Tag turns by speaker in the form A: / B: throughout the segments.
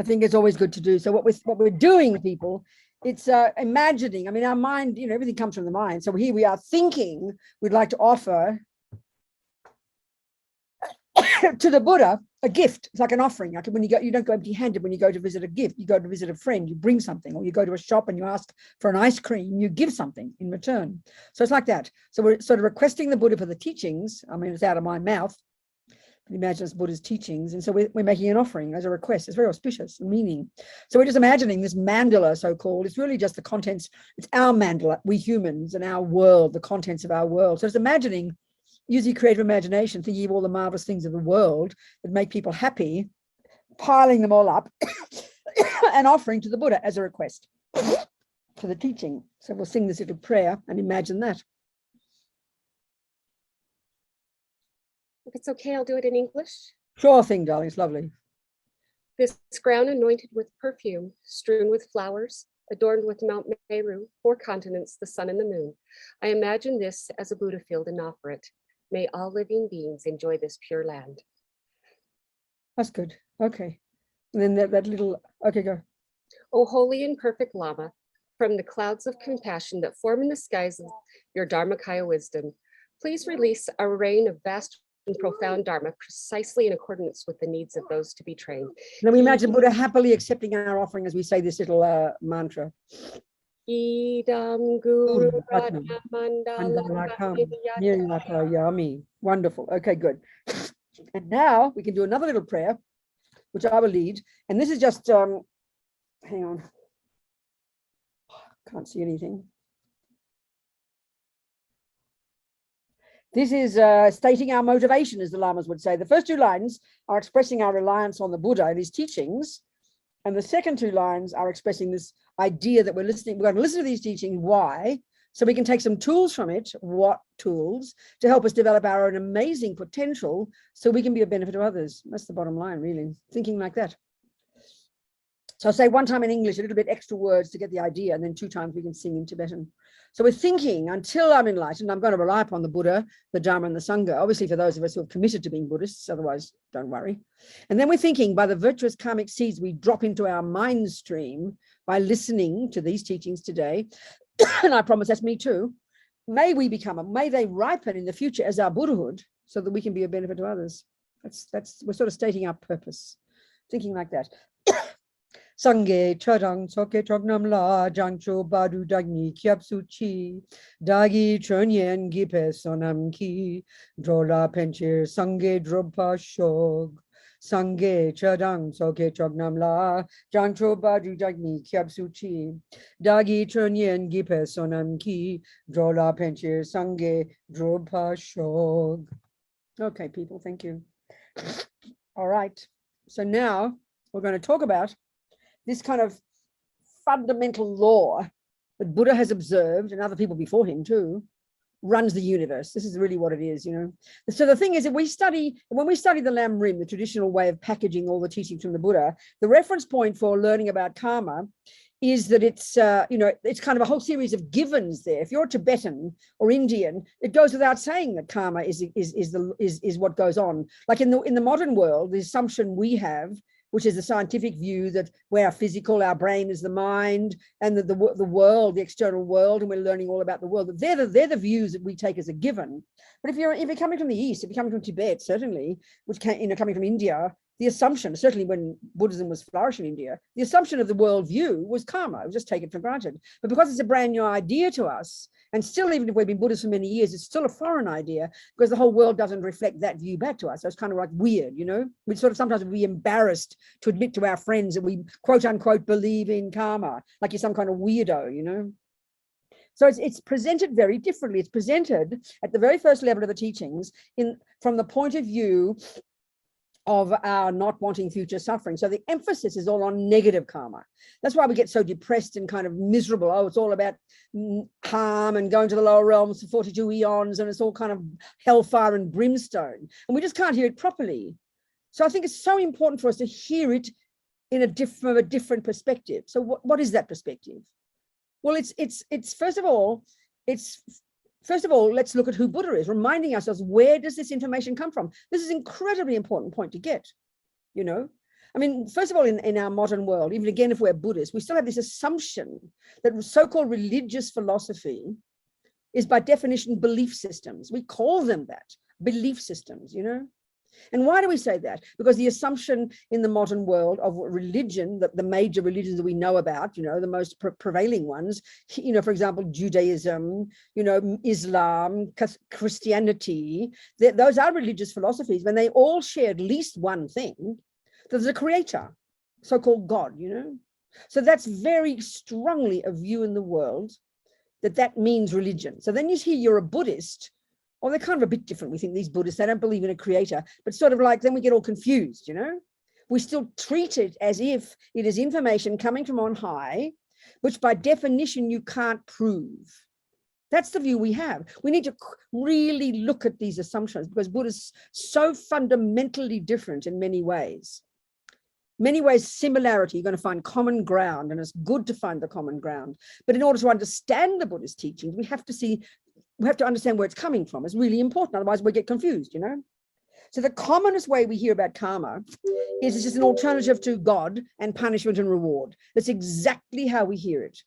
A: I think it's always good to do. So what we're doing, people, it's imagining. I mean, our mind, everything comes from the mind. So here we are thinking we'd like to offer to the Buddha a gift. It's like an offering. Like when you don't go empty-handed when you go to visit a gift. You go to visit a friend, you bring something, or you go to a shop and you ask for an ice cream, you give something in return. So it's like that. So we're sort of requesting the Buddha for the teachings. I mean, it's out of my mouth. Imagine it's Buddha's teachings, and so we're making an offering as a request. It's very auspicious meaning. So we're just imagining this mandala, so-called. It's really just the contents. It's our mandala, we humans, and our world, the contents of our world. So it's imagining, using creative imagination, thinking of all the marvelous things of the world that make people happy, piling them all up, and offering to the Buddha as a request for the teaching. So we'll sing this little prayer and imagine that.
B: If it's okay, I'll do it in English.
A: Sure thing, darling. It's lovely.
B: This ground anointed with perfume, strewn with flowers, adorned with Mount Meru, 4 continents, the sun and the moon. I imagine this as a Buddha field and offer it. May all living beings enjoy this pure land.
A: That's good. Okay. And then that little, okay, go.
B: O holy and perfect Lama, from the clouds of compassion that form in the skies of your Dharmakaya wisdom, please release a rain of vast and profound Dharma precisely in accordance with the needs of those to be trained.
A: Then we imagine Buddha happily accepting our offering as we say this little mantra.
B: Idam Guru Mandala
A: Yami. Wonderful. Okay, good. And now we can do another little prayer, which I will lead. And this is just, hang on. Can't see anything. This is stating our motivation, as the Lamas would say. The first 2 lines are expressing our reliance on the Buddha and his teachings. And the second 2 lines are expressing this idea that we're going to listen to these teachings. Why? So we can take some tools from it. What tools? To help us develop our own amazing potential so we can be a benefit to others. That's the bottom line, really. Thinking like that. So I'll say 1 time in English, a little bit extra words to get the idea, and then 2 times we can sing in Tibetan. So we're thinking, until I'm enlightened, I'm going to rely upon the Buddha, the Dharma, and the Sangha, obviously for those of us who have committed to being Buddhists, otherwise don't worry. And then we're thinking, by the virtuous karmic seeds we drop into our mind stream by listening to these teachings today, and I promise that's me too, may they ripen in the future as our Buddhahood so that we can be a benefit to others. We're sort of stating our purpose, thinking like that. Sangye charang soke chognam la jangcho badu dagni kyapsu chi dagi chönyen gipe sonam ki drola penchir sangye dropa shog sangye charang soke chognam la jangcho badu dagni kyapsu chi dagi chönyen gipe sonam ki drola penchir sangye dropa shog. Okay, people, thank you. All right, so now we're going to talk about this kind of fundamental law that Buddha has observed, and other people before him too, runs the universe. This is really what it is, So the thing is, when we study the Lam Rim, the traditional way of packaging all the teachings from the Buddha, the reference point for learning about karma is that it's it's kind of a whole series of givens there. If you're Tibetan or Indian, it goes without saying that karma is what goes on. Like in the modern world, the assumption we have, which is the scientific view that we're physical, our brain is the mind, and the world, the external world, and we're learning all about the world. They're the views that we take as a given. But if you're coming from the East, if you're coming from Tibet, certainly, which coming from India, the assumption, certainly when Buddhism was flourishing in India, the assumption of the world view was karma. It was just taken for granted. But because it's a brand new idea to us, and still, even if we've been Buddhists for many years, it's still a foreign idea because the whole world doesn't reflect that view back to us. So it's kind of like weird, We sort of sometimes be embarrassed to admit to our friends that we quote unquote believe in karma, like you're some kind of weirdo, So it's presented very differently. It's presented at the very first level of the teachings from the point of view of our not wanting future suffering. So the emphasis is all on negative karma. That's why we get so depressed and kind of miserable. Oh, it's all about harm and going to the lower realms for 42 eons, and it's all kind of hellfire and brimstone. And we just can't hear it properly. So I think it's so important for us to hear it from a different perspective. So what is that perspective? Well, it's first of all, let's look at who Buddha is, reminding ourselves, where does this information come from? This is an incredibly important point to get, I mean, first of all, in our modern world, even again, if we're Buddhists, we still have this assumption that so-called religious philosophy is by definition belief systems. We call them that, belief systems, you know? And why do we say that? Because the assumption in the modern world of religion, that the major religions that we know about, you know, the most prevailing ones, you know, for example, Judaism, you know, Islam, Christianity, those are religious philosophies when they all share at least one thing. There's a creator, so-called God, you know? So that's very strongly a view in the world that means religion. So then you hear you're a Buddhist, or they're kind of a bit different. We think these Buddhists, they don't believe in a creator, but sort of like, then we get all confused, you know? We still treat it as if it is information coming from on high, which by definition you can't prove. That's the view we have. We need to really look at these assumptions because Buddha is so fundamentally different in many ways. Many ways, similarity, you're going to find common ground, and it's good to find the common ground. But in order to understand the Buddhist teachings, we have to understand where it's coming from. It's really important. Otherwise, we get confused, you know? So the commonest way we hear about karma is it's just an alternative to God and punishment and reward. That's exactly how we hear it.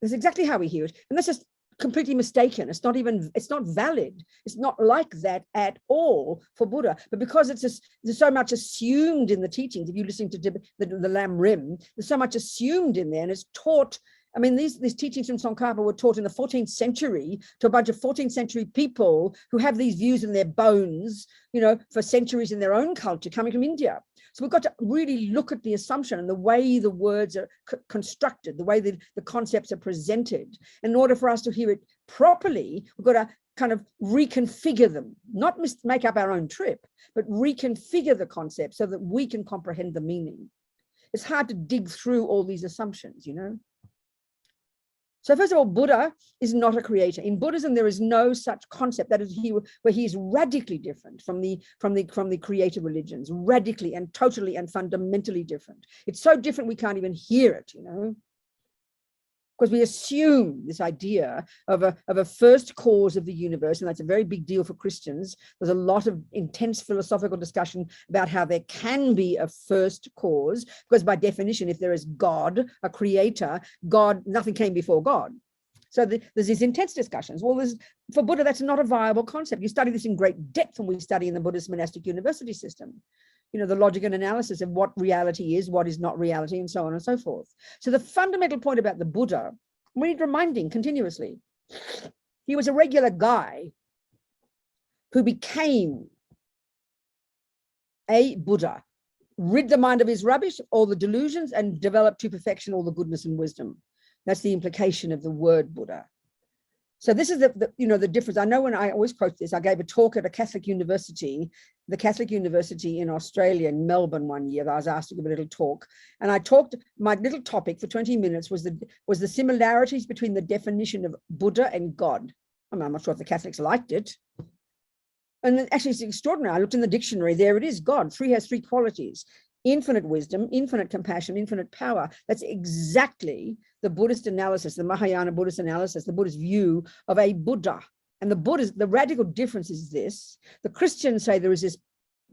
A: That's exactly how we hear it. And that's just completely mistaken. It's not valid. It's not like that at all for Buddha. But because there's so much assumed in the teachings, if you're listening to the Lam Rim, there's so much assumed in there, and it's taught. I mean, these teachings from Tsongkhapa were taught in the 14th century to a bunch of 14th century people who have these views in their bones, you know, for centuries in their own culture coming from India. So we've got to really look at the assumption and the way the words are constructed, the way the concepts are presented. In order for us to hear it properly, we've got to kind of reconfigure them, not make up our own trip, but reconfigure the concept so that we can comprehend the meaning. It's hard to dig through all these assumptions, you know. So first of all, Buddha is not a creator. In Buddhism, there is no such concept that is where he is radically different from the creative religions, radically and totally and fundamentally different. It's so different we can't even hear it, you know, because we assume this idea of a first cause of the universe, and that's a very big deal for Christians. There's a lot of intense philosophical discussion about how there can be a first cause, because by definition, if there is God, a creator, God, nothing came before God. So there's these intense discussions. Well, for Buddha, that's not a viable concept. You study this in great depth when we study in the Buddhist monastic university system. You know, the logic and analysis of what reality is, what is not reality, and so on and so forth. So the fundamental point about the Buddha, we need reminding continuously. He was a regular guy who became a Buddha, rid the mind of his rubbish, all the delusions, and developed to perfection all the goodness and wisdom. That's the implication of the word Buddha. So this is the difference. I know when I always quote this, I gave a talk at a Catholic university, the Catholic University in Australia, in Melbourne one year. I was asked to give a little talk, and I talked, my little topic for 20 minutes was the similarities between the definition of Buddha and God. I mean, I'm not sure if the Catholics liked it. And actually it's extraordinary. I looked in the dictionary, there it is, God. Has three qualities: infinite wisdom, infinite compassion, infinite power. That's exactly the Buddhist analysis, the Mahayana Buddhist analysis, the Buddhist view of a Buddha. And the radical difference is this: the Christians say there is this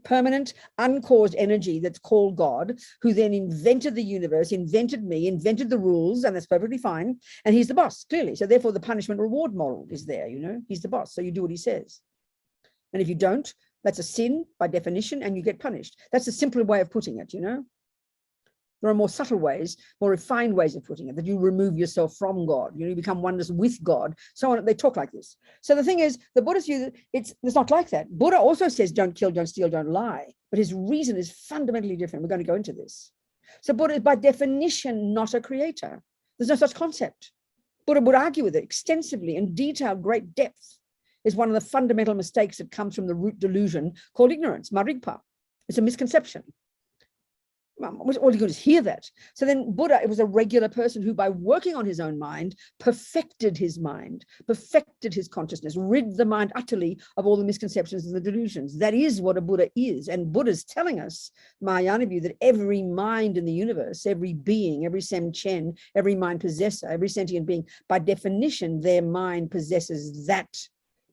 A: permanent, uncaused energy that's called God, who then invented the universe, invented me, invented the rules, and that's perfectly fine. And he's the boss, clearly. So therefore the punishment reward model is there, you know, he's the boss. So you do what he says. And if you don't, that's a sin by definition, and you get punished. That's a simpler way of putting it, you know. There are more subtle ways, more refined ways of putting it, that you remove yourself from God, you know, you become oneness with God, so on. They talk like this. So the thing is, the Buddhist view, it's not like that. Buddha also says, don't kill, don't steal, don't lie. But his reason is fundamentally different. We're going to go into this. So Buddha is by definition not a creator. There's no such concept. Buddha would argue with it extensively in detail, great depth. Is one of the fundamental mistakes that comes from the root delusion called ignorance, marigpa. It's a misconception. All you can is hear that. So then Buddha, it was a regular person who, by working on his own mind, perfected his consciousness, rid the mind utterly of all the misconceptions and the delusions. That is what a Buddha is. And Buddha's telling us, Mahayana view, that every mind in the universe, every being, every Sentient, every mind possessor, every sentient being, by definition, their mind possesses that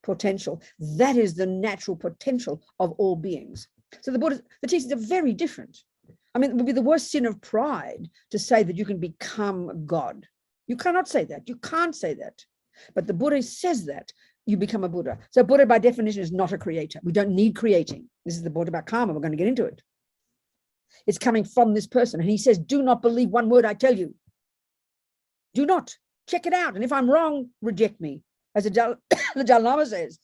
A: potential. That is the natural potential of all beings. So the teachings are very different. mean, it would be the worst sin of pride to say that you can become God. You cannot say that. You can't say that. But the Buddha says that you become a Buddha. So Buddha, by definition, is not a creator. We don't need creating. This is the Buddha about karma. We're going to get into it. It's coming from this person. And he says, do not believe one word I tell you. Do not. Check it out. And if I'm wrong, reject me. As the Dalai Lama says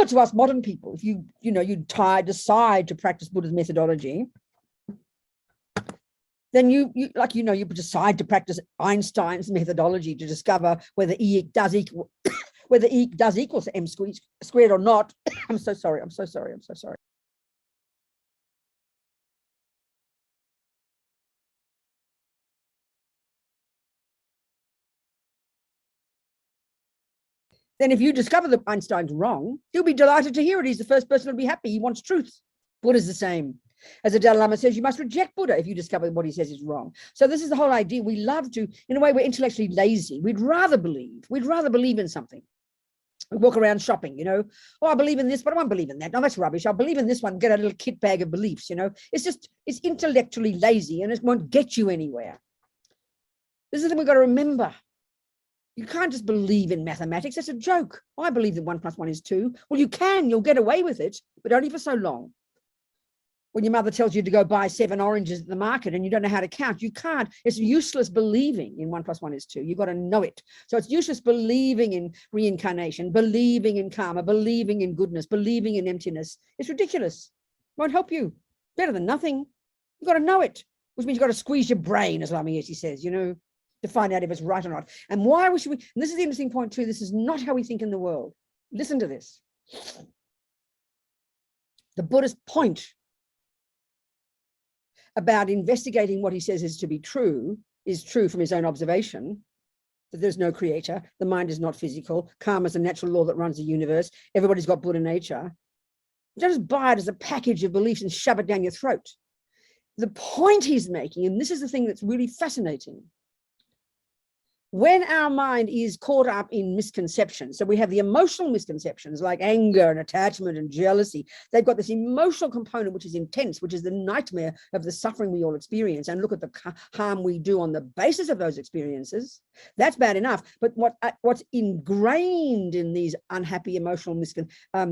A: to us modern people, if you decide to practice Buddha's methodology, then you decide to practice Einstein's methodology to discover whether E does equal whether E does equal to M squared or not. I'm so sorry. I'm so sorry. I'm so sorry. Then if you discover that Einstein's wrong, he'll be delighted to hear it. He's the first person to be happy. He wants truth. Buddha's the same. As the Dalai Lama says, you must reject Buddha if you discover what he says is wrong. So this is the whole idea. We love to, in a way, we're intellectually lazy. We'd rather believe in something. We walk around shopping, oh, I believe in this, but I won't believe in that. No, that's rubbish. I'll believe in this one, get a little kit bag of beliefs, It's intellectually lazy and it won't get you anywhere. This is the thing we've got to remember. You can't just believe in mathematics. That's a joke. I believe that 1 + 1 is 2. Well, you can. You'll get away with it, but only for so long. When your mother tells you to go buy 7 oranges at the market and you don't know how to count, you can't. It's useless believing in 1 + 1 is 2. You've got to know it. So it's useless believing in reincarnation, believing in karma, believing in goodness, believing in emptiness. It's ridiculous. It won't help you. Better than nothing. You've got to know it, which means you've got to squeeze your brain, as Lama Yeti says, to find out if it's right or not. And why should we, and this is the interesting point too, this is not how we think in the world. Listen to this. The Buddhist point about investigating what he says is to be true is true from his own observation, that there's no creator, the mind is not physical, karma is a natural law that runs the universe, everybody's got Buddha nature. Don't just buy it as a package of beliefs and shove it down your throat. The point he's making, and this is the thing that's really fascinating, when our mind is caught up in misconceptions, so we have the emotional misconceptions like anger and attachment and jealousy, they've got this emotional component which is intense, which is the nightmare of the suffering we all experience, and look at the harm we do on the basis of those experiences. That's bad enough, but what's ingrained in these unhappy emotional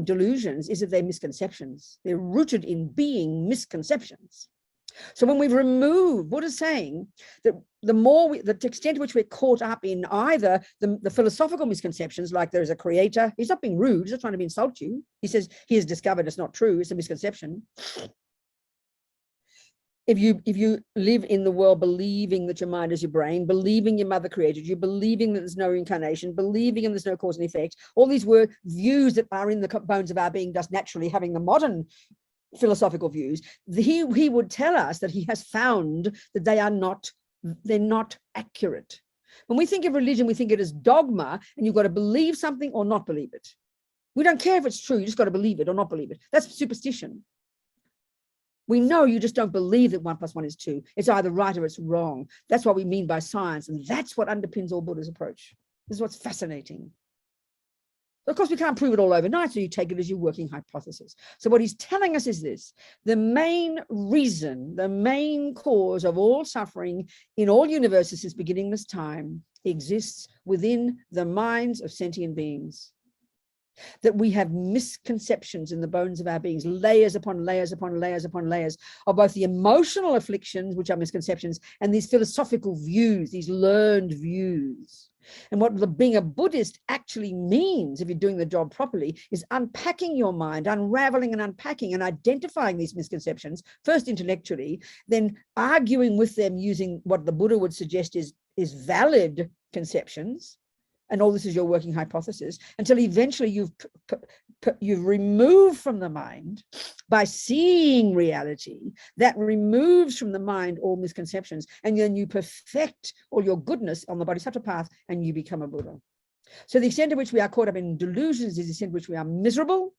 A: delusions is that they're misconceptions. They're rooted in being misconceptions. So when we've removed, Buddha's saying that the extent to which we're caught up in either the philosophical misconceptions, like there is a creator, he's not being rude, he's not trying to insult you. He says he has discovered it's not true, it's a misconception. If you live in the world believing that your mind is your brain, believing your mother created you, believing that there's no reincarnation, believing there's no cause and effect, all these were views that are in the bones of our being, just naturally having the modern philosophical views, he would tell us that he has found that they're not accurate. When we think of religion, we think it as dogma, and you've got to believe something or not believe it. We don't care if it's true, you just got to believe it or not believe it. That's superstition. We know you just don't believe that 1 + 1 is 2. It's either right or it's wrong. That's what we mean by science, and that's what underpins all Buddha's approach. This is what's fascinating. Of course, we can't prove it all overnight, so you take it as your working hypothesis. So what he's telling us is this: the main reason, the main cause of all suffering in all universes since beginning this time exists within the minds of sentient beings. That we have misconceptions in the bones of our beings, layers upon layers upon layers upon layers of both the emotional afflictions, which are misconceptions, and these philosophical views, these learned views. And what being a Buddhist actually means, if you're doing the job properly, is unpacking your mind, unraveling and unpacking and identifying these misconceptions, first intellectually, then arguing with them using what the Buddha would suggest is valid conceptions. And all this is your working hypothesis, until eventually you've removed from the mind, by seeing reality, that removes from the mind all misconceptions, and then you perfect all your goodness on the Bodhisattva path, and you become a Buddha. So the extent to which we are caught up in delusions is the extent to which we are miserable,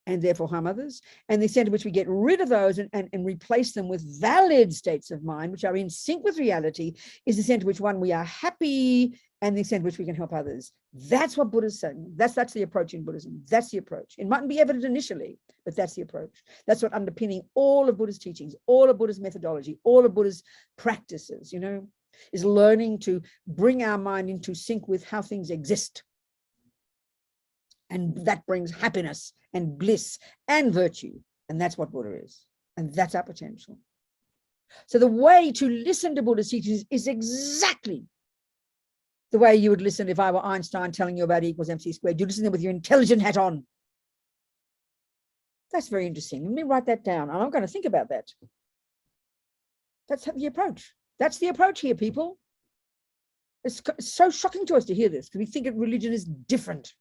A: and therefore harm others. And the extent to which we get rid of those and replace them with valid states of mind, which are in sync with reality, is the extent to which, one, we are happy, and the extent to which we can help others. That's what Buddha's saying. That's the approach in Buddhism. That's the approach. It mightn't be evident initially, but that's the approach. That's what underpinning all of Buddha's teachings, all of Buddha's methodology, all of Buddha's practices, is learning to bring our mind into sync with how things exist. And that brings happiness and bliss and virtue. And that's what Buddha is. And that's our potential. So the way to listen to Buddha's teachings is exactly the way you would listen if I were Einstein telling you about E equals MC squared. You listen to them with your intelligent hat on. That's very interesting. Let me write that down. And I'm going to think about that. That's the approach. That's the approach here, people. It's so shocking to us to hear this because we think that religion is different.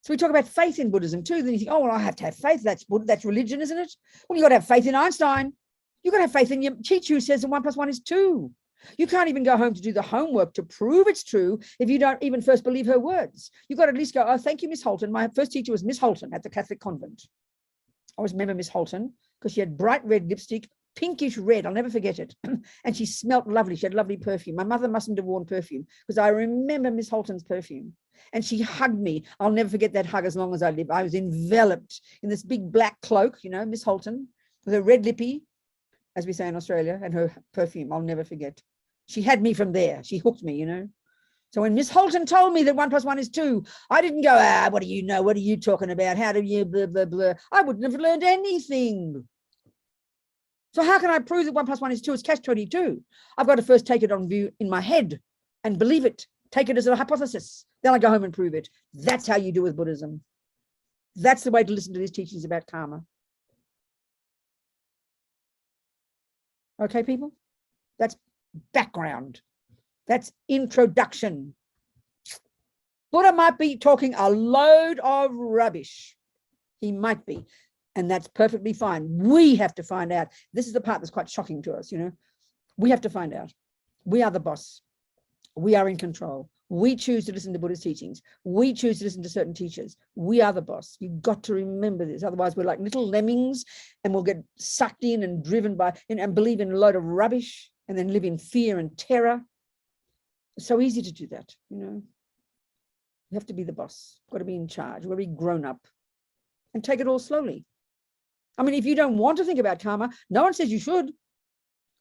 A: So we talk about faith in Buddhism too. Then you think, oh, well, I have to have faith. That's religion, isn't it? Well, you got to have faith in Einstein. You got to have faith in your teacher who says that 1 + 1 is 2. You can't even go home to do the homework to prove it's true if you don't even first believe her words. You've got to at least go, oh, thank you, Miss Holton. My first teacher was Miss Holton at the Catholic convent. I always remember Miss Holton because she had bright red lipstick, pinkish red. I'll never forget it. And she smelt lovely. She had lovely perfume. My mother mustn't have worn perfume because I remember Miss Holton's perfume. And she hugged me. I'll never forget that hug as long as I live. I was enveloped in this big black cloak, Miss Holton, with her red lippy, as we say in Australia, and her perfume. I'll never forget. She had me from there. She hooked me, So when Miss Holton told me that 1 + 1 is 2, I didn't go, what do you know? What are you talking about? How do you blah, blah, blah? I wouldn't have learned anything. So how can I prove that 1 + 1 is 2? It's catch-22. I've got to first take it on view in my head and believe it. Take it as a hypothesis. Then I go home and prove it. That's how you do with Buddhism. That's the way to listen to these teachings about karma. Okay, people? That's background. That's introduction. Buddha might be talking a load of rubbish. He might be. And that's perfectly fine. We have to find out. This is the part that's quite shocking to us, We have to find out. We are the boss. We are in control. We choose to listen to Buddha's teachings. We choose to listen to certain teachers. We are the boss. You've got to remember this. Otherwise, we're like little lemmings and we'll get sucked in and driven by and believe in a load of rubbish and then live in fear and terror. It's so easy to do that, You have to be the boss. You've got to be in charge. You've got to be grown up and take it all slowly. I mean, if you don't want to think about karma, no one says you should.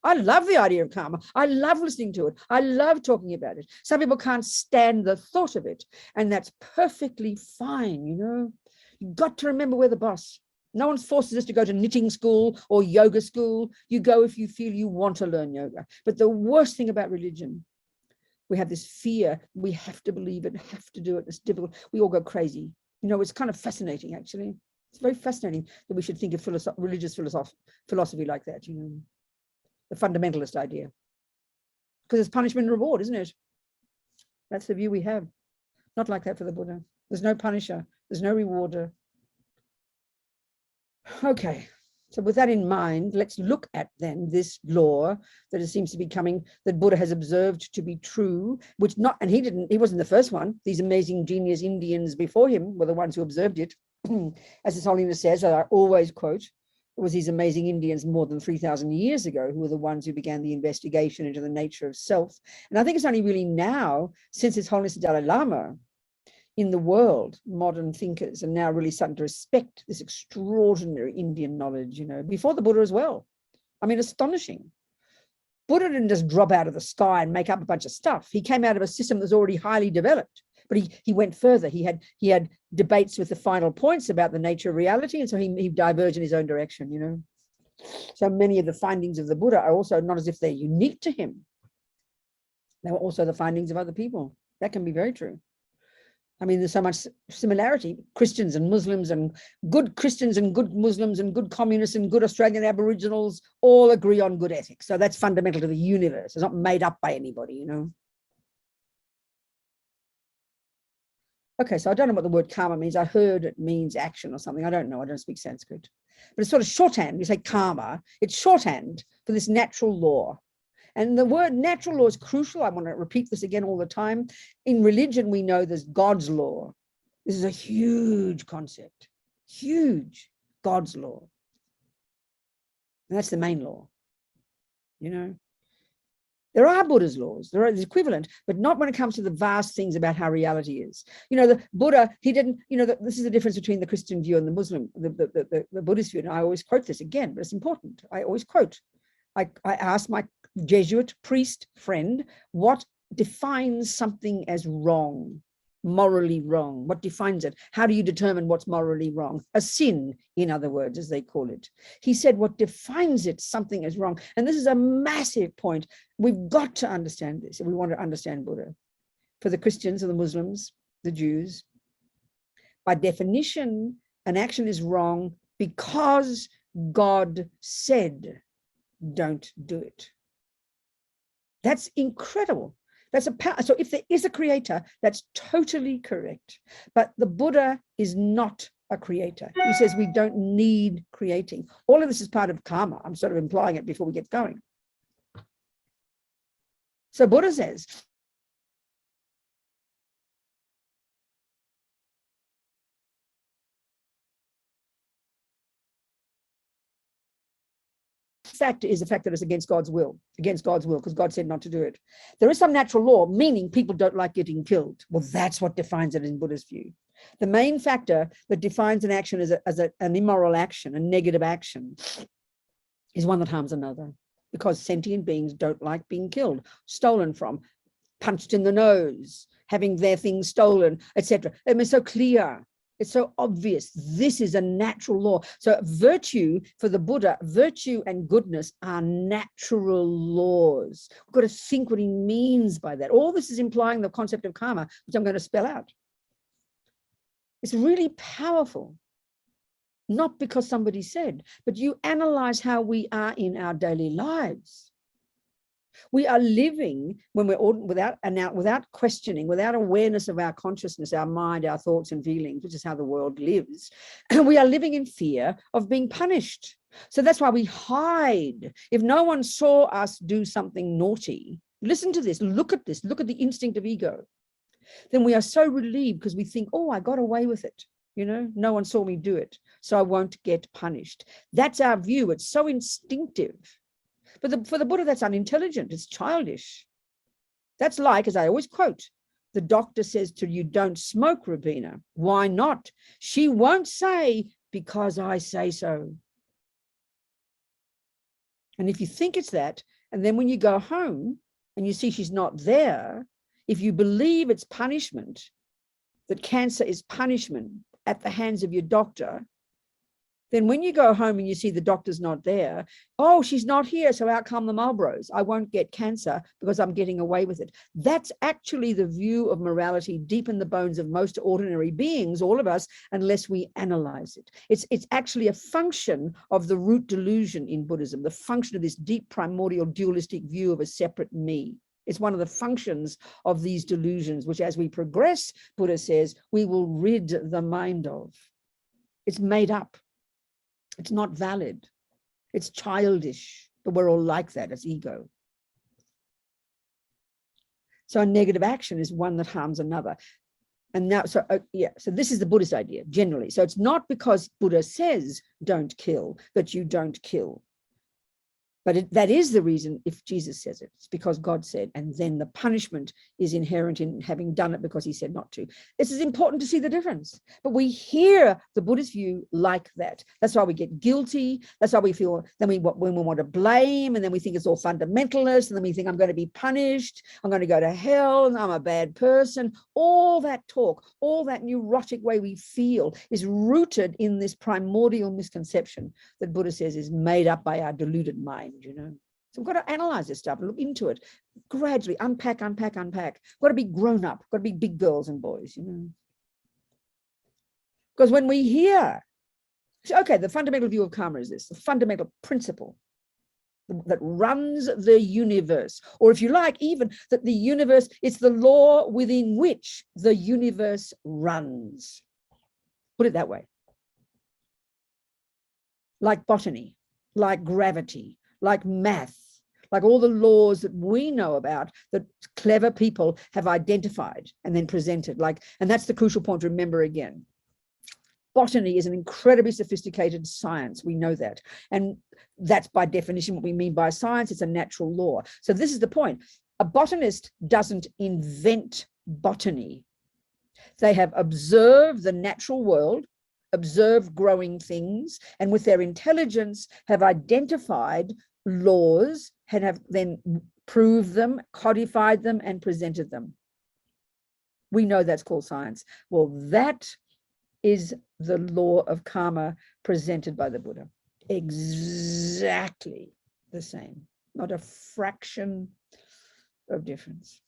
A: I love the idea of karma. I love listening to it. I love talking about it. Some people can't stand the thought of it, and that's perfectly fine, You've got to remember we're the boss. No one forces us to go to knitting school or yoga school. You go if you feel you want to learn yoga. But the worst thing about religion, we have this fear. We have to believe it, have to do it. It's difficult. We all go crazy. It's kind of fascinating, actually. It's very fascinating that we should think of religious philosophy like that, The fundamentalist idea. Because it's punishment and reward, isn't it? That's the view we have. Not like that for the Buddha. There's no punisher. There's no rewarder. Okay. So with that in mind, let's look at then this law that it seems to be coming, that Buddha has observed to be true, and he wasn't the first one. These amazing genius Indians before him were the ones who observed it. As His Holiness says, I always quote, it was these amazing Indians more than 3,000 years ago who were the ones who began the investigation into the nature of self. And I think it's only really now, since His Holiness the Dalai Lama, in the world, modern thinkers are now really starting to respect this extraordinary Indian knowledge, before the Buddha as well. I mean, astonishing. Buddha didn't just drop out of the sky and make up a bunch of stuff. He came out of a system that was already highly developed, but he went further. He had debates with the final points about the nature of reality, and so he diverged in his own direction, So many of the findings of the Buddha are also not as if they're unique to him. They were also the findings of other people. That can be very true. I mean, there's so much similarity. Christians and Muslims and good Christians and good Muslims and good communists and good Australian Aboriginals all agree on good ethics. So that's fundamental to the universe. It's not made up by anybody, Okay, so I don't know what the word karma means. I heard it means action or something. I don't know. I don't speak Sanskrit. But it's sort of shorthand. You say karma. It's shorthand for this natural law. And the word natural law is crucial. I want to repeat this again all the time. In religion, we know there's God's law. This is a huge concept, huge. God's law. And that's the main law, you know. There are Buddha's laws, there are the equivalent, but not when it comes to the vast things about how reality is. You know, the Buddha, he didn't, you know, this is the difference between the Christian view and the Muslim, the Buddhist view. And I always quote this again, but it's important. I always quote. I asked my Jesuit priest friend, what defines something as wrong, morally wrong? What defines it? How do you determine what's morally wrong? A sin, in other words, as they call it. He said, what defines it, something is wrong. And this is a massive point. We've got to understand this if we want to understand Buddha. For the Christians and the Muslims, the Jews, by definition, an action is wrong because God said, don't do it. That's incredible. That's a power. So if there is a creator, that's totally correct. But the Buddha is not a creator. He says we don't need creating. All of this is part of karma. I'm sort of implying it before we get going. So Buddha says, fact is the fact that it's against God's will, because God said not to do it. There is some natural law, meaning people don't like getting killed. Well, that's what defines it in Buddha's view. The main factor that defines an action as an immoral action, a negative action, is one that harms another, because sentient beings don't like being killed, stolen from, punched in the nose, having their things stolen, etc. I mean, it's so clear. It's so obvious. This is a natural law. So virtue for the Buddha, virtue and goodness are natural laws. We've got to think what he means by that. All this is implying the concept of karma, which I'm going to spell out. It's really powerful. Not because somebody said, but you analyze how we are in our daily lives. We are living when we're without questioning, without awareness of our consciousness, our mind, our thoughts and feelings, which is how the world lives. We are living in fear of being punished. So that's why we hide. If no one saw us do something naughty, listen to this, look at this, look at the instinct of ego. Then we are so relieved because we think, oh, I got away with it. You know, no one saw me do it, so I won't get punished. That's our view. It's so instinctive. But for the Buddha, that's unintelligent. It's childish. That's like, as I always quote, the doctor says to you, don't smoke, Robina. Why not? She won't say, because I say so. And if you think it's that, and then when you go home and you see she's not there, if you believe it's punishment, that cancer is punishment at the hands of your doctor, then when you go home and you see the doctor's not there, oh, she's not here, so out come the Marlboros. I won't get cancer because I'm getting away with it. That's actually the view of morality deep in the bones of most ordinary beings, all of us, unless we analyze it. It's actually a function of the root delusion in Buddhism, the function of this deep primordial dualistic view of a separate me. It's one of the functions of these delusions, which as we progress, Buddha says, we will rid the mind of. It's made up. It's not valid. It's childish, but we're all like that as ego. So a negative action is one that harms another. And now, so this is the Buddhist idea generally. So it's not because Buddha says don't kill that you don't kill. But that is the reason if Jesus says it. It's because God said, and then the punishment is inherent in having done it because he said not to. This is important to see the difference. But we hear the Buddhist view like that. That's why we get guilty. That's why we feel, when we want to blame, and then we think it's all fundamentalist, and then we think I'm going to be punished, I'm going to go to hell, and I'm a bad person. All that talk, all that neurotic way we feel is rooted in this primordial misconception that Buddha says is made up by our deluded mind. You know, so we've got to analyze this stuff and look into it gradually, unpack. We've got to be grown up, got to be big girls and boys, you know. Because when we hear, okay, the fundamental view of karma is this, the fundamental principle that runs the universe, or if you like, even that the universe, it's the law within which the universe runs. Put it that way. Like botany, like gravity, like math, like all the laws that we know about that clever people have identified and then presented. Like, and that's the crucial point to remember again. Botany is an incredibly sophisticated science. We know that. And that's by definition what we mean by science. It's a natural law. So this is the point. A botanist doesn't invent botany. They have observed the natural world, observed growing things, and with their intelligence have identified laws and have then proved them, codified them, and presented them. We know that's called science. Well, that is the law of karma presented by the Buddha. Exactly the same, not a fraction of difference.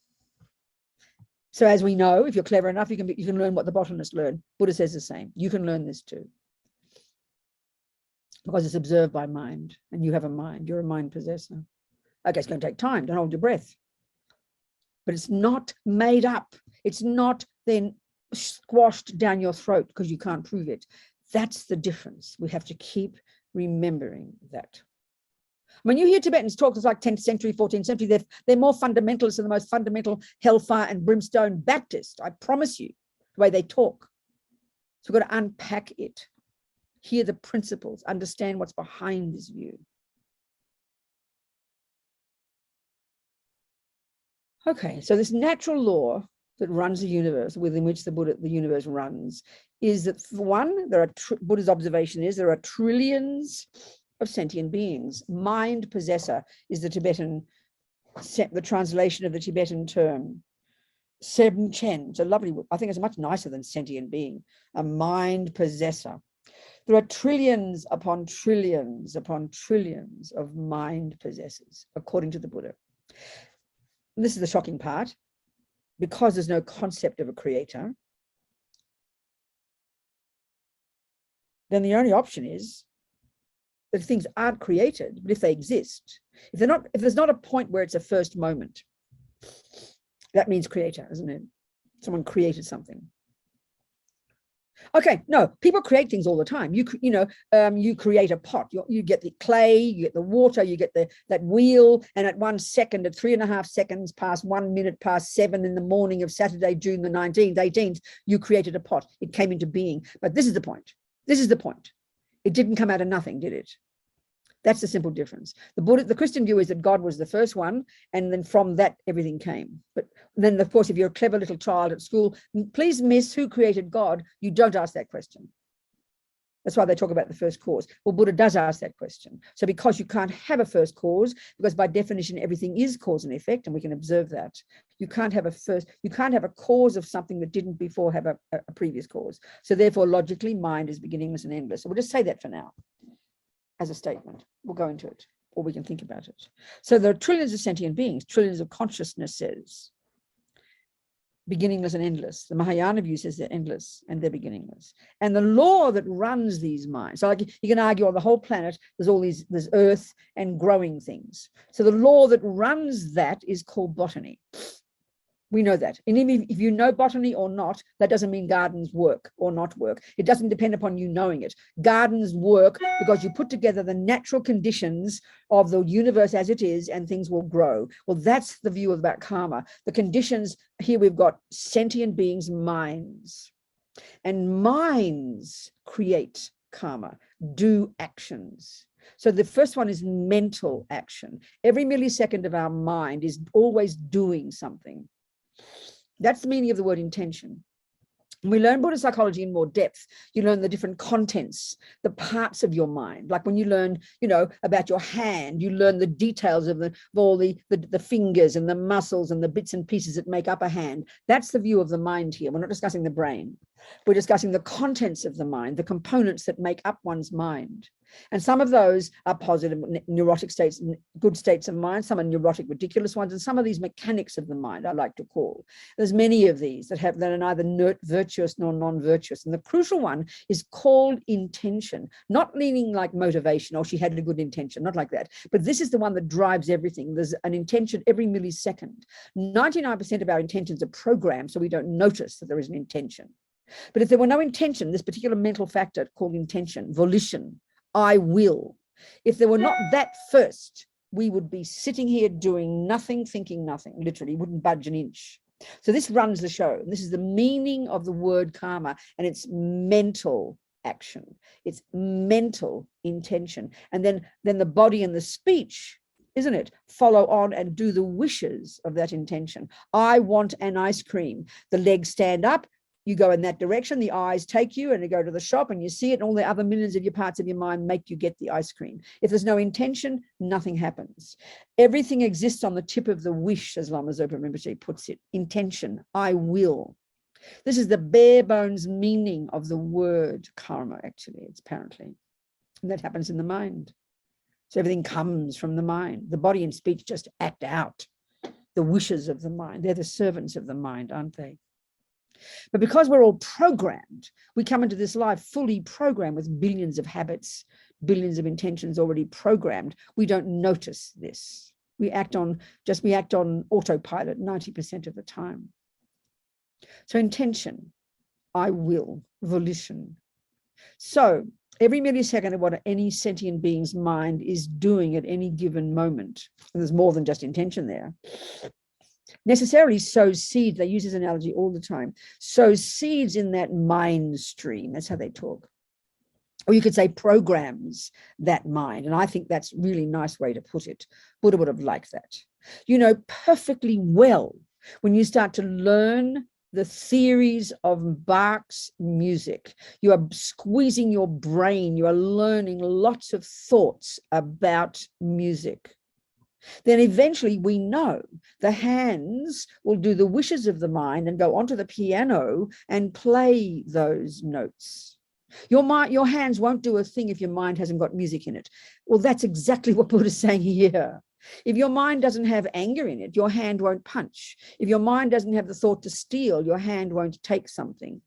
A: So as we know, if you're clever enough, you can learn what the botanists learn. Buddha says the same. You can learn this too, because it's observed by mind, and you have a mind. You're a mind possessor. Okay, it's going to take time. Don't hold your breath. But it's not made up. It's not then squashed down your throat because you can't prove it. That's the difference. We have to keep remembering that. When you hear Tibetans talk, it's like 10th century, 14th century, they're more fundamentalists than the most fundamental hellfire and brimstone Baptist. I promise you, the way they talk. So we've got to unpack it, hear the principles, understand what's behind this view. Okay, so this natural law that runs the universe, within which the universe runs, is that, for one, Buddha's observation is there are trillions of sentient beings. Mind possessor is the translation of the Tibetan term. Sentient, it's a lovely, I think it's much nicer than sentient being, a mind possessor. There are trillions upon trillions upon trillions of mind possessors, according to the Buddha. And this is the shocking part. Because there's no concept of a creator, then the only option is that things aren't created, but if they exist, if there's not a point where it's a first moment, that means creator, isn't it? Someone created something. Okay, no, people create things all the time. You create a pot. You get the clay, you get the water, you get that wheel, and at 1 second, at 3.5 seconds past 1 minute past 7 in the morning of Saturday, June the 19th, 18th, you created a pot. It came into being. But this is the point. This is the point. It didn't come out of nothing, did it? That's the simple difference. The Christian view is that God was the first one, and then from that everything came. But then, of course, if you're a clever little child at school, please, miss, who created God? You don't ask that question. That's why they talk about the first cause. Well, Buddha does ask that question. So because you can't have a first cause, because by definition everything is cause and effect, and we can observe that, you can't have a cause of something that didn't before have a previous cause. So therefore, logically, mind is beginningless and endless. So we'll just say that for now as a statement. We'll go into it, or we can think about it. So there are trillions of sentient beings, trillions of consciousnesses, beginningless and endless. The Mahayana view says they're endless and they're beginningless. And the law that runs these minds, so like you can argue on the whole planet, there's earth and growing things. So the law that runs that is called botany. We know that. And even if you know botany or not, that doesn't mean gardens work or not work. It doesn't depend upon you knowing it. Gardens work because you put together the natural conditions of the universe as it is, and things will grow. Well, that's the view about karma. The conditions, here we've got sentient beings' minds. And minds create karma, do actions. So the first one is mental action. Every millisecond of our mind is always doing something. That's the meaning of the word intention. When we learn Buddhist psychology in more depth, you learn the different contents, the parts of your mind. Like when you learn, about your hand, you learn the details of all the fingers and the muscles and the bits and pieces that make up a hand. That's the view of the mind here. We're not discussing the brain. We're discussing the contents of the mind, the components that make up one's mind. And some of those are positive, neurotic states, good states of mind. Some are neurotic, ridiculous ones. And some of these mechanics of the mind, I like to call. There's many of these that are neither virtuous nor non-virtuous. And the crucial one is called intention, not meaning like motivation, or she had a good intention, not like that. But this is the one that drives everything. There's an intention every millisecond. 99% of our intentions are programmed, so we don't notice that there is an intention. But if there were no intention, this particular mental factor called intention, volition, I will. If there were not that first, we would be sitting here doing nothing, thinking nothing, literally wouldn't budge an inch. So this runs the show. This is the meaning of the word karma, and it's mental action. It's mental intention. And then the body and the speech, isn't it, follow on and do the wishes of that intention. I want an ice cream. The legs stand up, you go in that direction, the eyes take you and you go to the shop and you see it, and all the other millions of your parts of your mind make you get the ice cream. If there's no intention, nothing happens. Everything exists on the tip of the wish, as Lama Zopa Rinpoche puts it. Intention, I will. This is the bare bones meaning of the word karma, actually, it's apparently. And that happens in the mind. So everything comes from the mind. The body and speech just act out the wishes of the mind. They're the servants of the mind, aren't they? But because we're all programmed, we come into this life fully programmed with billions of habits, billions of intentions already programmed. We don't notice this. We act on autopilot 90% of the time. So intention, I will, volition. So every millisecond of what any sentient being's mind is doing at any given moment, and there's more than just intention there, necessarily sows seeds. They use this analogy all the time. Sows seeds in that mind stream. That's how they talk. Or you could say programs that mind. And I think that's a really nice way to put it. Buddha would have liked that. You know perfectly well when you start to learn the theories of Bach's music. You are squeezing your brain. You are learning lots of thoughts about music. Then eventually we know the hands will do the wishes of the mind and go onto the piano and play those notes. Your hands won't do a thing if your mind hasn't got music in it. Well, that's exactly what Buddha's saying here. If your mind doesn't have anger in it, your hand won't punch. If your mind doesn't have the thought to steal, your hand won't take something.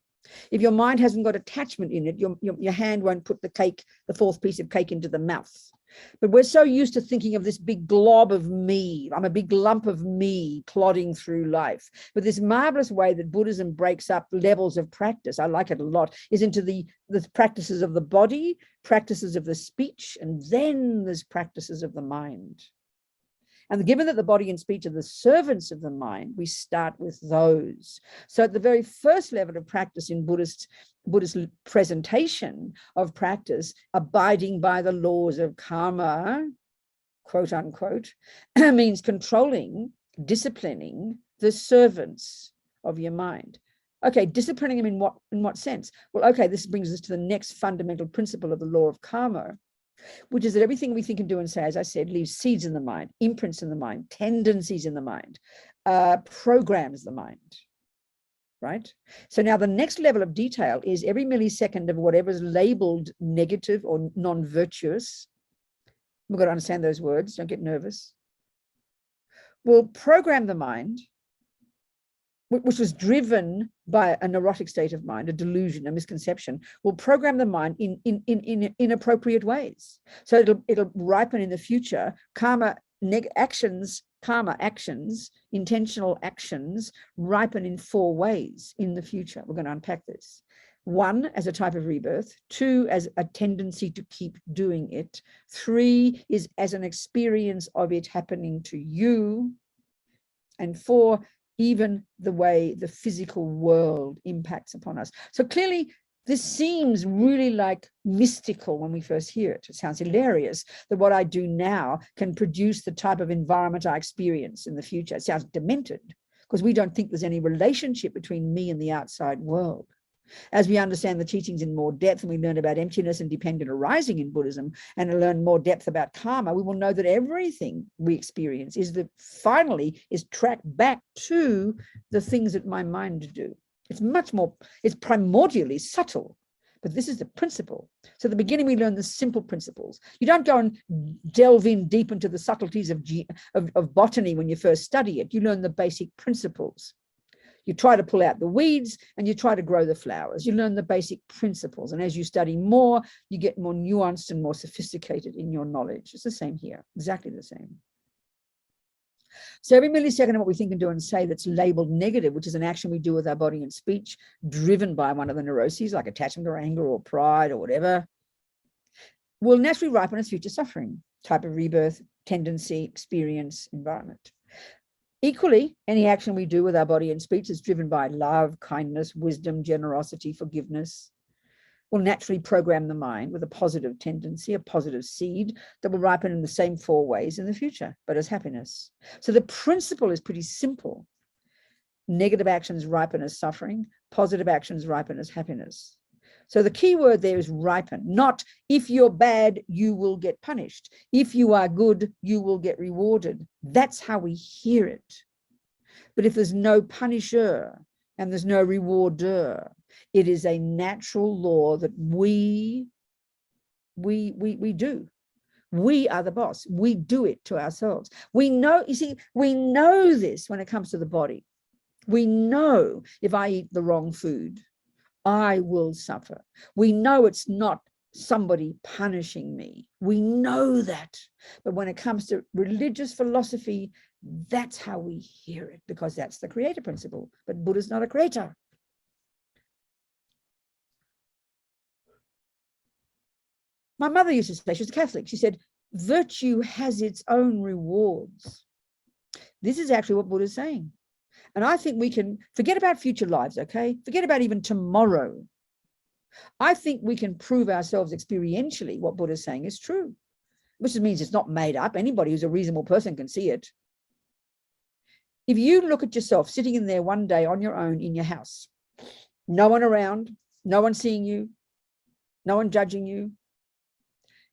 A: If your mind hasn't got attachment in it, your hand won't put the fourth piece of cake into the mouth. But we're so used to thinking of this big glob of me. I'm a big lump of me plodding through life. But this marvelous way that Buddhism breaks up levels of practice, I like it a lot, is into the practices of the body, practices of the speech, and then there's practices of the mind. And given that the body and speech are the servants of the mind, we start with those. So at the very first level of practice in Buddhist presentation of practice, abiding by the laws of karma, quote unquote, means controlling, disciplining the servants of your mind. Okay, disciplining them in what sense? Well, okay, this brings us to the next fundamental principle of the law of karma, which is that everything we think and do and say, as I said, leaves seeds in the mind, imprints in the mind, tendencies in the mind, programs the mind, right? So now the next level of detail is every millisecond of whatever is labeled negative or non-virtuous. We've got to understand those words, don't get nervous. Will program the mind, which was driven by a neurotic state of mind, a delusion, a misconception, will program the mind in inappropriate ways. So it'll ripen in the future. Karma actions, intentional actions ripen in 4 ways in the future. We're going to unpack this. 1, as a type of rebirth. 2, as a tendency to keep doing it. 3 is as an experience of it happening to you. And 4, even the way the physical world impacts upon us. So clearly, this seems really like mystical when we first hear it. It sounds hilarious that what I do now can produce the type of environment I experience in the future. It sounds demented because we don't think there's any relationship between me and the outside world. As we understand the teachings in more depth and we learn about emptiness and dependent arising in Buddhism and learn more depth about karma, we will know that everything we experience is tracked back to the things that my mind do. It's much more, it's primordially subtle, but this is the principle. So at the beginning, we learn the simple principles. You don't go and delve in deep into the subtleties of botany when you first study it. You learn the basic principles. You try to pull out the weeds and you try to grow the flowers. You learn the basic principles. And as you study more, you get more nuanced and more sophisticated in your knowledge. It's the same here, exactly the same. So every millisecond of what we think and do and say that's labeled negative, which is an action we do with our body and speech, driven by one of the neuroses, like attachment or anger or pride or whatever, will naturally ripen as future suffering. type of rebirth, tendency, experience, environment. Equally, any action we do with our body and speech is driven by love, kindness, wisdom, generosity, forgiveness, will naturally program the mind with a positive tendency, a positive seed that will ripen in the same 4 ways in the future, but as happiness. So the principle is pretty simple. Negative actions ripen as suffering, positive actions ripen as happiness. So the key word there is ripen, not if you're bad, you will get punished. If you are good, you will get rewarded. That's how we hear it. But if there's no punisher and there's no rewarder, it is a natural law that we do. We are the boss. We do it to ourselves. We know, you see, we know this when it comes to the body. We know if I eat the wrong food, I will suffer. We know it's not somebody punishing me. We know that. But when it comes to religious philosophy, that's how we hear it, because that's the creator principle. But Buddha's not a creator. My mother used to say, she was a Catholic, she said, virtue has its own rewards. This is actually what Buddha's saying. And I think we can forget about future lives, okay? Forget about even tomorrow. I think we can prove ourselves experientially what Buddha's saying is true, which means it's not made up. Anybody who's a reasonable person can see it. If you look at yourself sitting in there one day on your own in your house, no one around, no one seeing you, no one judging you,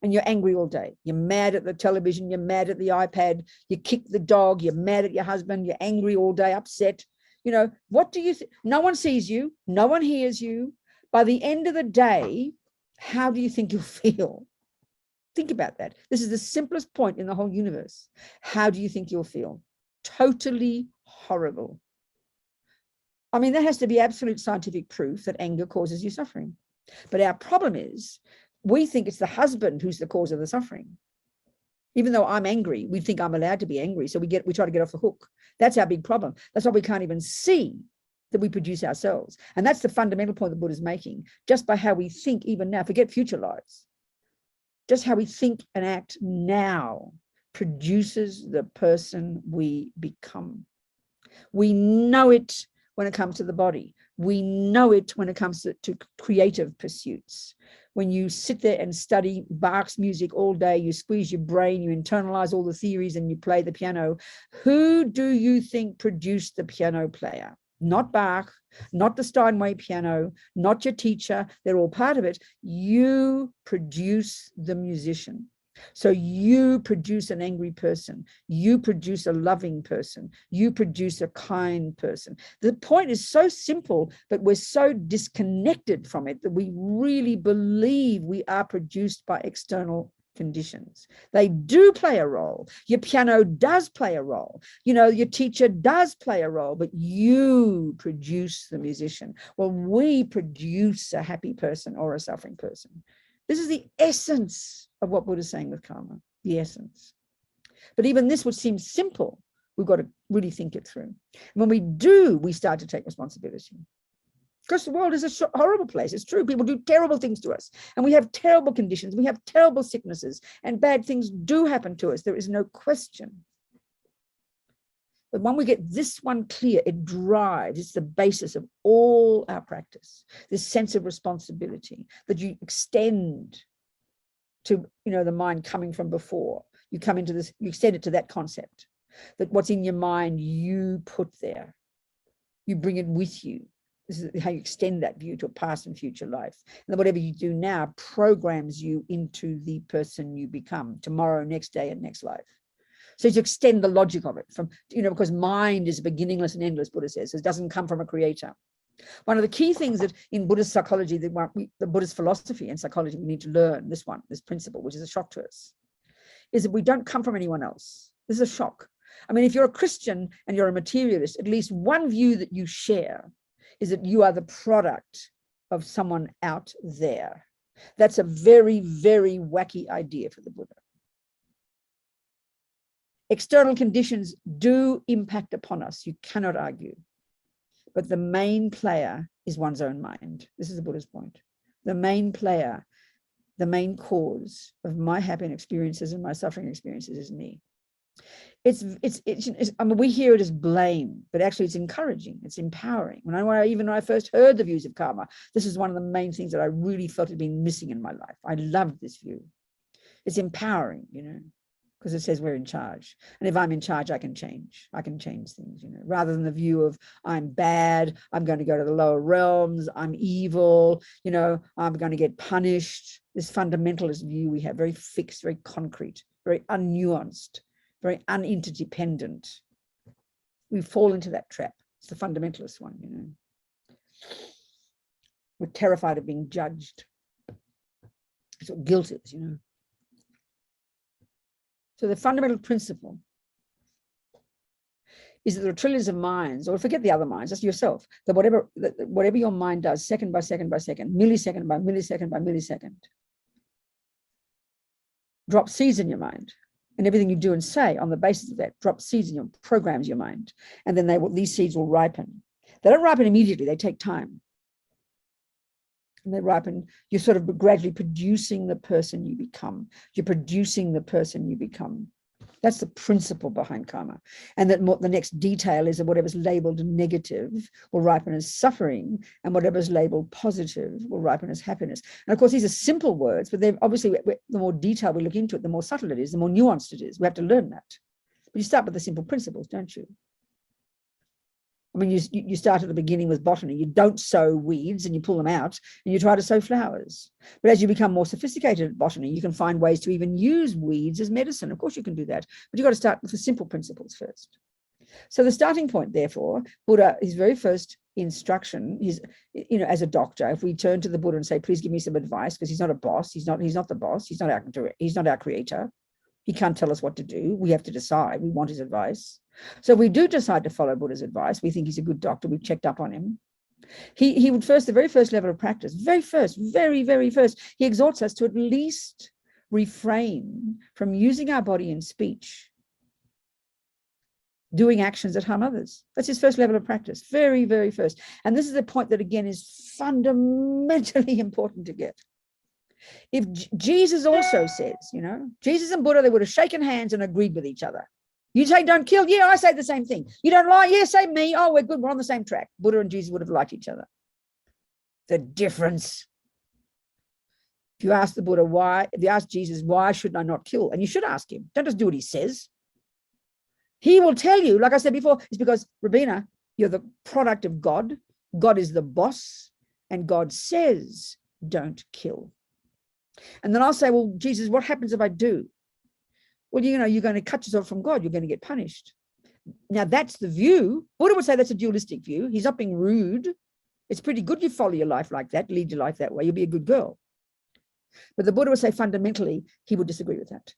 A: and you're angry all day. You're mad at the television, you're mad at the iPad, you kick the dog, you're mad at your husband, you're angry all day, upset. You know, what do you think? No one sees you, no one hears you. By the end of the day, how do you think you'll feel? Think about that. This is the simplest point in the whole universe. How do you think you'll feel? Totally horrible. I mean, that has to be absolute scientific proof that anger causes you suffering. But our problem is, we think it's the husband who's the cause of the suffering. Even though I'm angry, we think I'm allowed to be angry. So we try to get off the hook. That's our big problem. That's why we can't even see that we produce ourselves. And that's the fundamental point that Buddha's making. Just by how we think even now, forget future lives. Just how we think and act now produces the person we become. We know it when it comes to the body. We know it when it comes to creative pursuits. When you sit there and study Bach's music all day, you squeeze your brain, you internalize all the theories and you play the piano. Who do you think produced the piano player? Not Bach, not the Steinway piano, not your teacher. They're all part of it. You produce the musician. So you produce an angry person, you produce a loving person, you produce a kind person. The point is so simple, but we're so disconnected from it that we really believe we are produced by external conditions. They do play a role. Your piano does play a role. You know, your teacher does play a role, but you produce the musician. Well, we produce a happy person or a suffering person. This is the essence of what Buddha's saying with karma, the essence. But even this would seem simple. We've got to really think it through. When we do, we start to take responsibility. Because the world is a horrible place. It's true. People do terrible things to us. And we have terrible conditions. We have terrible sicknesses. And bad things do happen to us. There is no question. But when we get this one clear, it drives, it's the basis of all our practice, this sense of responsibility that you extend to, you know, the mind coming from before. You come into this, you extend it to that concept, that what's in your mind, you put there. You bring it with you. This is how you extend that view to a past and future life. And whatever you do now programs you into the person you become tomorrow, next day, and next life. So to extend the logic of it from, you know, because mind is beginningless and endless, Buddha says, it doesn't come from a creator. One of the key things that in Buddhist psychology, the Buddhist philosophy and psychology, we need to learn this principle, which is a shock to us, is that we don't come from anyone else. This is a shock. I mean, if you're a Christian and you're a materialist, at least one view that you share is that you are the product of someone out there. That's a very, very wacky idea for the Buddha. External conditions do impact upon us. You cannot argue. But the main player is one's own mind. This is the Buddha's point. The main player the main cause of my happy experiences and my suffering experiences is me. I mean, we hear it as blame, but actually it's encouraging, it's empowering. When I first heard the views of karma, this is one of the main things that I really felt had been missing in my life. I loved this view. It's empowering, you know, because it says we're in charge. And if I'm in charge, I can change things, you know, rather than the view of I'm bad, I'm going to go to the lower realms, I'm evil, you know, I'm going to get punished. This fundamentalist view we have, very fixed, very concrete, very unnuanced, very uninterdependent. We fall into that trap. It's the fundamentalist one, you know. We're terrified of being judged. That's what guilt is, you know. So the fundamental principle is that there are trillions of minds, or forget the other minds, just yourself, that whatever your mind does, second by second by second, millisecond by millisecond by millisecond, drop seeds in your mind. And everything you do and say on the basis of that drop seeds in your programs your mind. And then these seeds will ripen. They don't ripen immediately, they take time. And they ripen, you're sort of gradually producing the person you become. You're producing the person you become. That's the principle behind karma. And that the next detail is that whatever's labeled negative will ripen as suffering, and whatever's labeled positive will ripen as happiness. And of course, these are simple words, but they're obviously, the more detail we look into it, the more subtle it is, the more nuanced it is. We have to learn that. But you start with the simple principles, don't you? I mean, you start at the beginning with botany. You don't sow weeds and you pull them out, and you try to sow flowers. But as you become more sophisticated at botany, you can find ways to even use weeds as medicine. Of course, you can do that, but you've got to start with the simple principles first. So the starting point, therefore, Buddha, his very first instruction, you know, as a doctor, if we turn to the Buddha and say, please give me some advice, because he's not a boss, he's not the boss, he's not our creator. He can't tell us what to do. We have to decide. We want his advice. So we do decide to follow Buddha's advice. We think he's a good doctor. We've checked up on him. He would first, the very first level of practice, very first, he exhorts us to at least refrain from using our body and speech, doing actions that harm others. That's his first level of practice, very, very first. And this is the point that, again, is fundamentally important to get. If Jesus also says, you know, Jesus and Buddha, they would have shaken hands and agreed with each other. You say don't kill, yeah, I say the same thing. You don't lie, yeah, say me, oh, we're good, we're on the same track. Buddha and Jesus would have liked each other. The difference. If you ask the Buddha why, if you ask Jesus, why should I not kill? And you should ask him, don't just do what he says. He will tell you, like I said before, it's because, Robina, you're the product of God. God is the boss, and God says don't kill. And then I'll say, well, Jesus, what happens if I do? Well, you know, you're going to cut yourself from God. You're going to get punished. Now, that's the view. Buddha would say that's a dualistic view. He's not being rude. It's pretty good you follow your life like that, lead your life that way. You'll be a good girl. But the Buddha would say fundamentally, he would disagree with that.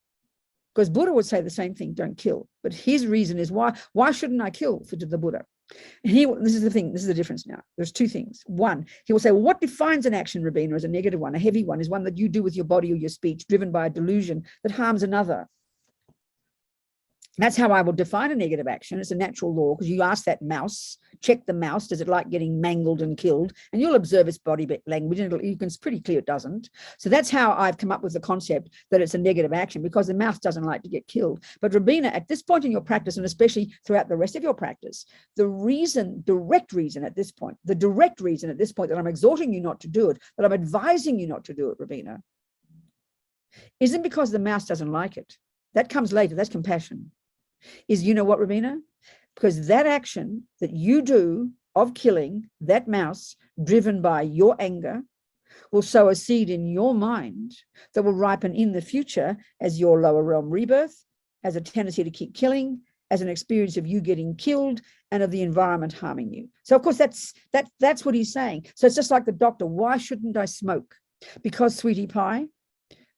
A: Because Buddha would say the same thing, don't kill. But his reason is why shouldn't I kill for the Buddha? This is the thing, this is the difference now. There's two things. One, he will say, well, what defines an action, Robina, as a negative one? A heavy one is one that you do with your body or your speech, driven by a delusion that harms another. That's how I will define a negative action. It's a natural law, because you ask that mouse, check the mouse, does it like getting mangled and killed? And you'll observe its body language, and it's pretty clear it doesn't. So that's how I've come up with the concept that it's a negative action, because the mouse doesn't like to get killed. But Robina, at this point in your practice, and especially throughout the rest of your practice, the direct reason at this point that I'm exhorting you not to do it, that I'm advising you not to do it, Robina, isn't because the mouse doesn't like it. That comes later, that's compassion. Is, you know what, Robina? Because that action that you do of killing that mouse, driven by your anger, will sow a seed in your mind that will ripen in the future as your lower realm rebirth, as a tendency to keep killing, as an experience of you getting killed and of the environment harming you. So of course that's what he's saying. So it's just like the doctor, why shouldn't I smoke? Because, sweetie pie,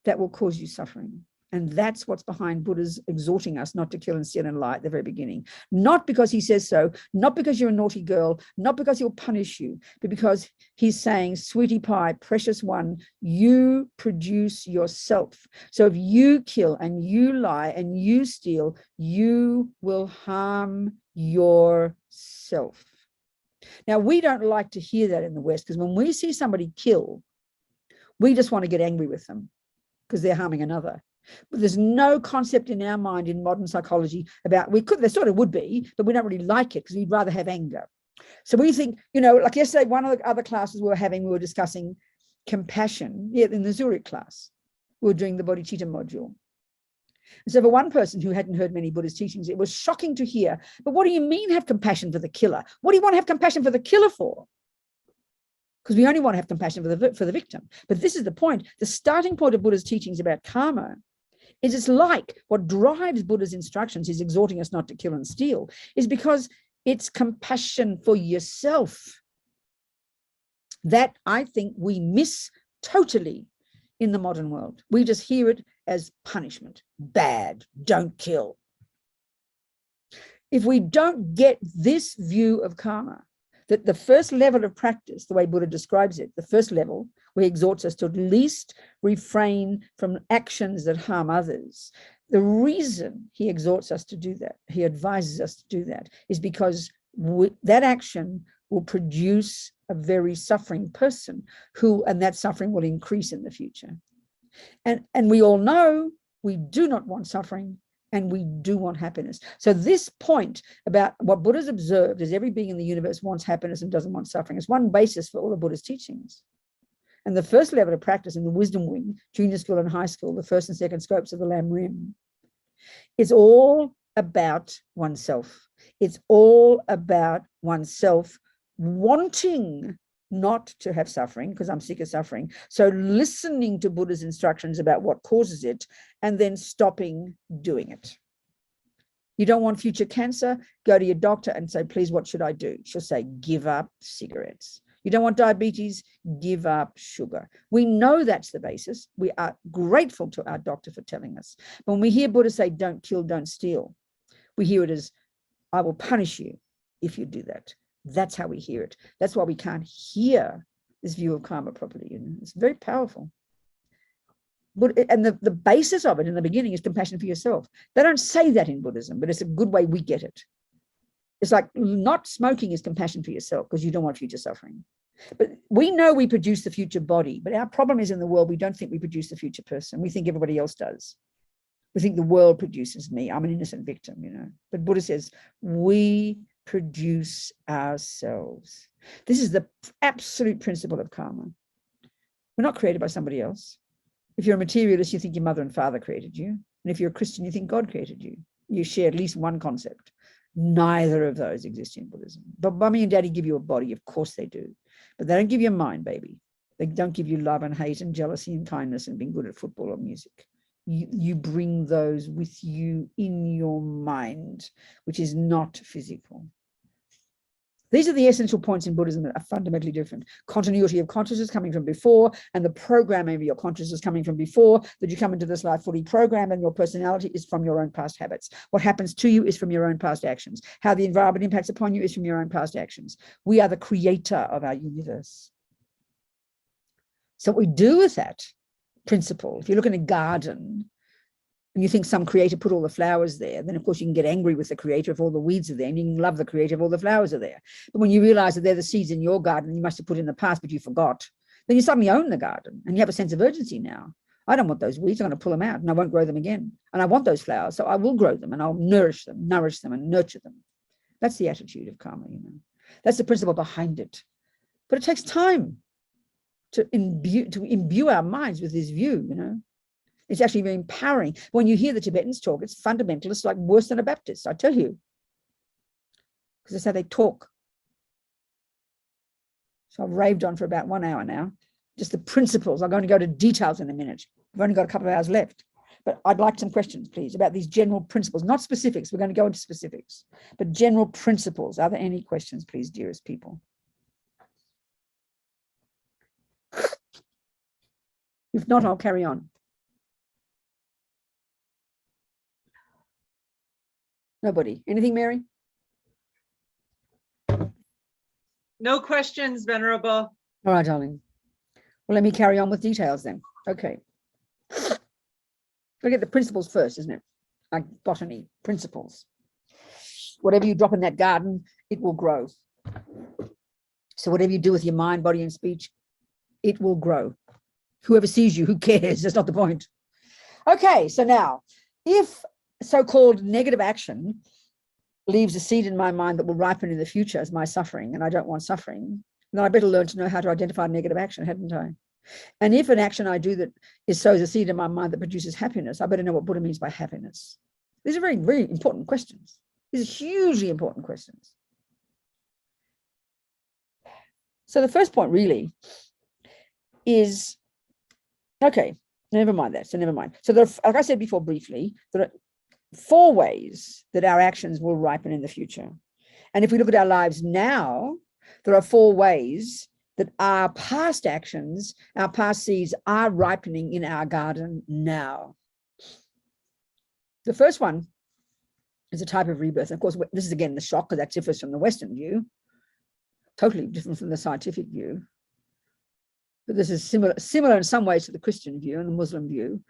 A: that will cause you suffering. And that's what's behind Buddha's exhorting us not to kill and steal and lie at the very beginning. Not because he says so, not because you're a naughty girl, not because he'll punish you, but because he's saying, sweetie pie, precious one, you produce yourself. So if you kill and you lie and you steal, you will harm yourself. Now, we don't like to hear that in the West, because when we see somebody kill, We just want to get angry with them because they're harming another. But there's no concept in our mind in modern psychology about, there sort of would be, but we don't really like it because we'd rather have anger. So we think, like yesterday, one of the other classes we were discussing compassion. Yeah, in the Zurich class, we were doing the bodhicitta module. And so for one person who hadn't heard many Buddhist teachings, it was shocking to hear, but what do you mean have compassion for the killer? What do you want to have compassion for the killer for? Because we only want to have compassion for the victim. But this is the point. The starting point of Buddha's teachings about karma is it's like what drives Buddha's instructions, is exhorting us not to kill and steal, is because it's compassion for yourself. That I think we miss totally in the modern world. We just hear it as punishment, bad, don't kill. If we don't get this view of karma, that the first level of practice, the way Buddha describes it, the first level, where he exhorts us to at least refrain from actions that harm others. The reason he exhorts us to do that, he advises us to do that, is because that action will produce a very suffering person and that suffering will increase in the future. And we all know we do not want suffering and we do want happiness. So this point about what Buddha's observed is every being in the universe wants happiness and doesn't want suffering. It's one basis for all of Buddha's teachings. And the first level of practice in the wisdom wing, junior school and high school, the first and second scopes of the Lam Rim, is all about oneself. It's all about oneself wanting not to have suffering, because I'm sick of suffering. So listening to Buddha's instructions about what causes it and then stopping doing it. You don't want future cancer? Go to your doctor and say, please, what should I do? She'll say, give up cigarettes. You don't want diabetes? Give up sugar. We know that's the basis. We are grateful to our doctor for telling us. But when we hear Buddha say, don't kill, don't steal, we hear it as, I will punish you if you do that. That's how we hear it. That's why we can't hear this view of karma properly. It's very powerful. And the basis of it in the beginning is compassion for yourself. They don't say that in Buddhism, but it's a good way we get it. It's like not smoking is compassion for yourself because you don't want future suffering. But we know we produce the future body, but our problem is in the world, we don't think we produce the future person. We think everybody else does. We think the world produces me. I'm an innocent victim, But Buddha says, we produce ourselves. This is the absolute principle of karma. We're not created by somebody else. If you're a materialist, you think your mother and father created you. And if you're a Christian, you think God created you. You share at least one concept. Neither of those exist in Buddhism. But mommy and daddy give you a body. Of course they do. But they don't give you a mind, baby. They don't give you love and hate and jealousy and kindness and being good at football or music. You bring those with you in your mind, which is not physical. These are the essential points in Buddhism that are fundamentally different. Continuity of consciousness coming from before, and the programming of your consciousness coming from before, that you come into this life fully programmed, and your personality is from your own past habits. What happens to you is from your own past actions. How the environment impacts upon you is from your own past actions. We are the creator of our universe. So what we do with that principle, if you look in a garden, and you think some creator put all the flowers there, then of course you can get angry with the creator if all the weeds are there, and you can love the creator if all the flowers are there. But when you realize that they're the seeds in your garden you must have put in the past, but you forgot, then you suddenly own the garden and you have a sense of urgency now. I don't want those weeds, I'm going to pull them out and I won't grow them again. And I want those flowers, so I will grow them and I'll nourish them and nurture them. That's the attitude of karma, That's the principle behind it. But it takes time to imbue our minds with this view, It's actually very empowering. When you hear the Tibetans talk, it's fundamentalist, like worse than a Baptist, I tell you. Because that's how they talk. So I've raved on for about 1 hour now. Just the principles. I'm going to go to details in a minute. I've only got a couple of hours left. But I'd like some questions, please, about these general principles. Not specifics. We're going to go into specifics. But general principles. Are there any questions, please, dearest people? If not, I'll carry on. Nobody. Anything, Mary?
C: No questions, Venerable.
A: All right, darling. Well, let me carry on with details then. Okay. We'll get the principles first, isn't it? Like botany, principles. Whatever you drop in that garden, it will grow. So whatever you do with your mind, body, and speech, it will grow Whoever sees you, who cares? That's not the point. Okay, so now, if so-called negative action leaves a seed in my mind that will ripen in the future as my suffering, and I don't want suffering, then I better learn to know how to identify negative action, hadn't I? And if an action I do that sows a seed in my mind that produces happiness, I better know what Buddha means by happiness. These are very, very important questions. These are hugely important questions. So the first point really is, okay, never mind that. So never mind. So there are, like I said before briefly, there are 4 ways that our actions will ripen in the future. And if we look at our lives now, there are 4 ways that our past actions, our past seeds are ripening in our garden now. The first one is a type of rebirth. Of course, this is again the shock, because that differs from the Western view, totally different from the scientific view. But this is similar in some ways to the Christian view and the Muslim view,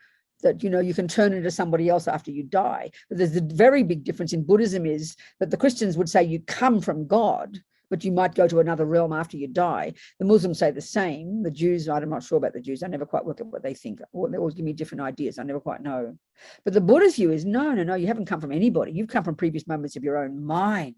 A: that, you know, you can turn into somebody else after you die. But there's a very big difference in Buddhism is that the Christians would say you come from God, but you might go to another realm after you die. The Muslims say the same. The Jews, I'm not sure about the Jews. I never quite work out what they think. They always give me different ideas. I never quite know. But the Buddhist view is, no, you haven't come from anybody. You've come from previous moments of your own mind.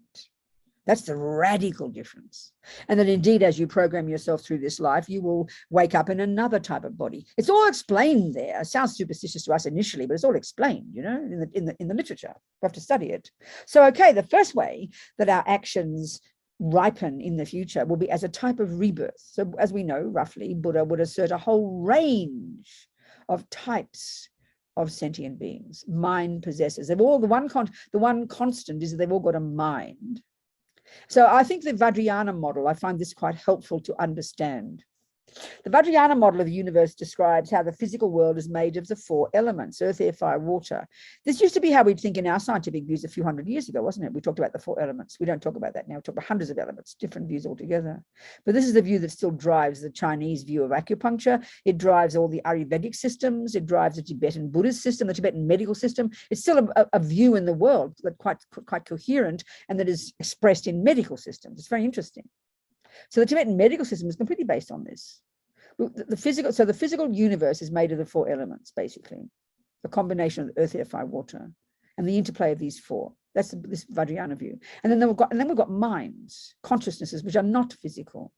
A: That's the radical difference. And that indeed, as you program yourself through this life, you will wake up in another type of body. It's all explained there. It sounds superstitious to us initially, but it's all explained, you know, in the literature. We have to study it. So, okay, the first way that our actions ripen in the future will be as a type of rebirth. So as we know, roughly, Buddha would assert a whole range of types of sentient beings, mind possessors. They've all, the one constant is that they've all got a mind. So I think the Vajrayana model, I find this quite helpful to understand. The Vajrayana model of the universe describes how the physical world is made of the 4 elements, earth, air, fire, water. This used to be how we'd think in our scientific views a few hundred years ago, wasn't it? We talked about the 4 elements. We don't talk about that now. We talk about hundreds of elements, different views altogether. But this is the view that still drives the Chinese view of acupuncture. It drives all the Ayurvedic systems. It drives the Tibetan Buddhist system, the Tibetan medical system. It's still a view in the world that quite coherent and that is expressed in medical systems. It's very interesting. So the Tibetan medical system is completely based on this. The physical universe is made of the 4 elements, basically, the combination of earth, air, fire, water, and the interplay of these 4. That's this Vajrayana view. And then we've got minds, consciousnesses, which are not physical.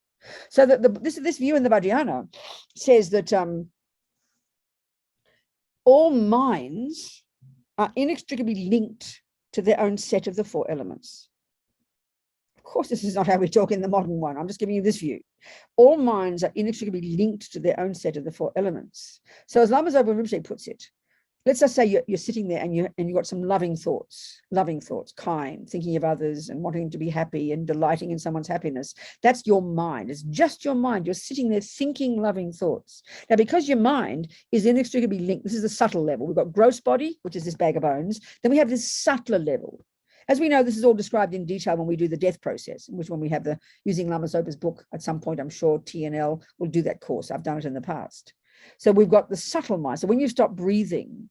A: So that this view in the Vajrayana says that all minds are inextricably linked to their own set of the 4 elements. Of course, this is not how we talk in the modern one. I'm just giving you this view. All minds are inextricably linked to their own set of the 4 elements. So as Lama Zopa Rinpoche puts it, let's just say you're sitting there and you've got some loving thoughts, kind, thinking of others and wanting to be happy and delighting in someone's happiness. That's your mind. It's just your mind. You're sitting there thinking loving thoughts. Now, because your mind is inextricably linked, this is the subtle level. We've got gross body, which is this bag of bones. Then we have this subtler level. As we know, this is all described in detail when we do the death process, in which when we have using Lama Zopa's book, at some point, I'm sure TNL will do that course. I've done it in the past. So we've got the subtle mind. So when you stop breathing,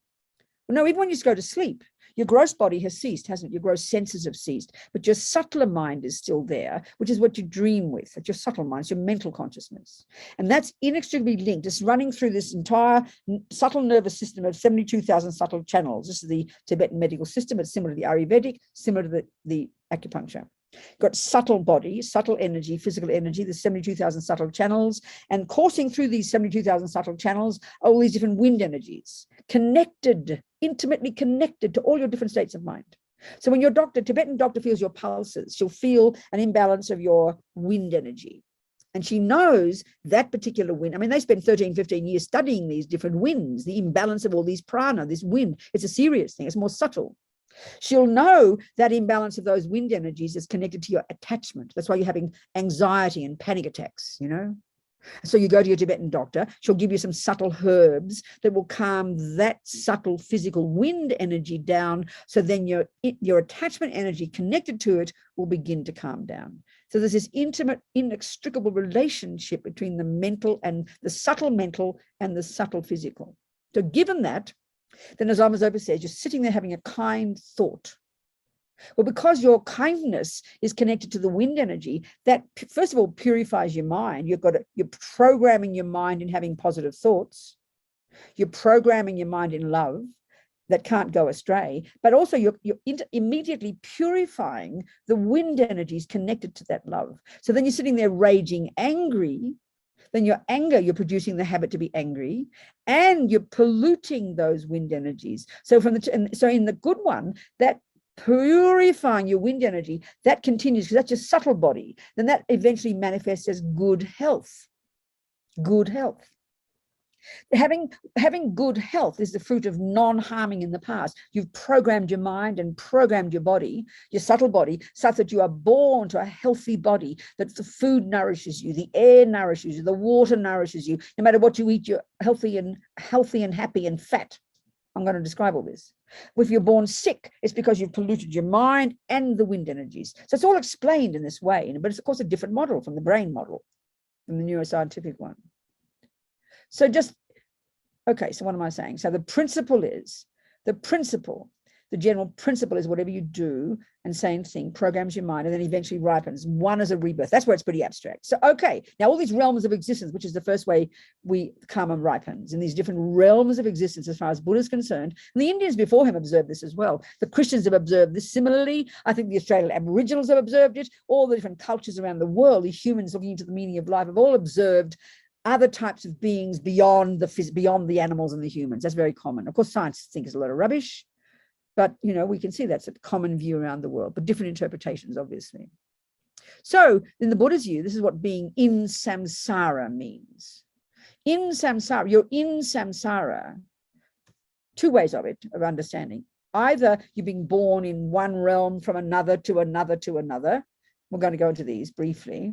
A: no, even when you go to sleep, your gross body has ceased, hasn't it? Your gross senses have ceased, but your subtler mind is still there, which is what you dream with. It's your subtle mind, it's your mental consciousness. And that's inextricably linked. It's running through this entire subtle nervous system of 72,000 subtle channels. This is the Tibetan medical system. It's similar to the Ayurvedic, similar to the acupuncture. You've got subtle body, subtle energy, physical energy, the 72,000 subtle channels, and coursing through these 72,000 subtle channels are all these different wind energies, connected, intimately connected to all your different states of mind. So when your Tibetan doctor feels your pulses, she'll feel an imbalance of your wind energy. And she knows that particular wind. I mean, they spend 13, 15 years studying these different winds, the imbalance of all these prana, this wind. It's a serious thing. It's more subtle. She'll know that imbalance of those wind energies is connected to your attachment. That's why you're having anxiety and panic attacks, you know. So you go to your Tibetan doctor, she'll give you some subtle herbs that will calm that subtle physical wind energy down. So then your attachment energy connected to it will begin to calm down. So there's this intimate, inextricable relationship between the mental and the subtle physical. So given that, then as Lama Zopa says, you're sitting there having a kind thought. Well, because your kindness is connected to the wind energy, that first of all purifies your mind. You're programming your mind in having positive thoughts. You're programming your mind in love that can't go astray, but also you're immediately purifying the wind energies connected to that love. So then you're sitting there raging angry. Then your anger, you're producing the habit to be angry, and you're polluting those wind energies. So in the good one, that purifying your wind energy, that continues because that's your subtle body. Then that eventually manifests as good health. Good health. Having good health is the fruit of non-harming in the past. You've programmed your mind and programmed your body, your subtle body, such that you are born to a healthy body, that the food nourishes you, the air nourishes you, the water nourishes you. No matter what you eat, you're healthy and happy and fat. I'm going to describe all this. If you're born sick, it's because you've polluted your mind and the wind energies. So it's all explained in this way, but it's of course a different model from the brain model, from the neuroscientific one. So okay, so what am I saying? So the general principle is whatever you do and say and think programs your mind and then eventually ripens. One is a rebirth. That's where it's pretty abstract. So, okay, now all these realms of existence, which is the first way karma ripens, in these different realms of existence as far as Buddha is concerned. And the Indians before him observed this as well. The Christians have observed this similarly. I think the Australian Aboriginals have observed it. All the different cultures around the world, these humans looking into the meaning of life, have all observed other types of beings beyond the animals and the humans. That's very common. Of course, science thinks it's a lot of rubbish, but we can see that's a common view around the world, but different interpretations, obviously. So in the Buddha's view, this is what being in samsara means. In samsara, you're in samsara. Two ways of understanding. Either you're being born in one realm from another to another to another. We're going to go into these briefly.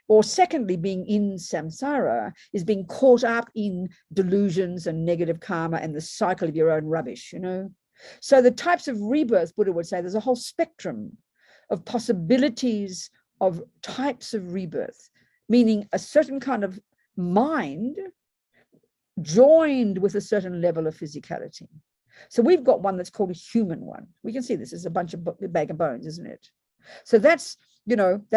A: Or secondly, being in samsara is being caught up in delusions and negative karma and the cycle of your own rubbish, So the types of rebirth, Buddha would say, there's a whole spectrum of possibilities of types of rebirth, meaning a certain kind of mind joined with a certain level of physicality. So we've got one that's called a human one. We can see this is a bunch of bag of bones, isn't it? So that's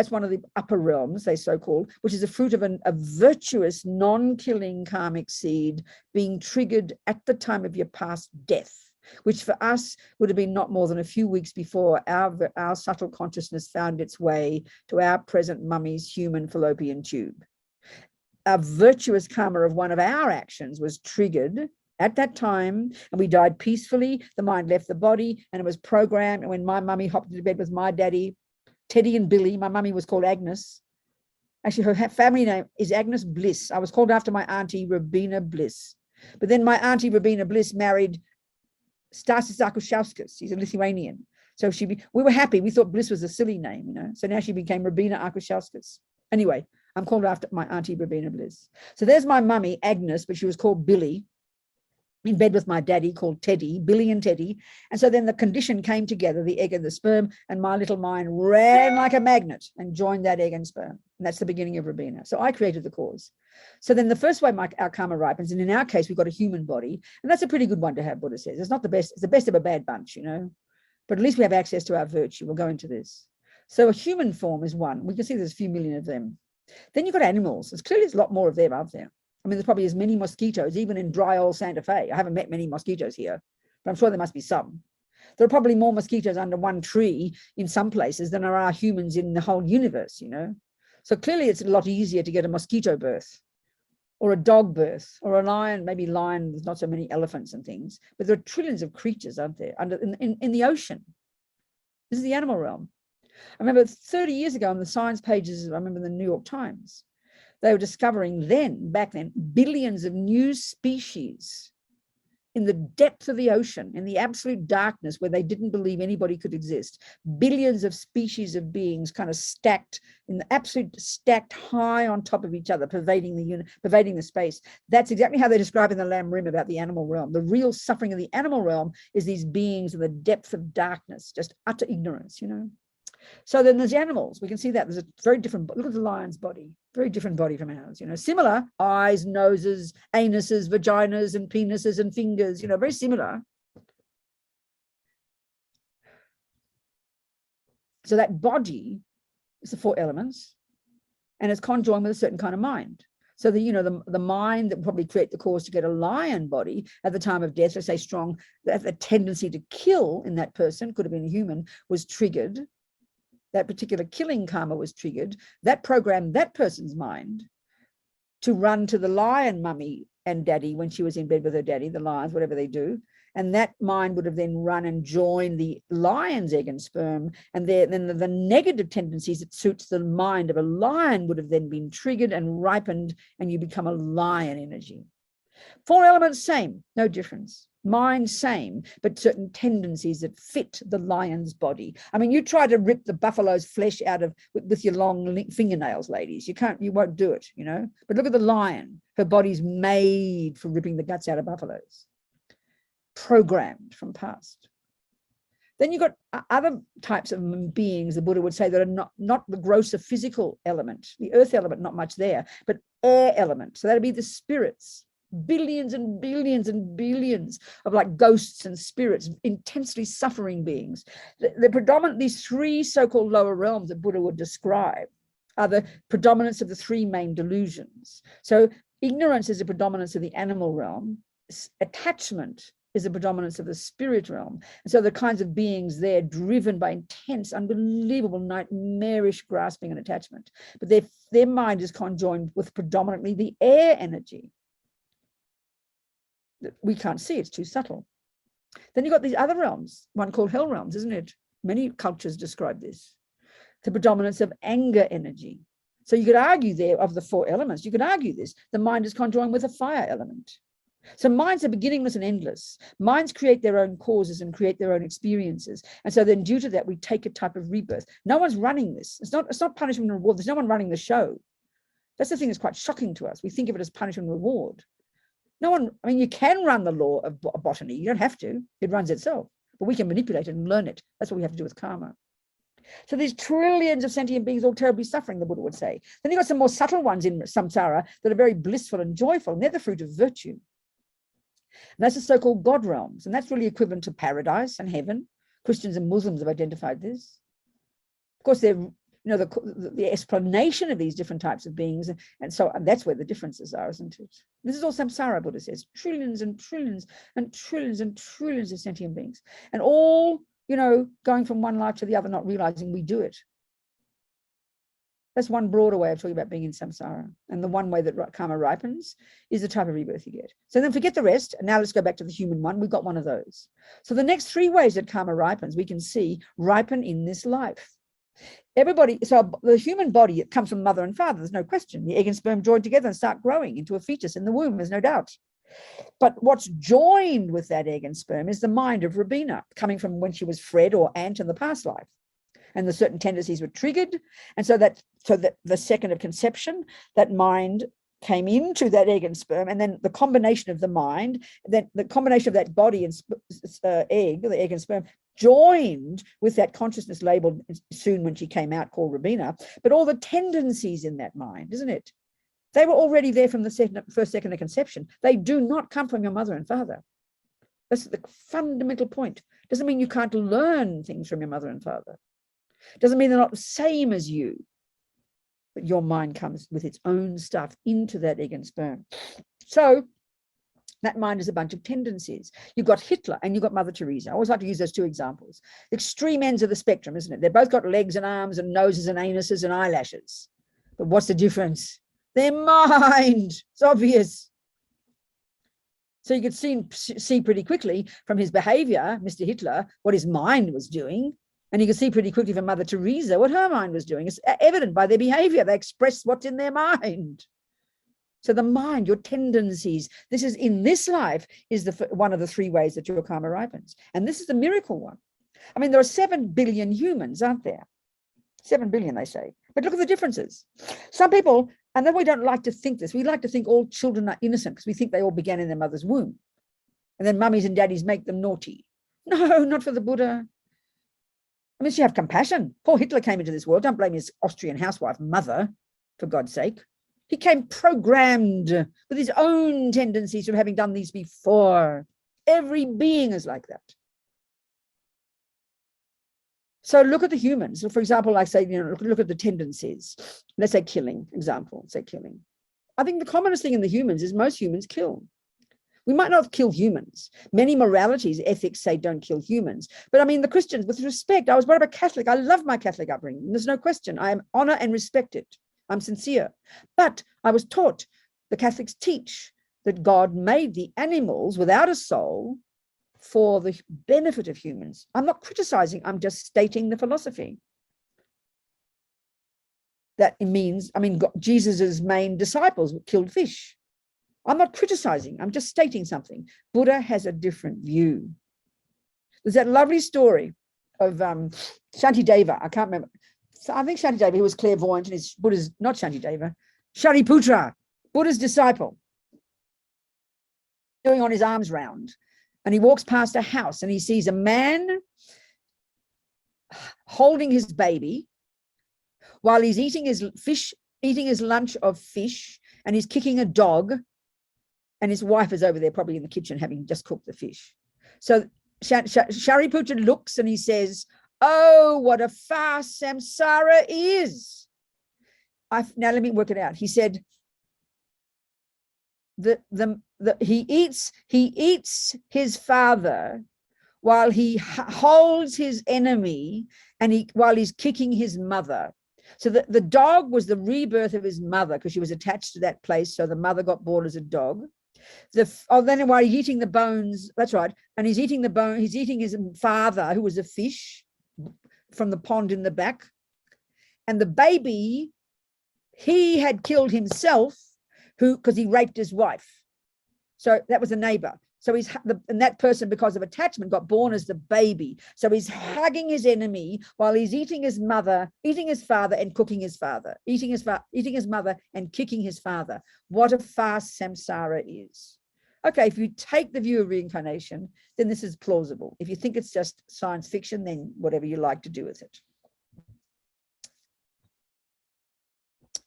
A: one of the upper realms, they so-called, which is a fruit of a virtuous, non-killing karmic seed being triggered at the time of your past death, which for us would have been not more than a few weeks before our subtle consciousness found its way to our present mummy's human fallopian tube. A virtuous karma of one of our actions was triggered at that time, and we died peacefully. The mind left the body, and it was programmed. And when my mummy hopped into bed with my daddy, Teddy and Billy, my mummy was called Agnes. Actually, her family name is Agnes Bliss. I was called after my auntie, Robina Bliss. But then my auntie, Robina Bliss, married Stasis Akušauskas. He's a Lithuanian. So we were happy. We thought Bliss was a silly name, So now she became Robina Akušauskas. Anyway, I'm called after my auntie, Robina Bliss. So there's my mummy, Agnes, but she was called Billy, in bed with my daddy called Teddy, Billy and Teddy. And so then the condition came together, the egg and the sperm, and my little mind ran like a magnet and joined that egg and sperm. And that's the beginning of Robina. So I created the cause. So then the first way our karma ripens, and in our case, we've got a human body, and that's a pretty good one to have, Buddha says. It's not the best, it's the best of a bad bunch, but at least we have access to our virtue. We'll go into this. So a human form is one. We can see there's a few million of them. Then you've got animals. There's a lot more of them out there. I mean, there's probably as many mosquitoes, even in dry old Santa Fe. I haven't met many mosquitoes here, but I'm sure there must be some. There are probably more mosquitoes under one tree in some places than there are humans in the whole universe, So clearly it's a lot easier to get a mosquito birth or a dog birth or a lion, maybe lion, there's not so many elephants and things, but there are trillions of creatures, aren't there, in the ocean. This is the animal realm. I remember 30 years ago on the science pages, I remember the New York Times, they were discovering back then, billions of new species in the depth of the ocean, in the absolute darkness where they didn't believe anybody could exist. Billions of species of beings kind of stacked in the absolute stacked high on top of each other, pervading the space. That's exactly how they describe in the Lam Rim about the animal realm. The real suffering of the animal realm is these beings in the depth of darkness, just utter ignorance, So then there's animals. We can see that there's a very different, look at the lion's body, very different body from ours, similar eyes, noses, anuses, vaginas and penises and fingers, very similar. So that body is the 4 elements, and it's conjoined with a certain kind of mind. So the mind that would probably create the cause to get a lion body at the time of death, let's say strong, that the tendency to kill in that person, could have been a human, was triggered. That particular killing karma was triggered. That programmed that person's mind to run to the lion mummy and daddy when she was in bed with her daddy, the lions, whatever they do. And that mind would have then run and joined the lion's egg and sperm. And then the negative tendencies that suits the mind of a lion would have then been triggered and ripened, and you become a lion energy. 4 elements, same, no difference. Mind, same, but certain tendencies that fit the lion's body. I mean, you try to rip the buffalo's flesh out of with your long fingernails, ladies. You won't do it, But look at the lion. Her body's made for ripping the guts out of buffaloes. Programmed from past. Then you've got other types of beings, the Buddha would say, that are not the grosser physical element, the earth element, not much there, but air element. So that'd be the spirits, billions and billions and billions of like ghosts and spirits, intensely suffering beings. The predominantly 3 so-called lower realms that Buddha would describe are the predominance of the 3 main delusions. So ignorance is the predominance of the animal realm. Attachment is the predominance of the spirit realm. And so the kinds of beings there driven by intense, unbelievable, nightmarish grasping and attachment. But their mind is conjoined with predominantly the air energy. We can't see, it's too subtle. Then you've got these other realms, one called hell realms, isn't it? Many cultures describe this. The predominance of anger energy. So you could argue there, of the 4 elements, you could argue this, the mind is conjoined with a fire element. So minds are beginningless and endless. Minds create their own causes and create their own experiences. And so then due to that, we take a type of rebirth. No one's running this. It's not punishment and reward. There's no one running the show. That's the thing that's quite shocking to us. We think of it as punishment and reward. No one, I mean, you can run the law of botany. You don't have to. It runs itself. But we can manipulate it and learn it. That's what we have to do with karma. So there's trillions of sentient beings all terribly suffering, the Buddha would say. Then you've got some more subtle ones in samsara that are very blissful and joyful, and they're the fruit of virtue. And that's the so-called God realms, and that's really equivalent to paradise and heaven. Christians and Muslims have identified this. Of course, they're the explanation of these different types of beings, and so that's where the differences are, isn't it? This is all samsara, Buddha says. Trillions and trillions and trillions and trillions of sentient beings, and all going from one life to the other, not realizing we do it. That's one broader way of talking about being in samsara. And the one way that karma ripens is the type of rebirth you get. So then forget the rest. And now let's go back to the human one. We've got one of those. So the next 3 ways that karma ripens, we can see ripen in this life. Everybody, so the human body, it comes from mother and father, there's no question. The egg and sperm join together and start growing into a fetus in the womb, there's no doubt. But what's joined with that egg and sperm is the mind of Robina, coming from when she was Fred or Ant in the past life. And the certain tendencies were triggered. And so that the second of conception, that mind came into that egg and sperm, and then the combination of the mind, then the combination of that body and egg, the egg and sperm, joined with that consciousness labeled soon when she came out called Robina, but all the tendencies in that mind, isn't it? They were already there from the first second of conception. They do not come from your mother and father. That's the fundamental point. Doesn't mean you can't learn things from your mother and father. Doesn't mean they're not the same as you. But your mind comes with its own stuff into that egg and sperm. So that mind is a bunch of tendencies. You've got Hitler and you've got Mother Teresa. I always like to use those 2 examples. Extreme ends of the spectrum, isn't it? They've both got legs and arms and noses and anuses and eyelashes. But what's the difference? Their mind. It's obvious. So you could see pretty quickly from his behavior, Mr. Hitler, what his mind was doing. And you can see pretty quickly from Mother Teresa what her mind was doing. It's evident by their behavior. They express what's in their mind. So the mind, your tendencies, this is in this life is one of the 3 ways that your karma ripens. And this is the miracle one. I mean, there are 7 billion humans, aren't there? 7 billion, they say. But look at the differences. Some people, and then we don't like to think this, we like to think all children are innocent because we think they all began in their mother's womb. And then mummies and daddies make them naughty. No, not for the Buddha. I mean, you have compassion. Poor Hitler came into this world. Don't blame his Austrian housewife mother, for God's sake. He came programmed with his own tendencies from having done these before. Every being is like that. So look at the humans. So for example, like say, look at the tendencies. Let's say killing, example, say killing. I think the commonest thing in the humans is most humans kill. We might not kill humans. Many moralities, ethics say don't kill humans. But I mean, the Christians, with respect, I was brought up a Catholic. I love my Catholic upbringing. There's no question. I honor and respect it. I'm sincere. But I was taught, the Catholics teach that God made the animals without a soul for the benefit of humans. I'm not criticizing, I'm just stating the philosophy. That means, I mean, Jesus's main disciples killed fish. I'm not criticizing, I'm just stating something. Buddha has a different view. There's that lovely story of Shantideva. I can't remember. So I think Shantideva, he was clairvoyant, and his Buddha's, not Shantideva, Shariputra, Buddha's disciple, doing on his arms round. And he walks past a house and he sees a man holding his baby while he's eating his fish, eating his lunch of fish, and he's kicking a dog. And his wife is over there, probably in the kitchen, having just cooked the fish. So Shariputra looks and he says, oh, what a farce samsara is. Now let me work it out. He said, he eats his father while he holds his enemy, and while he's kicking his mother. So the dog was the rebirth of his mother, because she was attached to that place. So the mother got born as a dog. Then while he's eating the bones, that's right, and he's eating the bone, he's eating his father, who was a fish from the pond in the back. And the baby, he had killed himself, because he raped his wife. So that was a neighbor. So and that person, because of attachment, got born as the baby. So he's hugging his enemy while he's eating his mother, eating his father, and cooking his father, eating his mother and kicking his father. What a farce samsara is. Okay, if you take the view of reincarnation, then this is plausible. If you think it's just science fiction, then whatever you like to do with it.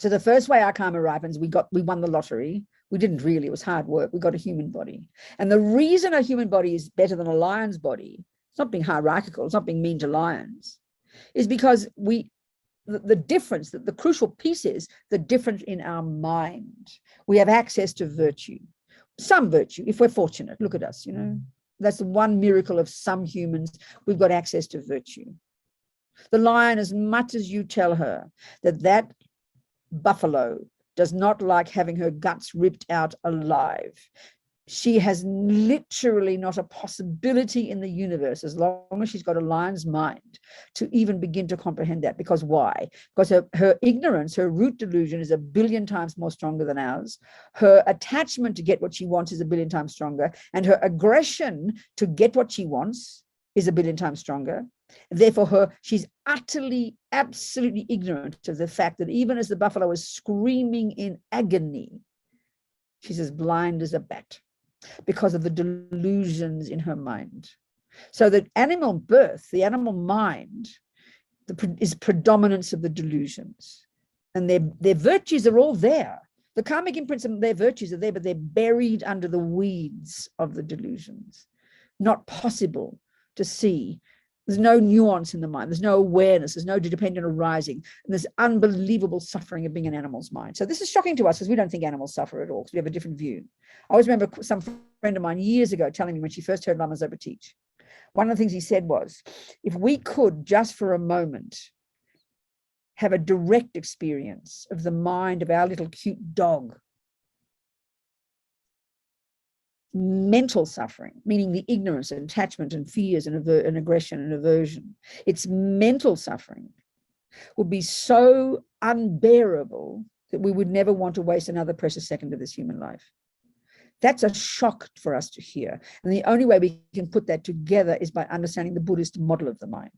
A: So the first way our karma ripens, we won the lottery. We didn't really, it was hard work. We got a human body. And the reason a human body is better than a lion's body, it's not being hierarchical, it's not being mean to lions, is because the difference, the crucial piece is the difference in our mind. We have access to virtue, some virtue, if we're fortunate. Look at us, that's the one miracle of some humans. We've got access to virtue. The lion, as much as you tell her that buffalo does not like having her guts ripped out alive, she has literally not a possibility in the universe, as long as she's got a lion's mind, to even begin to comprehend that. Because why? Because her ignorance, her root delusion, is 1 billion times more stronger than ours. Her attachment to get what she wants is 1 billion times stronger. And her aggression to get what she wants is 1 billion times stronger. Therefore, she's utterly, absolutely ignorant of the fact that even as the buffalo is screaming in agony, she's as blind as a bat because of the delusions in her mind. So the animal birth, the animal mind, is predominance of the delusions. And their virtues are all there. The karmic imprints of their virtues are there, but they're buried under the weeds of the delusions. Not possible to see. There's no nuance in the mind. There's no awareness. There's no dependent arising. And there's unbelievable suffering of being an animal's mind. So this is shocking to us because we don't think animals suffer at all, because we have a different view. I always remember some friend of mine years ago telling me when she first heard Lama Zopa teach, one of the things he said was, if we could just for a moment have a direct experience of the mind of our little cute dog, mental suffering, meaning the ignorance and attachment and fears and aggression and aversion, its mental suffering would be so unbearable that we would never want to waste another precious second of this human life. That's a shock for us to hear. And the only way we can put that together is by understanding the Buddhist model of the mind.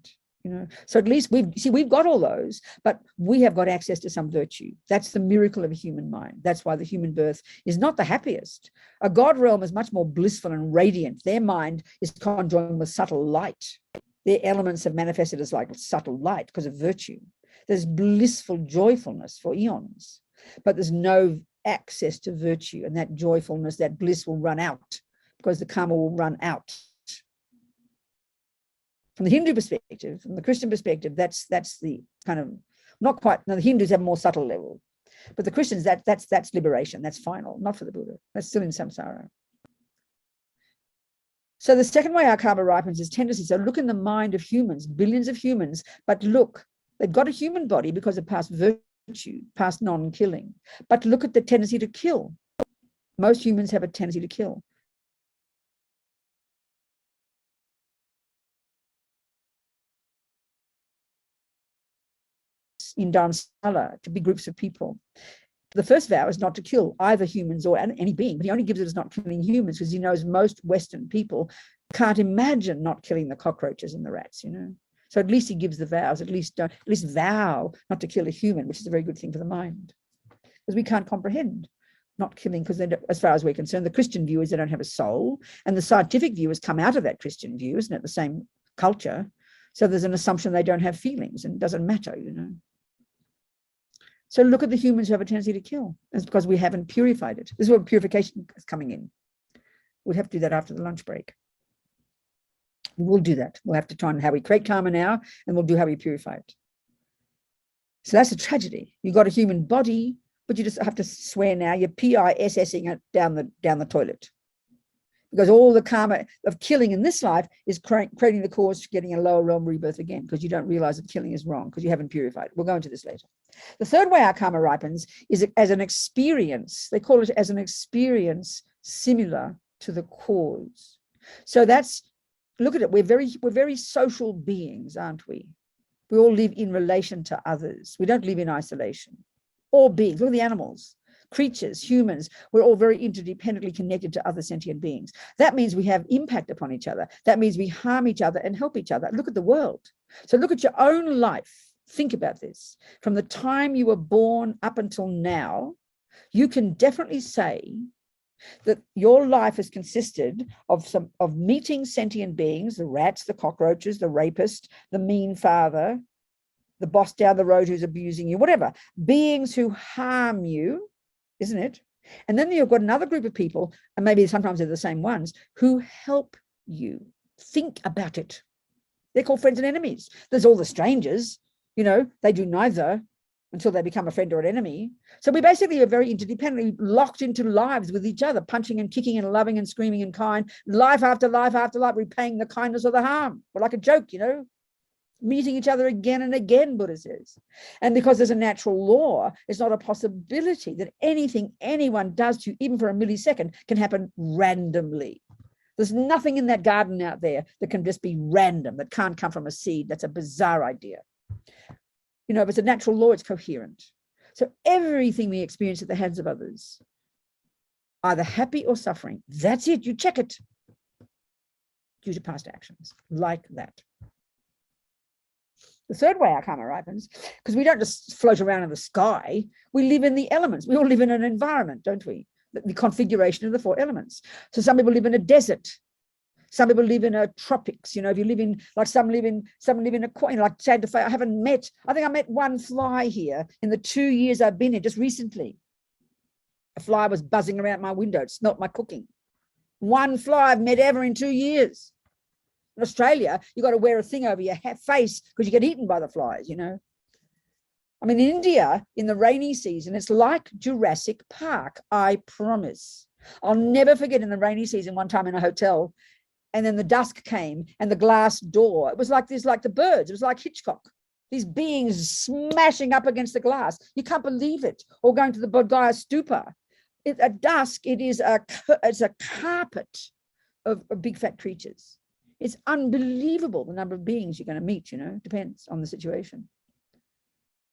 A: So at least we've got all those, but we have got access to some virtue. That's the miracle of a human mind. That's why the human birth is not the happiest. A God realm is much more blissful and radiant. Their mind is conjoined with subtle light. Their elements have manifested as like subtle light because of virtue. There's blissful joyfulness for eons, but there's no access to virtue, and that joyfulness, that bliss will run out because the karma will run out. From the Hindu perspective, from the Christian perspective, that's the kind of, not quite, no, the Hindus have a more subtle level, but the Christians, that's liberation, that's final, not for the Buddha. That's still in samsara. So the second way our karma ripens is tendencies. So look in the mind of humans, billions of humans, but look, they've got a human body because of past virtue, past non-killing. But look at the tendency to kill. Most humans have a tendency to kill. In Dharamsala, to big groups of people. The first vow is not to kill either humans or any being, but he only gives it as not killing humans because he knows most Western people can't imagine not killing the cockroaches and the rats, you know. So at least he gives the vows, at least vow not to kill a human, which is a very good thing for the mind. Because we can't comprehend not killing, because as far as we're concerned, the Christian view is they don't have a soul, and the scientific view has come out of that Christian view, isn't it? The same culture. So there's an assumption they don't have feelings and it doesn't matter, you know. So look at the humans who have a tendency to kill. That's because we haven't purified it. This is where purification is coming in. We'll have to do that after the lunch break. We'll do that. We'll have to try and how we create karma now, and we'll do how we purify it. So that's a tragedy. You've got a human body, but you just have to swear now you're PISSing it down the toilet. Because all the karma of killing in this life is creating the cause for getting a lower realm rebirth again, because you don't realize that killing is wrong because you haven't purified it. We'll go into this later. The third way our karma ripens is as an experience. They call it as an experience similar to the cause. So that's, look at it, we're very social beings, aren't we? We all live in relation to others. We don't live in isolation. All beings, look at the animals. Creatures, humans, we're all very interdependently connected to other sentient beings. That means we have impact upon each other. That means we harm each other and help each other. Look at the world. So look at your own life. Think about this. From the time you were born up until now, you can definitely say that your life has consisted of meeting sentient beings, the rats, the cockroaches, the rapist, the mean father, the boss down the road who's abusing you, whatever. Beings who harm you, isn't it? And then you've got another group of people, and maybe sometimes they're the same ones, who help you. Think about it. They're called friends and enemies. There's all the strangers, you know, they do neither until they become a friend or an enemy. So we basically are very interdependently locked into lives with each other, punching and kicking and loving and screaming and kind, life after life after life, repaying the kindness or the harm. We're like a joke, you know, meeting each other again and again, Buddha says. And because there's a natural law, it's not a possibility that anything anyone does to you, even for a millisecond, can happen randomly. There's nothing in that garden out there that can just be random, that can't come from a seed. That's a bizarre idea. You know, if it's a natural law, it's coherent. So everything we experience at the hands of others, either happy or suffering, that's it, you check it, due to past actions, like that. The third way our karma ripens, because we don't just float around in the sky, we live in the elements. We all live in an environment, don't we? The configuration of the four elements. So some people live in a desert. Some people live in a tropics. You know, if you live in, like some live in a coin, like Santa Fe. I think I met one fly here in the 2 years I've been here, just recently. A fly was buzzing around my window. It smelt my cooking. One fly I've met ever in 2 years. In Australia, you got to wear a thing over your face because you get eaten by the flies, you know. I mean, in India, in the rainy season, it's like Jurassic Park, I promise. I'll never forget in the rainy season one time in a hotel, and then the dusk came and the glass door, it was like this, like the birds, it was like Hitchcock. These beings smashing up against the glass. You can't believe it. Or going to the Bodh Gaya Stupa. At dusk, it's a carpet of big fat creatures. It's unbelievable the number of beings you're going to meet, you know, depends on the situation.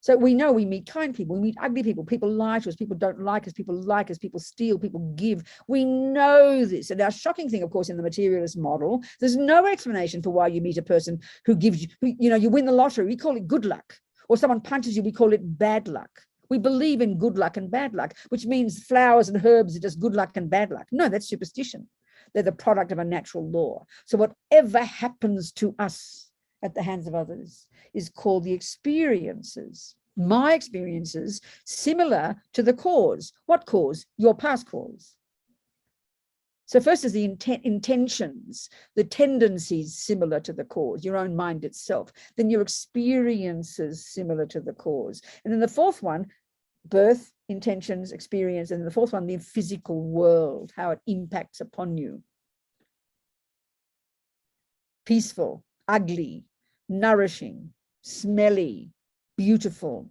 A: So we know we meet kind people, we meet ugly people, people lie to us, people don't like us, people steal, people give. We know this. And our shocking thing, of course, in the materialist model, there's no explanation for why you meet a person who gives you, you know, you win the lottery, we call it good luck. Or someone punches you, we call it bad luck. We believe in good luck and bad luck, which means flowers and herbs are just good luck and bad luck. No, that's superstition. They're the product of a natural law. So whatever happens to us at the hands of others is called the experiences. My experiences similar to the cause. What cause? Your past cause. So first is the intentions, the tendencies similar to the cause, your own mind itself. Then your experiences similar to the cause. And then the fourth one, birth, intentions, experience. And the fourth one, the physical world, how it impacts upon you. Peaceful, ugly, nourishing, smelly, beautiful.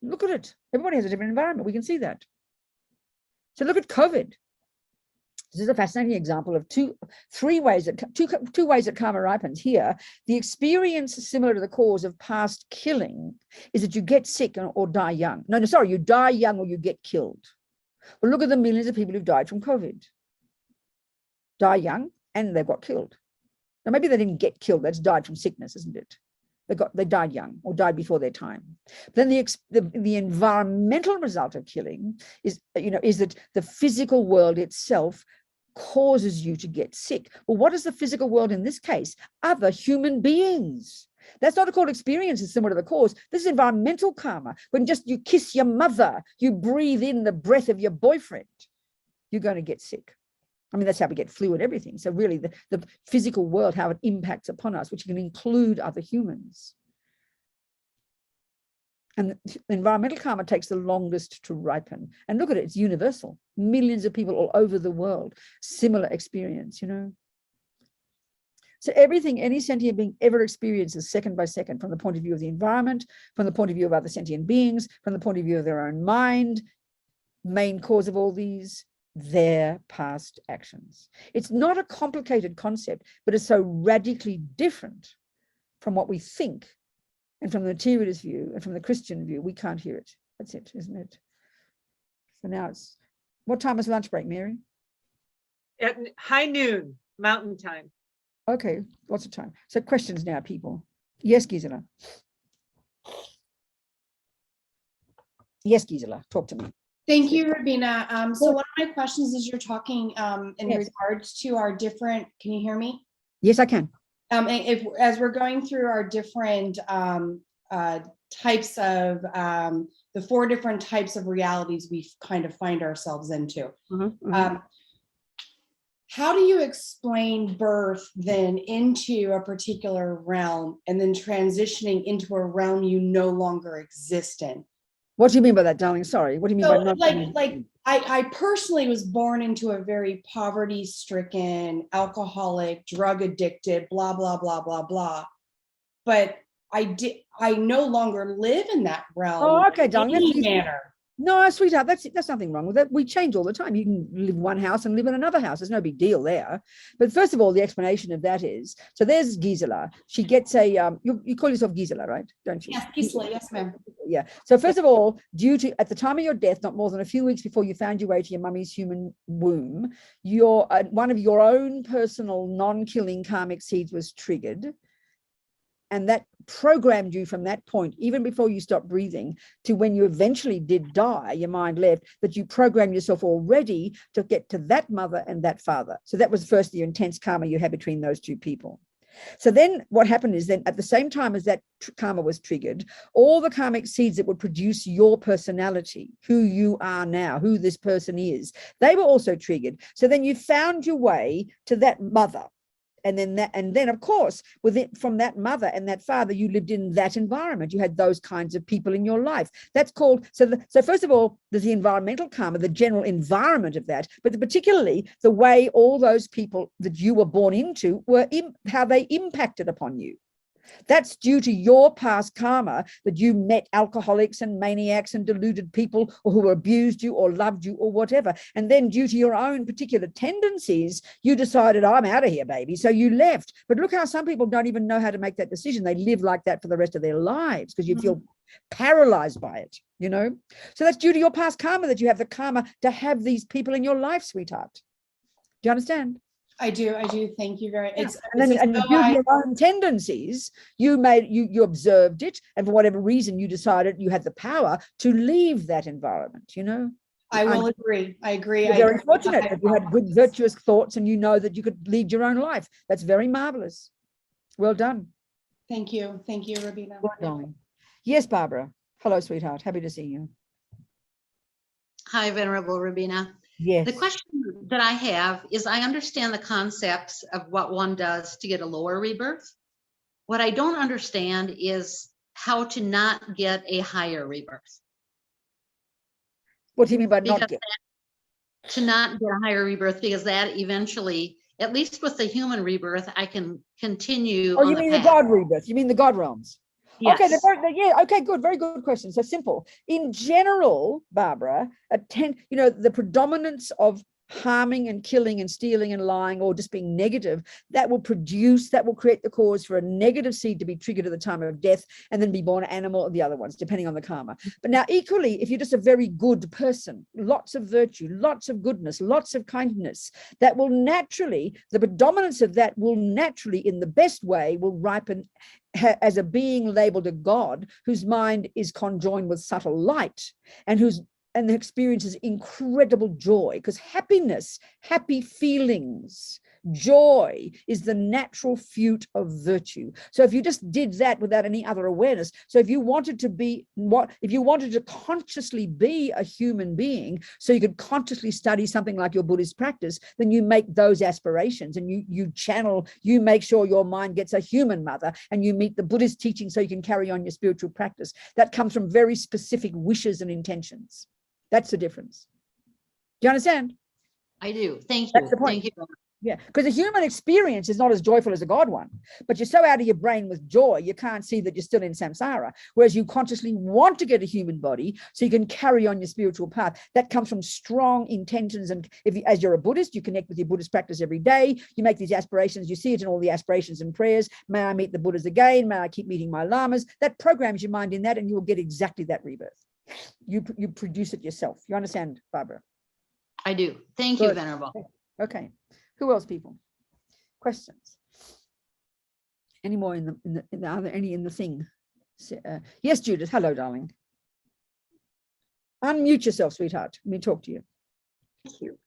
A: Look at it. Everybody has a different environment. We can see that. So look at COVID. This is a fascinating example of two ways that karma ripens. Here, the experience similar to the cause of past killing is that you get sick or die young. No, sorry, you die young or you get killed. Well, look at the millions of people who've died from COVID. Die young and they've got killed. Now, maybe they didn't get killed. That's died from sickness, isn't it? They died young or died before their time. Then the environmental result of killing is that the physical world itself causes you to get sick. Well, what is the physical world in this case? Other human beings. That's not called experiences similar to the cause. This is environmental karma. When just you kiss your mother, you breathe in the breath of your boyfriend, you're going to get sick. I mean, that's how we get flu and everything. So really the physical world, how it impacts upon us, which can include other humans. And the environmental karma takes the longest to ripen. And look at it, it's universal. Millions of people all over the world, similar experience, So everything any sentient being ever experiences second by second, from the point of view of the environment, from the point of view of other sentient beings, from the point of view of their own mind, main cause of all these, their past actions. It's not a complicated concept, but it's so radically different from what we think. And from the materialist view and from the Christian view, we can't hear it. That's it, isn't it? So now it's, what time is lunch break, Mary?
C: At high noon, mountain time.
A: Okay, lots of time. So questions now, people. Yes, Gisela. Yes, Gisela, talk to me.
D: Thank you, Robina. So one of my questions is, you're talking in regards to our different, can you hear me?
A: Yes, I can.
D: As we're going through our different types of, the 4 different types of realities we kind of find ourselves into. How do you explain birth then into a particular realm and then transitioning into a realm you no longer exist in?
A: What do you mean by that, darling? Sorry. What do you mean by not?
D: I personally was born into a very poverty-stricken, alcoholic, drug addicted, blah, blah, blah, blah, blah. But I no longer live in that realm.
A: Oh, okay, darling.
D: In any manner.
A: No, sweetheart, that's nothing wrong with that. We change all the time. You can live one house and live in another house. There's no big deal there. But first of all, the explanation of that is, so there's Gisela. She gets a, you call yourself Gisela, right? Don't you?
D: Yes, Gisela, yes, ma'am.
A: Yeah. So first of all, due to, at the time of your death, not more than a few weeks before you found your way to your mummy's human womb, one of your own personal non-killing karmic seeds was triggered. And that programmed you from that point, even before you stopped breathing, to when you eventually did die, your mind left, that you programmed yourself already to get to that mother and that father. So that was first the intense karma you had between those two people. So then what happened is, then at the same time as that karma was triggered, all the karmic seeds that would produce your personality, who you are now, who this person is, they were also triggered. So then you found your way to that mother. And then of course, from that mother and that father, you lived in that environment. You had those kinds of people in your life. That's called, so first of all, there's the environmental karma, the general environment of that, but particularly the way all those people that you were born into were, how they impacted upon you. That's due to your past karma, that you met alcoholics and maniacs and deluded people, or who abused you or loved you or whatever. And then due to your own particular tendencies, you decided, I'm out of here, baby. So you left. But look how some people don't even know how to make that decision. They live like that for the rest of their lives because you feel paralyzed by it, So that's due to your past karma, that you have the karma to have these people in your life, sweetheart. Do you understand?
D: I do. Thank you very much.
A: And due to your own tendencies, you observed it, and for whatever reason, you decided you had the power to leave that environment.
D: I will agree. I agree.
A: You're very fortunate that you had good, virtuous thoughts, and you know that you could lead your own life. That's very marvelous. Well done.
D: Thank you, Robina.
A: Well done. Yes, Barbara. Hello, sweetheart. Happy to see you.
E: Hi, Venerable Robina.
A: Yes.
E: The question that I have is, I understand the concepts of what one does to get a lower rebirth. What I don't understand is how to not get a higher rebirth.
A: What do you mean by
E: Because
A: not get?
E: to not get a higher rebirth, because that eventually, at least with the human rebirth, I can continue
A: Oh,
E: on
A: you
E: the
A: mean the
E: path.
A: God rebirth? You mean the God realms?
E: Yes.
A: Okay, yeah, okay, good, very good question. So simple. In general, Barbara, the predominance of harming and killing and stealing and lying, or just being negative, that will create the cause for a negative seed to be triggered at the time of death and then be born animal, or the other ones, depending on the karma. But now equally, if you're just a very good person, lots of virtue, lots of goodness, lots of kindness, that will naturally, the predominance of that will naturally, in the best way, will ripen as a being labeled a God, whose mind is conjoined with subtle light, and experiences incredible joy, because happy feelings, joy is the natural fruit of virtue. So if you just did that without any other awareness, so if you wanted to consciously be a human being, so you could consciously study something like your Buddhist practice, then you make those aspirations, and you make sure your mind gets a human mother, and you meet the Buddhist teaching so you can carry on your spiritual practice. That comes from very specific wishes and intentions. That's the difference. Do you understand?
E: I do. Thank you.
A: That's the point.
E: Thank you.
A: Yeah, because the human experience is not as joyful as a God one, but you're so out of your brain with joy, you can't see that you're still in samsara, whereas you consciously want to get a human body so you can carry on your spiritual path. That comes from strong intentions, and as you're a Buddhist, you connect with your Buddhist practice every day, you make these aspirations, you see it in all the aspirations and prayers. May I meet the Buddhas again, may I keep meeting my lamas. That programs your mind in that, and you will get exactly that rebirth. You produce it yourself. You understand, Barbara?
E: I do. Thank
A: Good.
E: you, Venerable.
A: Okay. Who else, people? Questions? Any more are there any in the thing? Yes, Judith. Hello, darling. Unmute yourself, sweetheart. Let me talk to you.
F: Thank you.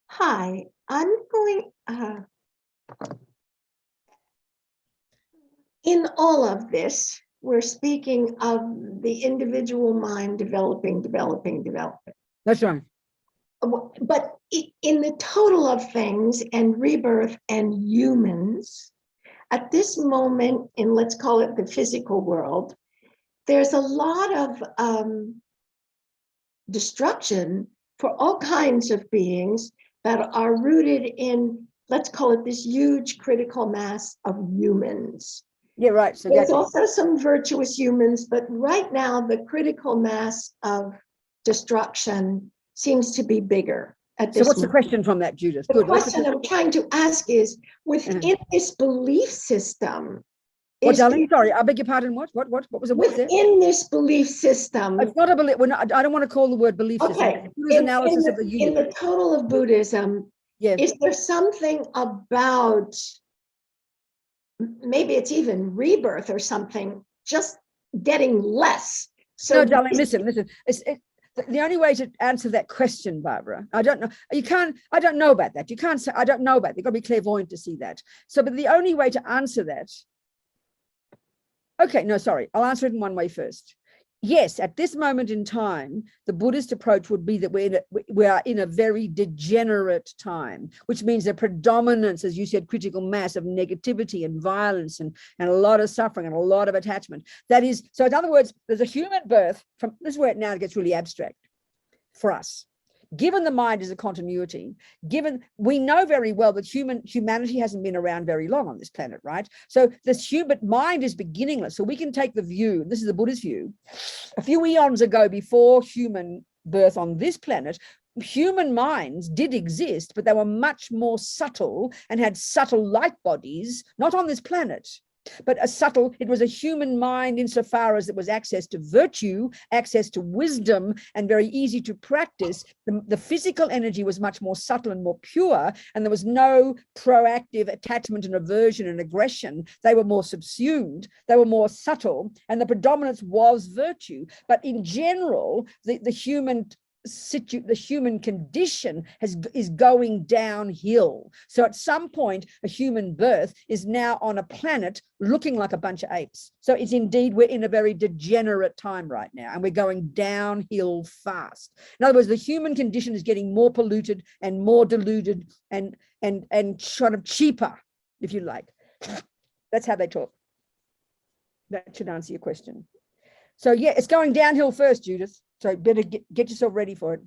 F: Hi, I'm going, in all of this, we're speaking of the individual mind developing.
A: That's right.
F: But in the total of things and rebirth and humans, at this moment in, let's call it the physical world, there's a lot of destruction for all kinds of beings that are rooted in, let's call it this huge critical mass of humans.
A: Yeah, right. So
F: there's also some virtuous humans, but right now the critical mass of destruction seems to be bigger at this
A: So what's
F: moment.
A: the question from that, Judith?
F: The
A: Good.
F: question I'm trying to ask is, within this belief system,
A: What, darling? Sorry, I beg your pardon. What was it?
F: Within this belief system,
A: it's not a belief. I don't want to call the word belief system.
F: Okay.
A: It's analysis of the
F: in
A: universe.
F: the total of Buddhism,
A: Yes.
F: Is there something about, maybe it's even rebirth or something, just getting less? So
A: no, darling, listen. The only way to answer that question, Barbara, I don't know. I don't know about that. You can't say, I don't know about that. You've got to be clairvoyant to see that. So, but the only way to answer that, okay, no, sorry. I'll answer it in one way first. Yes, at this moment in time, the Buddhist approach would be that we are in a very degenerate time, which means a predominance, as you said, critical mass of negativity and violence and a lot of suffering and a lot of attachment. That is, so in other words, there's a human birth from, this is where it now gets really abstract for us. Given the mind is a continuity, given we know very well that humanity hasn't been around very long on this planet, right? So this human mind is beginningless. So we can take the view, this is the Buddhist view, a few eons ago before human birth on this planet, human minds did exist, but they were much more subtle and had subtle light bodies, not on this planet. But it was a human mind insofar as it was access to virtue, access to wisdom, and very easy to practice. The physical energy was much more subtle and more pure, and there was no proactive attachment and aversion and aggression. They were more subsumed, they were more subtle, and the predominance was virtue. But in general, the human the human condition is going downhill. So at some point, a human birth is now on a planet looking like a bunch of apes. So it's indeed, we're in a very degenerate time right now, and we're going downhill fast. In other words, the human condition is getting more polluted and more diluted and sort of cheaper, if you like. That's how they talk. That should answer your question. So yeah, it's going downhill first, Judith. So better get yourself ready for it.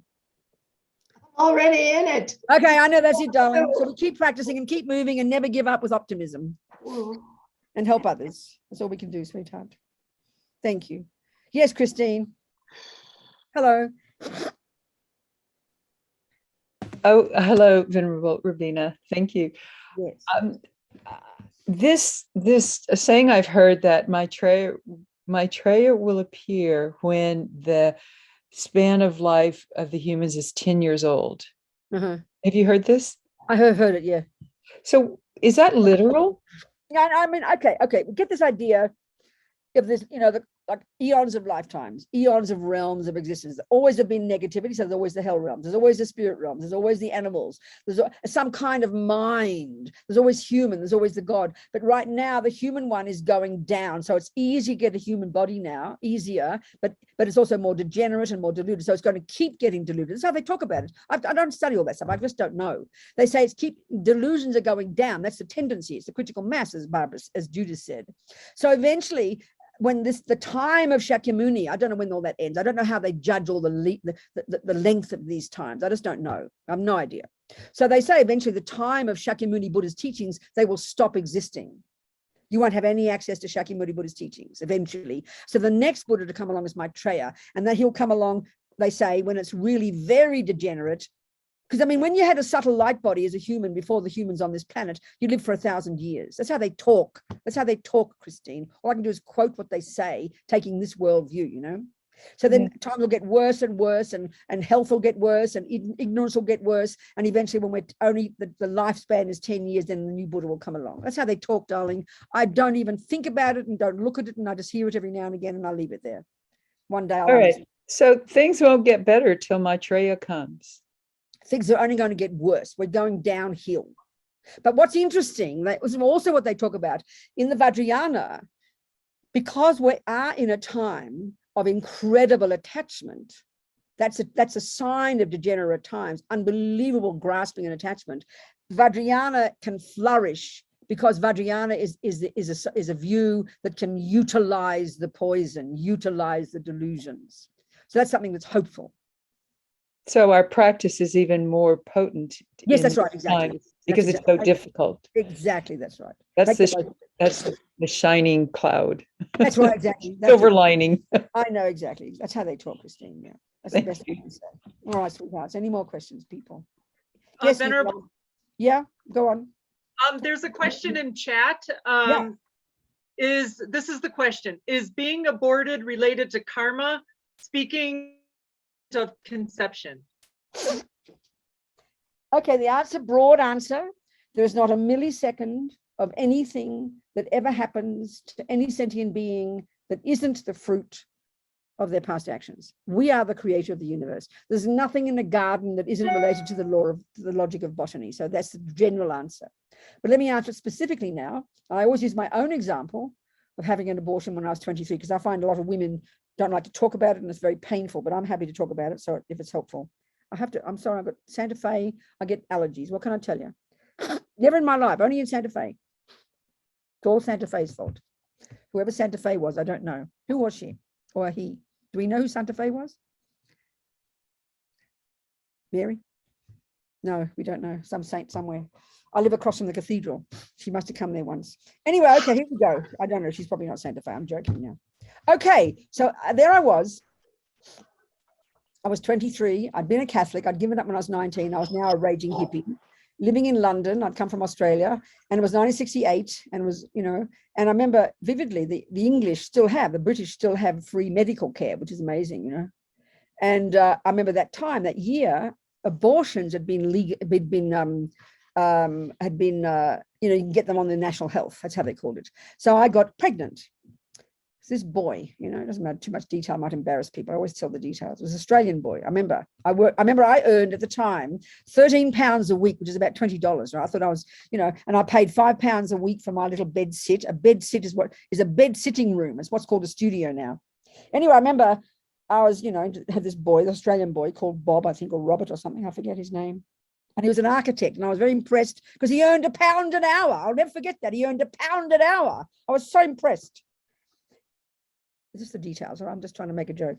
F: Already in it.
A: Okay, I know that's it, darling. So we keep practicing and keep moving and never give up with optimism and help others. That's all we can do, sweetheart. Thank you. Yes, Christine. Hello.
G: Oh, hello, Venerable Robina. Thank you.
A: Yes.
G: This saying I've heard that Maitreya will appear when the span of life of the humans is 10 years old.
A: Uh-huh.
G: Have you heard this?
A: I have heard it, yeah.
G: So is that literal?
A: Yeah, I mean, okay. We get this idea of this, like eons of lifetimes, eons of realms of existence. There always have been negativity, so there's always the hell realms, there's always the spirit realms, there's always the animals, there's some kind of mind, there's always human, there's always the God. But right now, the human one is going down. So it's easier to get a human body now, easier, but it's also more degenerate and more diluted. So it's going to keep getting diluted. That's how they talk about it. I don't study all that stuff. I just don't know. They say delusions are going down. That's the tendency. It's the critical mass, as Judith said. So eventually, when the time of Shakyamuni, I don't know when all that ends. I don't know how they judge all the length of these times. I just don't know. I have no idea. So they say eventually the time of Shakyamuni Buddha's teachings, they will stop existing. You won't have any access to Shakyamuni Buddha's teachings eventually. So the next Buddha to come along is Maitreya, and then he'll come along, they say, when it's really very degenerate. Because I mean, when you had a subtle light body as a human before the humans on this planet, you lived for 1,000 years. That's how they talk. That's how they talk, Christine. All I can do is quote what they say, taking this worldview, So then time will get worse and worse, and health will get worse, and ignorance will get worse. And eventually, when we're only the lifespan is 10 years, then the new Buddha will come along. That's how they talk, darling. I don't even think about it and don't look at it, and I just hear it every now and again, and I leave it there. One day I'll
G: All right. So things won't get better till Maitreya comes.
A: Things are only going to get worse. We're going downhill. But what's interesting, that was also what they talk about in the Vajrayana, because we are in a time of incredible attachment. That's a sign of degenerate times, unbelievable grasping and attachment. Vajrayana can flourish because Vajrayana is a view that can utilize the poison, utilize the delusions. So that's something that's hopeful.
G: So our practice is even more potent.
A: Yes, that's right, exactly.
G: Because it's so difficult.
A: Exactly, that's right.
G: That's the shining cloud.
A: That's right, exactly.
G: Silver lining.
A: I know, exactly. That's how they talk, Christine. Yeah, that's the best I can say. All right, sweethearts. Any more questions, people? Yes,
C: Venerable.
A: Yeah, go on.
C: There's a question in chat. This is the question: is being aborted related to karma? Speaking of conception.
A: Okay, the answer, broad answer, there is not a millisecond of anything that ever happens to any sentient being that isn't the fruit of their past actions. We are the creator of the universe. There's nothing in the garden that isn't related to the logic of botany. So that's the general answer. But let me answer it specifically now. I always use my own example of having an abortion when I was 23, because I find a lot of women don't like to talk about it, and it's very painful, but I'm happy to talk about it. So if it's helpful, I'm sorry, I've got Santa Fe, I get allergies. What can I tell you? Never in my life, only in Santa Fe. It's all Santa Fe's fault. Whoever Santa Fe was, I don't know. Who was she or he? Do we know who Santa Fe was? Mary? No, we don't know. Some saint somewhere. I live across from the cathedral. She must have come there once. Anyway, okay, here we go. I don't know. She's probably not Santa Fe. I'm joking now. Okay, so there I was. I was 23. I'd been a Catholic. I'd given up when I was 19. I was now a raging hippie, living in London. I'd come from Australia, and it was 1968. And it was, and I remember vividly the English the British still have free medical care, which is amazing, And I remember that year, abortions had been legal, you can get them on the national health. That's how they called it. So I got pregnant. This boy, you know, it doesn't matter too much detail, might embarrass people. I always tell the details. It was an Australian boy. I remember I earned at the time £13 a week, which is about $20. Right? I thought I was, you know, and I paid £5 a week for my little bed sit. A bed sit is what is a bed sitting room. It's what's called a studio now. Anyway, I remember I was, you know, had this boy, the Australian boy called Bob, I think, or Robert or something. I forget his name. And he was an architect, and I was very impressed because he earned £1 an hour. I'll never forget that. He earned £1 an hour. I was so impressed. This is the details, or I'm just trying to make a joke.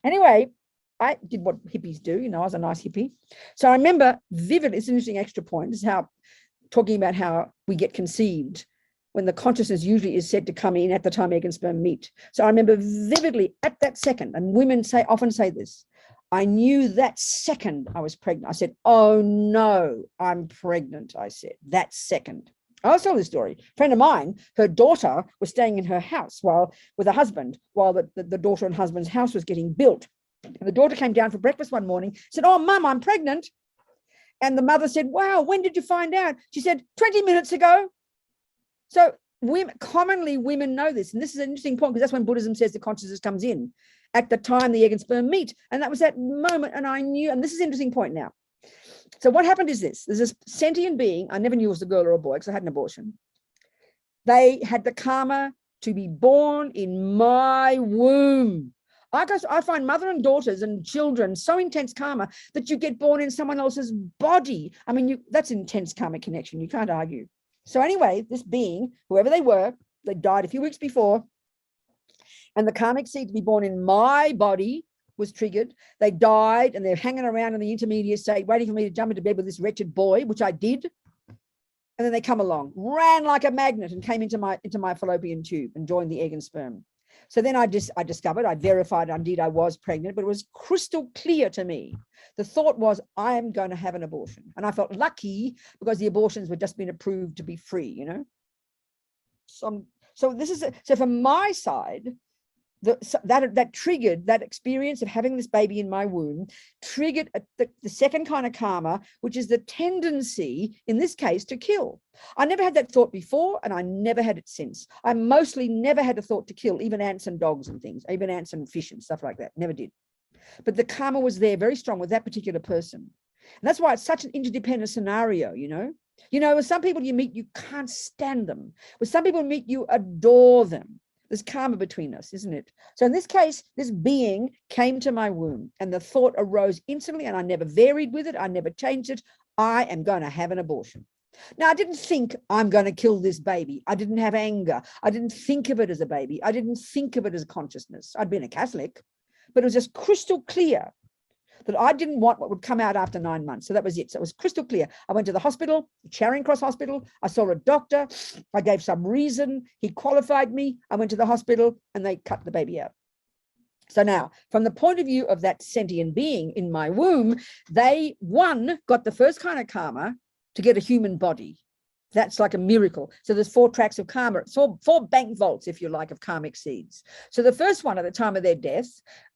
A: Anyway, I did what hippies do. You know, I was a nice hippie. So I remember vividly, it's an interesting extra point, is how talking about how we get conceived when the consciousness usually is said to come in at the time egg and sperm meet. So I remember vividly at that second, and women often say this, I knew that second I was pregnant. I said, oh no, I'm pregnant. I said, that second. I'll tell this story. A friend of mine, her daughter was staying in her house with her husband while the daughter and husband's house was getting built. And the daughter came down for breakfast one morning, said, oh, Mum, I'm pregnant. And the mother said, wow, when did you find out? She said, 20 minutes ago. So commonly women know this. And this is an interesting point because that's when Buddhism says the consciousness comes in at the time the egg and sperm meet. And that was that moment. And I knew, and this is an interesting point now. So what happened is this, there's this sentient being, I never knew it was a girl or a boy because I had an abortion. They had the karma to be born in my womb. I find mother and daughters and children so intense karma that you get born in someone else's body. I mean, that's intense karmic connection. You can't argue. So anyway, this being, whoever they were, they died a few weeks before. And the karmic seed to be born in my body was triggered. They died and they're hanging around in the intermediate state, waiting for me to jump into bed with this wretched boy, which I did. And then they come along, ran like a magnet and came into my fallopian tube and joined the egg and sperm. So then I discovered, I verified indeed I was pregnant, but it was crystal clear to me. The thought was, I am going to have an abortion. And I felt lucky because the abortions were just been approved to be free, you know. So from my side, that triggered that experience of having this baby in my womb, triggered the second kind of karma, which is the tendency, in this case, to kill. I never had that thought before, and I never had it since. I mostly never had a thought to kill, even ants and dogs and things, even ants and fish and stuff like that. Never did. But the karma was there very strong with that particular person. And that's why it's such an interdependent scenario, you know. You know, with some people you meet, you can't stand them. With some people you meet, you adore them. There's karma between us, isn't it? So in this case, this being came to my womb and the thought arose instantly, and I never varied with it. I never changed it. I am going to have an abortion. Now, I didn't think I'm going to kill this baby. I didn't have anger. I didn't think of it as a baby. I didn't think of it as a consciousness. I'd been a Catholic, but it was just crystal clear that I didn't want what would come out after 9 months. So that was it. So it was crystal clear. I went to the hospital, Charing Cross Hospital. I saw a doctor. I gave some reason. He qualified me. I went to the hospital and they cut the baby out. So now, from the point of view of that sentient being in my womb, they, one, got the first kind of karma to get a human body. That's like a miracle. So there's 4 tracks of karma, four bank vaults, if you like, of karmic seeds. So the first one at the time of their death,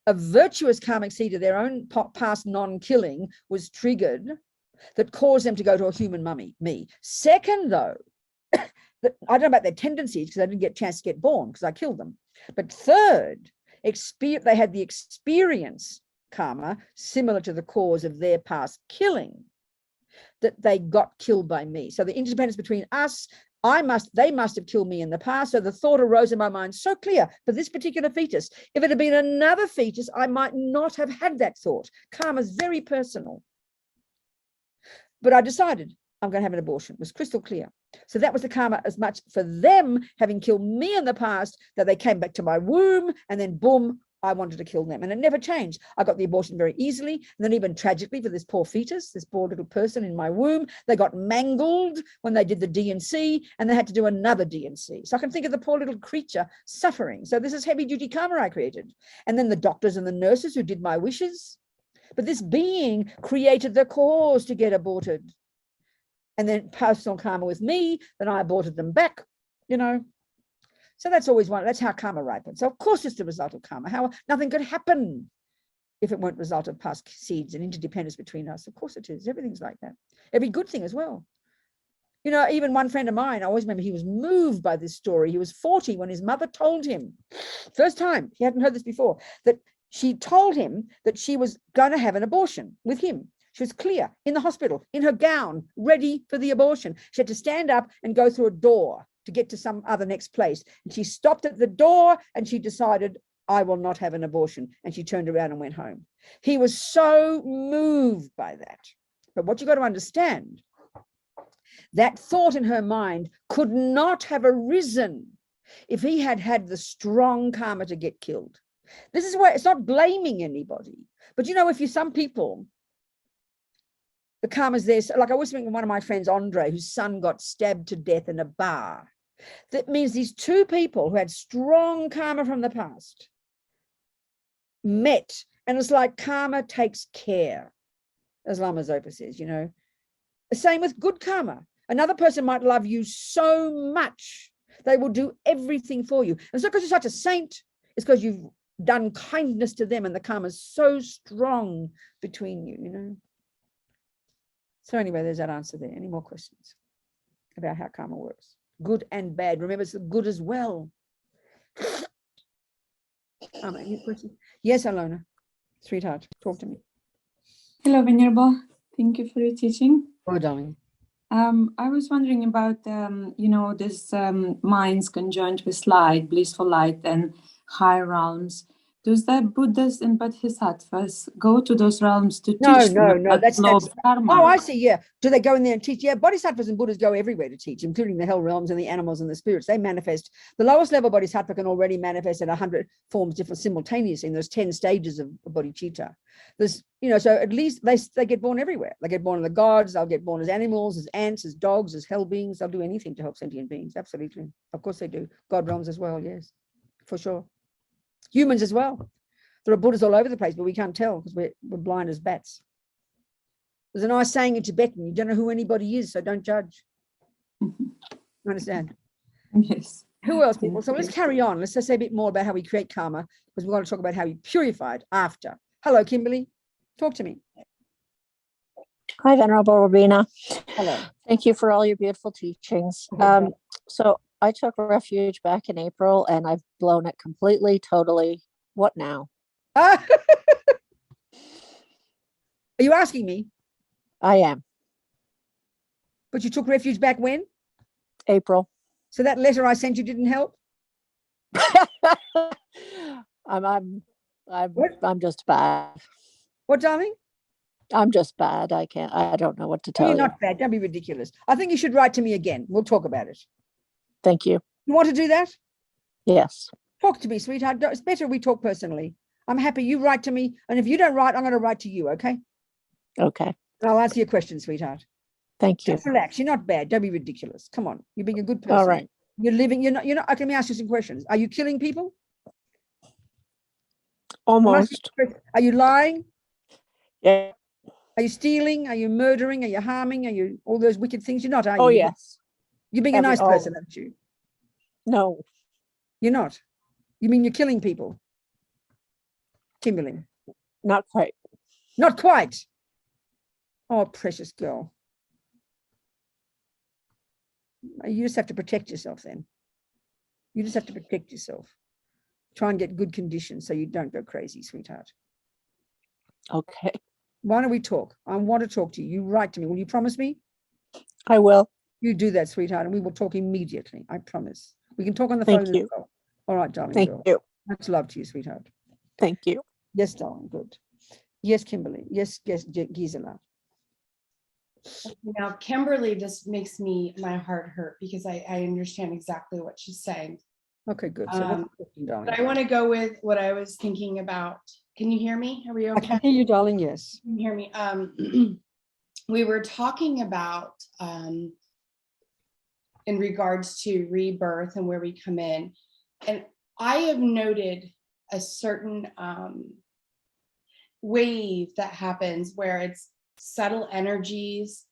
A: a virtuous karmic seed of their own past non-killing was triggered that caused them to go to a human mummy, me. Second, though, I don't know about their tendencies because I didn't get a chance to get born because I killed them. But third, they had the experience karma similar to the cause of their past killing, that they got killed by me. So the interdependence between us, they must have killed me in the past. So the thought arose in my mind so clear for this particular fetus. If it had been another fetus, I might not have had that thought. Karma is very personal. But I decided I'm going to have an abortion. It was crystal clear. So that was the karma as much for them having killed me in the past that they came back to my womb and then boom, I wanted to kill them. And it never changed. I got the abortion very easily. And then even tragically for this poor fetus, this poor little person in my womb, they got mangled when they did the D&C and they had to do another D&C. So I can think of the poor little creature suffering. So this is heavy duty karma I created. And then the doctors and the nurses who did my wishes. But this being created the cause to get aborted. And then personal karma with me, then I aborted them back, you know. So that's always that's how karma ripens. So of course it's the result of karma. How nothing could happen if it weren't the result of past seeds and interdependence between us. Of course it is. Everything's like that. Every good thing as well. You know, even one friend of mine, I always remember, he was moved by this story. He was 40 when his mother told him, first time, he hadn't heard this before, that she told him that she was going to have an abortion with him. She was clear in the hospital, in her gown, ready for the abortion. She had to stand up and go through a door to get to some other next place. And she stopped at the door and she decided, I will not have an abortion. And she turned around and went home. He was so moved by that. But what you got to understand, that thought in her mind could not have arisen if he had had the strong karma to get killed. This is where it's not blaming anybody. But you know, if you, some people, the karma's there. So, like I was thinking, one of my friends, Andre, whose son got stabbed to death in a bar. That means these two people who had strong karma from the past met, and it's like karma takes care, as Lama Zopa says, you know. The same with good karma. Another person might love you so much, they will do everything for you. It's not because you're such a saint, it's because you've done kindness to them and the karma is so strong between you, you know. So anyway, there's that answer there. Any more questions about how karma works? Good and bad. Remember, it's good as well. Any questions? Yes, Alona, sweetheart, talk to me.
H: Hello, Venerable. Thank you for your teaching.
A: Oh, darling.
H: I was wondering about, you know, this minds conjoined with light, blissful light, and higher realms. Does the Buddhas and Bodhisattvas go to those realms to teach them about
A: that's
H: law of karma?
A: Oh, I see. Yeah. Do they go in there and teach? Yeah, bodhisattvas and Buddhas go everywhere to teach, including the hell realms and the animals and the spirits. They manifest. The lowest level bodhisattva can already manifest in 100 forms different simultaneously in those 10 stages of bodhicitta. There's, you know, so at least they get born everywhere. They get born as the gods. They'll get born as animals, as ants, as dogs, as hell beings. They'll do anything to help sentient beings. Absolutely. Of course they do. God realms as well. Yes, for sure. Humans as well. There are Buddhas all over the place, but we can't tell because we're blind as bats. There's a nice saying in Tibetan, you don't know who anybody is, so don't judge. Understand?
H: Yes.
A: Who else, people? So let's carry on. Let's just say a bit more about how we create karma, because we want to talk about how we purify it after. Hello, Kimberly. Talk to me.
I: Hi, Venerable Robina.
A: Hello.
I: Thank you for all your beautiful teachings. So I took refuge back in April and I've blown it completely, totally. What now?
A: Are you asking me?
I: I am.
A: But you took refuge back when?
I: April.
A: So that letter I sent you didn't help?
I: I'm just bad.
A: What, darling?
I: I'm just bad. I don't know what to tell
A: You're
I: you.
A: not bad. Don't be ridiculous. I think you should write to me again. We'll talk about it.
I: Thank you.
A: You want to do that?
I: Yes.
A: Talk to me, sweetheart. It's better we talk personally. I'm happy you write to me. And if you don't write, I'm going to write to you, okay?
I: Okay.
A: And I'll answer your question, sweetheart.
I: Thank you.
A: Just relax. You're not bad. Don't be ridiculous. Come on. You're being a good person.
I: All right.
A: You're living, you're not, let me ask you some questions. Are you killing people?
I: Almost.
A: Are you lying?
I: Yeah.
A: Are you stealing? Are you murdering? Are you harming? Are you all those wicked things? You're not, are you?
I: Oh, yes.
A: You're being a nice person, aren't you?
I: No.
A: You're not. You mean you're killing people? Kimberly.
I: Not quite.
A: Not quite. Oh, precious girl. You just have to protect yourself then. You just have to protect yourself. Try and get good conditions so you don't go crazy, sweetheart.
I: Okay.
A: Why don't we talk? I want to talk to you. You write to me. Will you promise me?
I: I will.
A: You do that, sweetheart, and we will talk immediately. I promise. We can talk on the
I: Thank
A: phone
I: you.
A: as well. All right, darling.
I: Thank
A: girl.
I: you.
A: Much love to you, sweetheart.
I: Thank you.
A: Yes, darling. Good. Yes, Kimberly. Yes, Gisela.
D: Now, Kimberly just makes my heart hurt because I understand exactly what she's saying.
A: Okay, good. So what's the question, darling?
D: But I want to go with what I was thinking about. Can you hear me? Are we
A: I
D: okay?
A: can hear you, darling. Yes.
D: Can you hear me? We were talking about in regards to rebirth and where we come in. And I have noted a certain wave that happens where it's subtle energies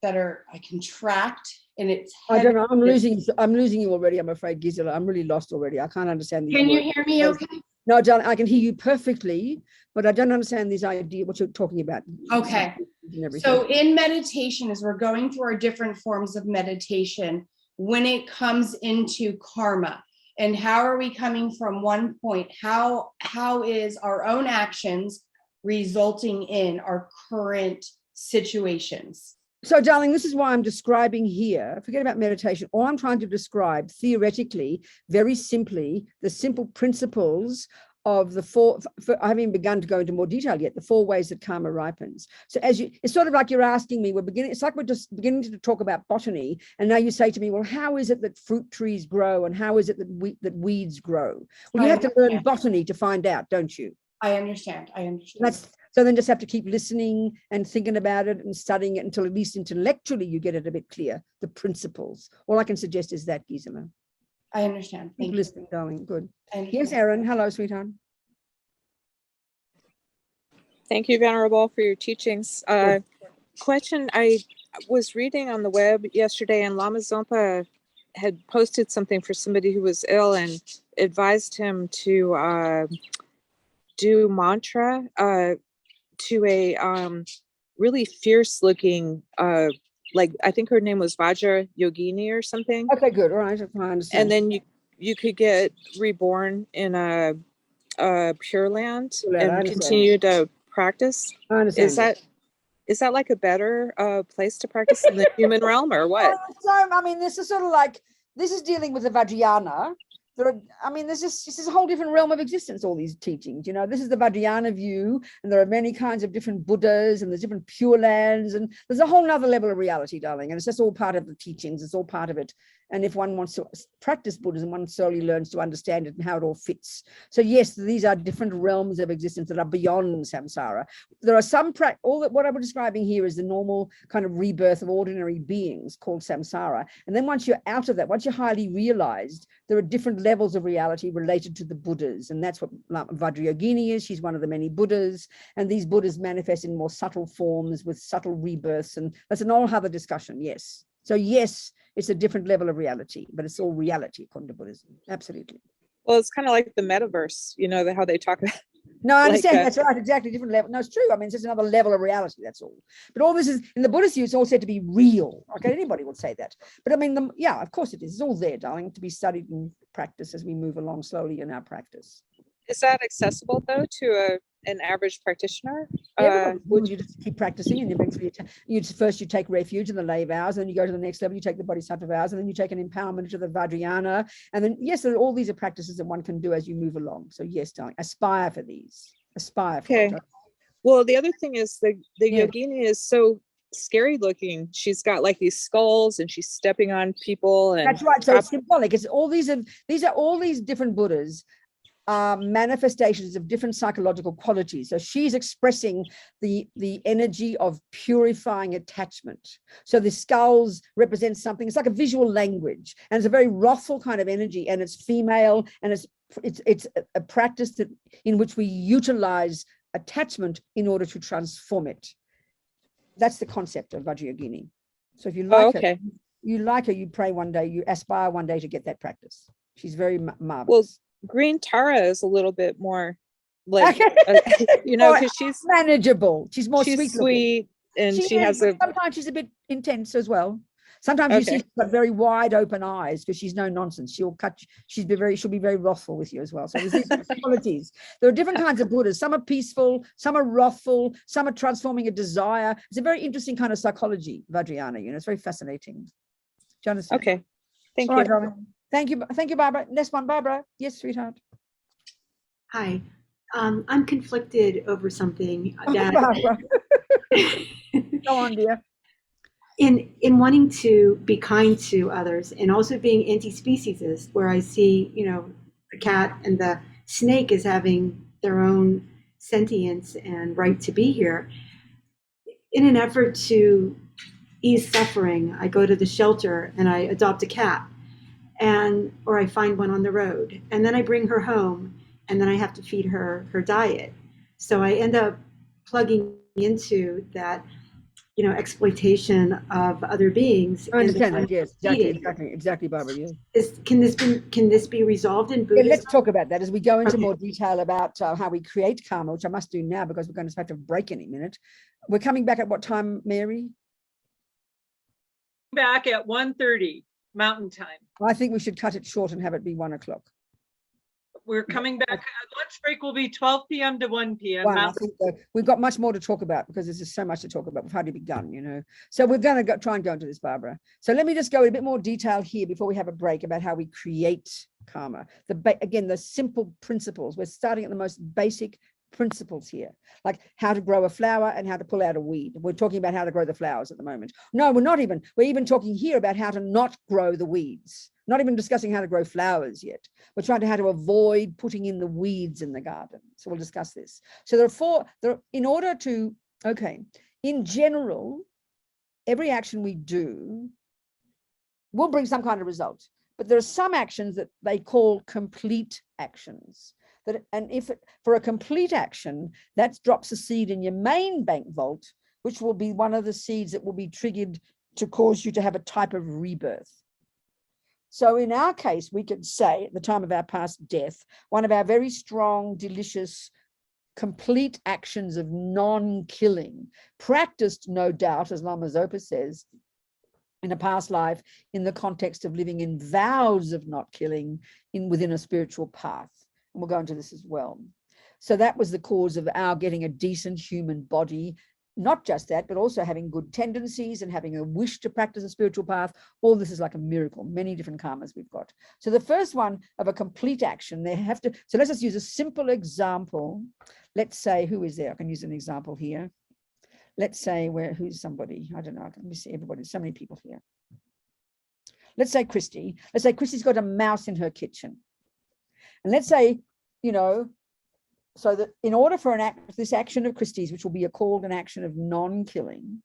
D: that I contract and it's
A: I don't know.
D: heavy.
A: I'm losing you already, I'm afraid, Gisela. I'm really lost already. I can't understand these
D: Can you
A: words.
D: hear me okay?
A: No, darling, I can hear you perfectly, but I don't understand this idea, what you're talking about.
D: Okay.
A: and everything.
D: So in meditation, as we're going through our different forms of meditation, when it comes into karma, and how are we coming from one point? How is our own actions resulting in our current situations?
A: So, darling, this is why I'm describing here. Forget about meditation. All I'm trying to describe theoretically, very simply, the simple principles of the four. I haven't even begun to go into more detail yet. The 4 ways that karma ripens. So, it's sort of like you're asking me. It's like we're just beginning to talk about botany, and now you say to me, "Well, how is it that fruit trees grow, and how is it that weeds grow?" Well, you have to learn botany to find out, don't you?
D: I understand.
A: So then just have to keep listening and thinking about it and studying it until at least intellectually you get it a bit clear, the principles. All I can suggest is that, Gisela.
D: I understand.
A: Keep listening, darling. Good.
D: You.
A: Yes, Erin. Hello, sweetheart.
J: Thank you, Venerable, for your teachings. Question, I was reading on the web yesterday, and Lama Zopa had posted something for somebody who was ill and advised him to do mantra to a really fierce looking, like I think her name was Vajrayana or something.
A: Okay, good. All right, I understand.
J: And then you could get reborn in a pure land and continue to practice.
A: I understand.
J: Is that like a better place to practice in the human realm, or what?
A: So, I mean, this is sort of like, this is dealing with the Vajrayana. This is a whole different realm of existence, all these teachings. This is the Vajrayana view, and there are many kinds of different Buddhas, and there's different pure lands, and there's a whole nother level of reality, darling. And it's just all part of the teachings. It's all part of it. And if one wants to practice Buddhism, one slowly learns to understand it and how it all fits. So yes, these are different realms of existence that are beyond samsara. There are some, what I'm describing here is the normal kind of rebirth of ordinary beings called samsara. And then once you're out of that, once you're highly realized, there are different levels of reality related to the Buddhas. And that's what Vajrayana is. She's one of the many Buddhas. And these Buddhas manifest in more subtle forms with subtle rebirths. And that's an whole other discussion, yes. So yes, it's a different level of reality, but it's all reality according to Buddhism. Absolutely.
J: Well, it's kind of like the metaverse, how they talk about.
A: No, I understand. That's right. Exactly. Different level. No, it's true. I mean, it's just another level of reality. That's all. But all this is, in the Buddhist view, it's all said to be real. Okay. Anybody would say that. But I mean, yeah, of course it is. It's all there, darling, to be studied and practiced as we move along slowly in our practice.
J: Is that accessible, though, to an average practitioner?
A: Would you just keep practicing, and eventually you take refuge in the lay vows, and then you go to the next level, you take the bodhisattva vows, and then you take an empowerment to the Vajrayana. And then, yes, all these are practices that one can do as you move along. So yes, darling, aspire for these. Aspire for
J: it. Well, the other thing is the yogini is so scary looking. She's got like these skulls and she's stepping on people. And
A: that's right. So it's symbolic. It's all these are all these different Buddhas are manifestations of different psychological qualities. So she's expressing the energy of purifying attachment. So the skulls represent something. It's like a visual language, and it's a very wrathful kind of energy, and it's female, and it's a practice in which we utilize attachment in order to transform it. That's the concept of Vajrayana. So if you like her, you pray one day, you aspire one day to get that practice. She's very marvelous.
J: Well, Green Tara is a little bit more like, because she's
A: manageable. She's more sweet,
J: and
A: sometimes she's a bit intense as well. Sometimes you see she's got very wide open eyes because she's no nonsense. She'll be very wrathful with you as well. So there's these qualities. There are different kinds of Buddhas. Some are peaceful, some are wrathful, some are transforming a desire. It's a very interesting kind of psychology, Vajrayana. It's very fascinating. Do you understand?
J: Okay. Thank you.
A: Darling. Thank you, Barbara. Next one, Barbara. Yes, sweetheart.
K: Hi. I'm conflicted over something that
A: Barbara. Go on, dear.
K: In wanting to be kind to others, and also being anti-speciesist, where I see, the cat and the snake as having their own sentience and right to be here. In an effort to ease suffering, I go to the shelter and I adopt a cat. Or I find one on the road, and then I bring her home, and then I have to feed her diet. So I end up plugging into that exploitation of other beings.
A: I understand
K: and
A: that, yes, exactly, Barbara. Yeah.
K: Can this be resolved in
A: Yeah,
K: Buddhism?
A: let's talk about that as we go into
K: Okay.
A: more detail about how we create karma, which I must do now because we're going to have to break any minute. We're coming back at what time, Mary?
C: Back at 1:30 Mountain Time.
A: I think we should cut it short and have it be 1 o'clock.
C: We're coming back. Lunch break will be 12 p.m. to 1 p.m.
A: I think we've got much more to talk about because there's just so much to talk about. We've hardly begun, So we're going to try and go into this, Barbara. So let me just go in a bit more detail here before we have a break about how we create karma. Again, the simple principles. We're starting at the most basic principles here, like how to grow a flower and how to pull out a weed. We're talking about how to grow the flowers at the moment. No, we're even talking here about how to not grow the weeds. Not even discussing how to grow flowers yet. We're trying to how to avoid putting in the weeds in the garden. So we'll discuss this. So in general, every action we do will bring some kind of result. But there are some actions that they call complete actions. For a complete action, that drops a seed in your main bank vault, which will be one of the seeds that will be triggered to cause you to have a type of rebirth. So in our case, we could say at the time of our past death, one of our very strong, delicious, complete actions of non-killing, practiced, no doubt, as Lama Zopa says, in a past life, in the context of living in vows of not killing within a spiritual path. And we'll go into this as well. So that was the cause of our getting a decent human body. Not just that, but also having good tendencies and having a wish to practice a spiritual path. All this is like a miracle, many different karmas we've got. So the first one of a complete action, so let's just use a simple example. Let's say, who is there? I can use an example here. Let's say who's somebody, I don't know, let me see everybody, so many people here. Let's say Christy. Let's say Christy's got a mouse in her kitchen. And let's say, so that in order for this action of Christie's, which will be called an action of non-killing,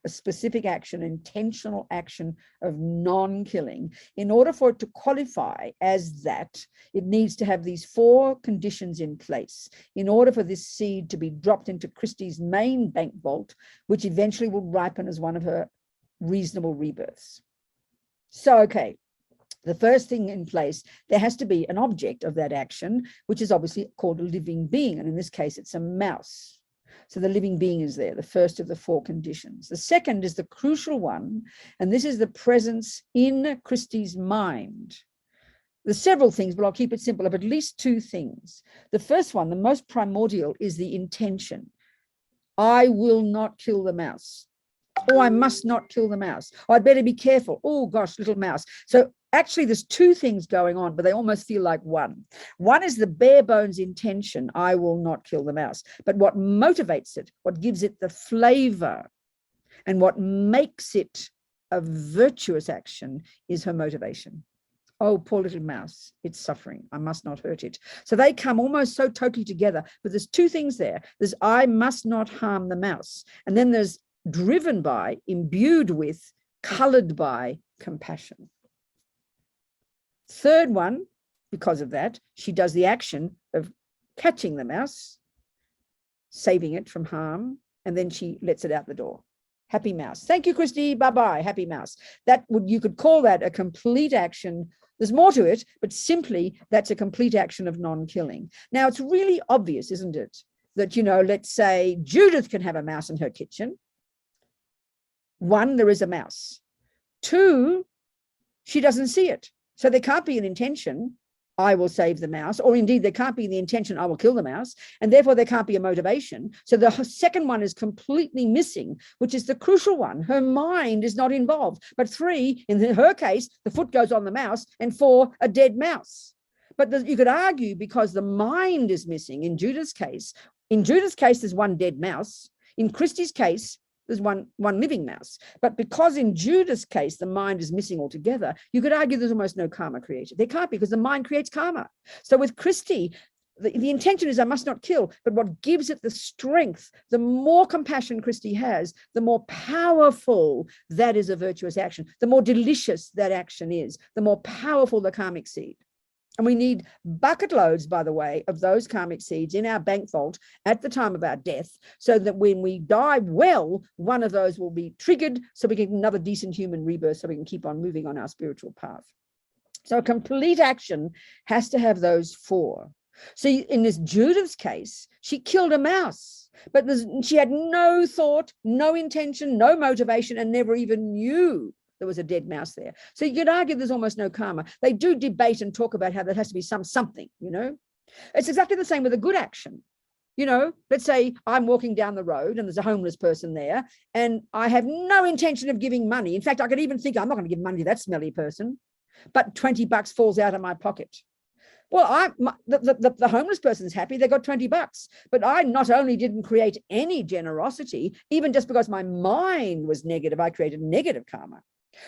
A: a specific action, intentional action of non-killing, in order for it to qualify as that, it needs to have these 4 conditions in place in order for this seed to be dropped into Christie's main bank vault, which eventually will ripen as one of her reasonable rebirths. So, okay. The first thing in place, there has to be an object of that action, which is obviously called a living being. And in this case, it's a mouse. So the living being is there, the first of the 4 conditions. The second is the crucial one, and this is the presence in Christie's mind. There's several things, but I'll keep it simple, of at least 2 things. The first one, the most primordial, is the intention. I will not kill the mouse. Oh, I must not kill the mouse. Oh, I'd better be careful. Oh, gosh, little mouse. So actually, there's 2 things going on, but they almost feel like one. One is the bare bones intention, I will not kill the mouse. But what motivates it, what gives it the flavor, and what makes it a virtuous action is her motivation. Oh, poor little mouse, it's suffering. I must not hurt it. So they come almost so totally together. But there's 2 things there. There's I must not harm the mouse. And then there's driven by, imbued with, colored by compassion. Third one, because of that, she does the action of catching the mouse, saving it from harm, and then she lets it out the door. Happy mouse. Thank you, Christy. Bye-bye. Happy mouse. You could call that a complete action. There's more to it, but simply that's a complete action of non-killing. Now, it's really obvious, isn't it, that, let's say Judith can have a mouse in her kitchen. 1, there is a mouse. 2, she doesn't see it. So there can't be an intention, I will save the mouse, or indeed there can't be the intention, I will kill the mouse, and therefore there can't be a motivation. So the second one is completely missing, which is the crucial one. Her mind is not involved. But 3, in her case, the foot goes on the mouse, and 4, a dead mouse. But you could argue because the mind is missing in Judith's case. In Judith's case, there's 1 dead mouse. In Christie's case, there's one living mouse. But because in Judith's case, the mind is missing altogether, you could argue there's almost no karma created. There can't be, because the mind creates karma. So with Christy, the intention is I must not kill, but what gives it the strength, the more compassion Christy has, the more powerful that is a virtuous action, the more delicious that action is, the more powerful the karmic seed. And we need bucket loads, by the way, of those karmic seeds in our bank vault at the time of our death, so that when we die well, one of those will be triggered so we get another decent human rebirth so we can keep on moving on our spiritual path. So complete action has to have those 4. So in this Judith's case, she killed a mouse, but she had no thought, no intention, no motivation, and never even knew there was a dead mouse there. So you could argue there's almost no karma. They do debate and talk about how there has to be something, you know. It's exactly the same with a good action. You know, let's say I'm walking down the road and there's a homeless person there and I have no intention of giving money. In fact, I could even think I'm not going to give money to that smelly person, but 20 bucks falls out of my pocket. Well, the homeless person's happy, they got 20 bucks. But I not only didn't create any generosity, even just because my mind was negative, I created negative karma.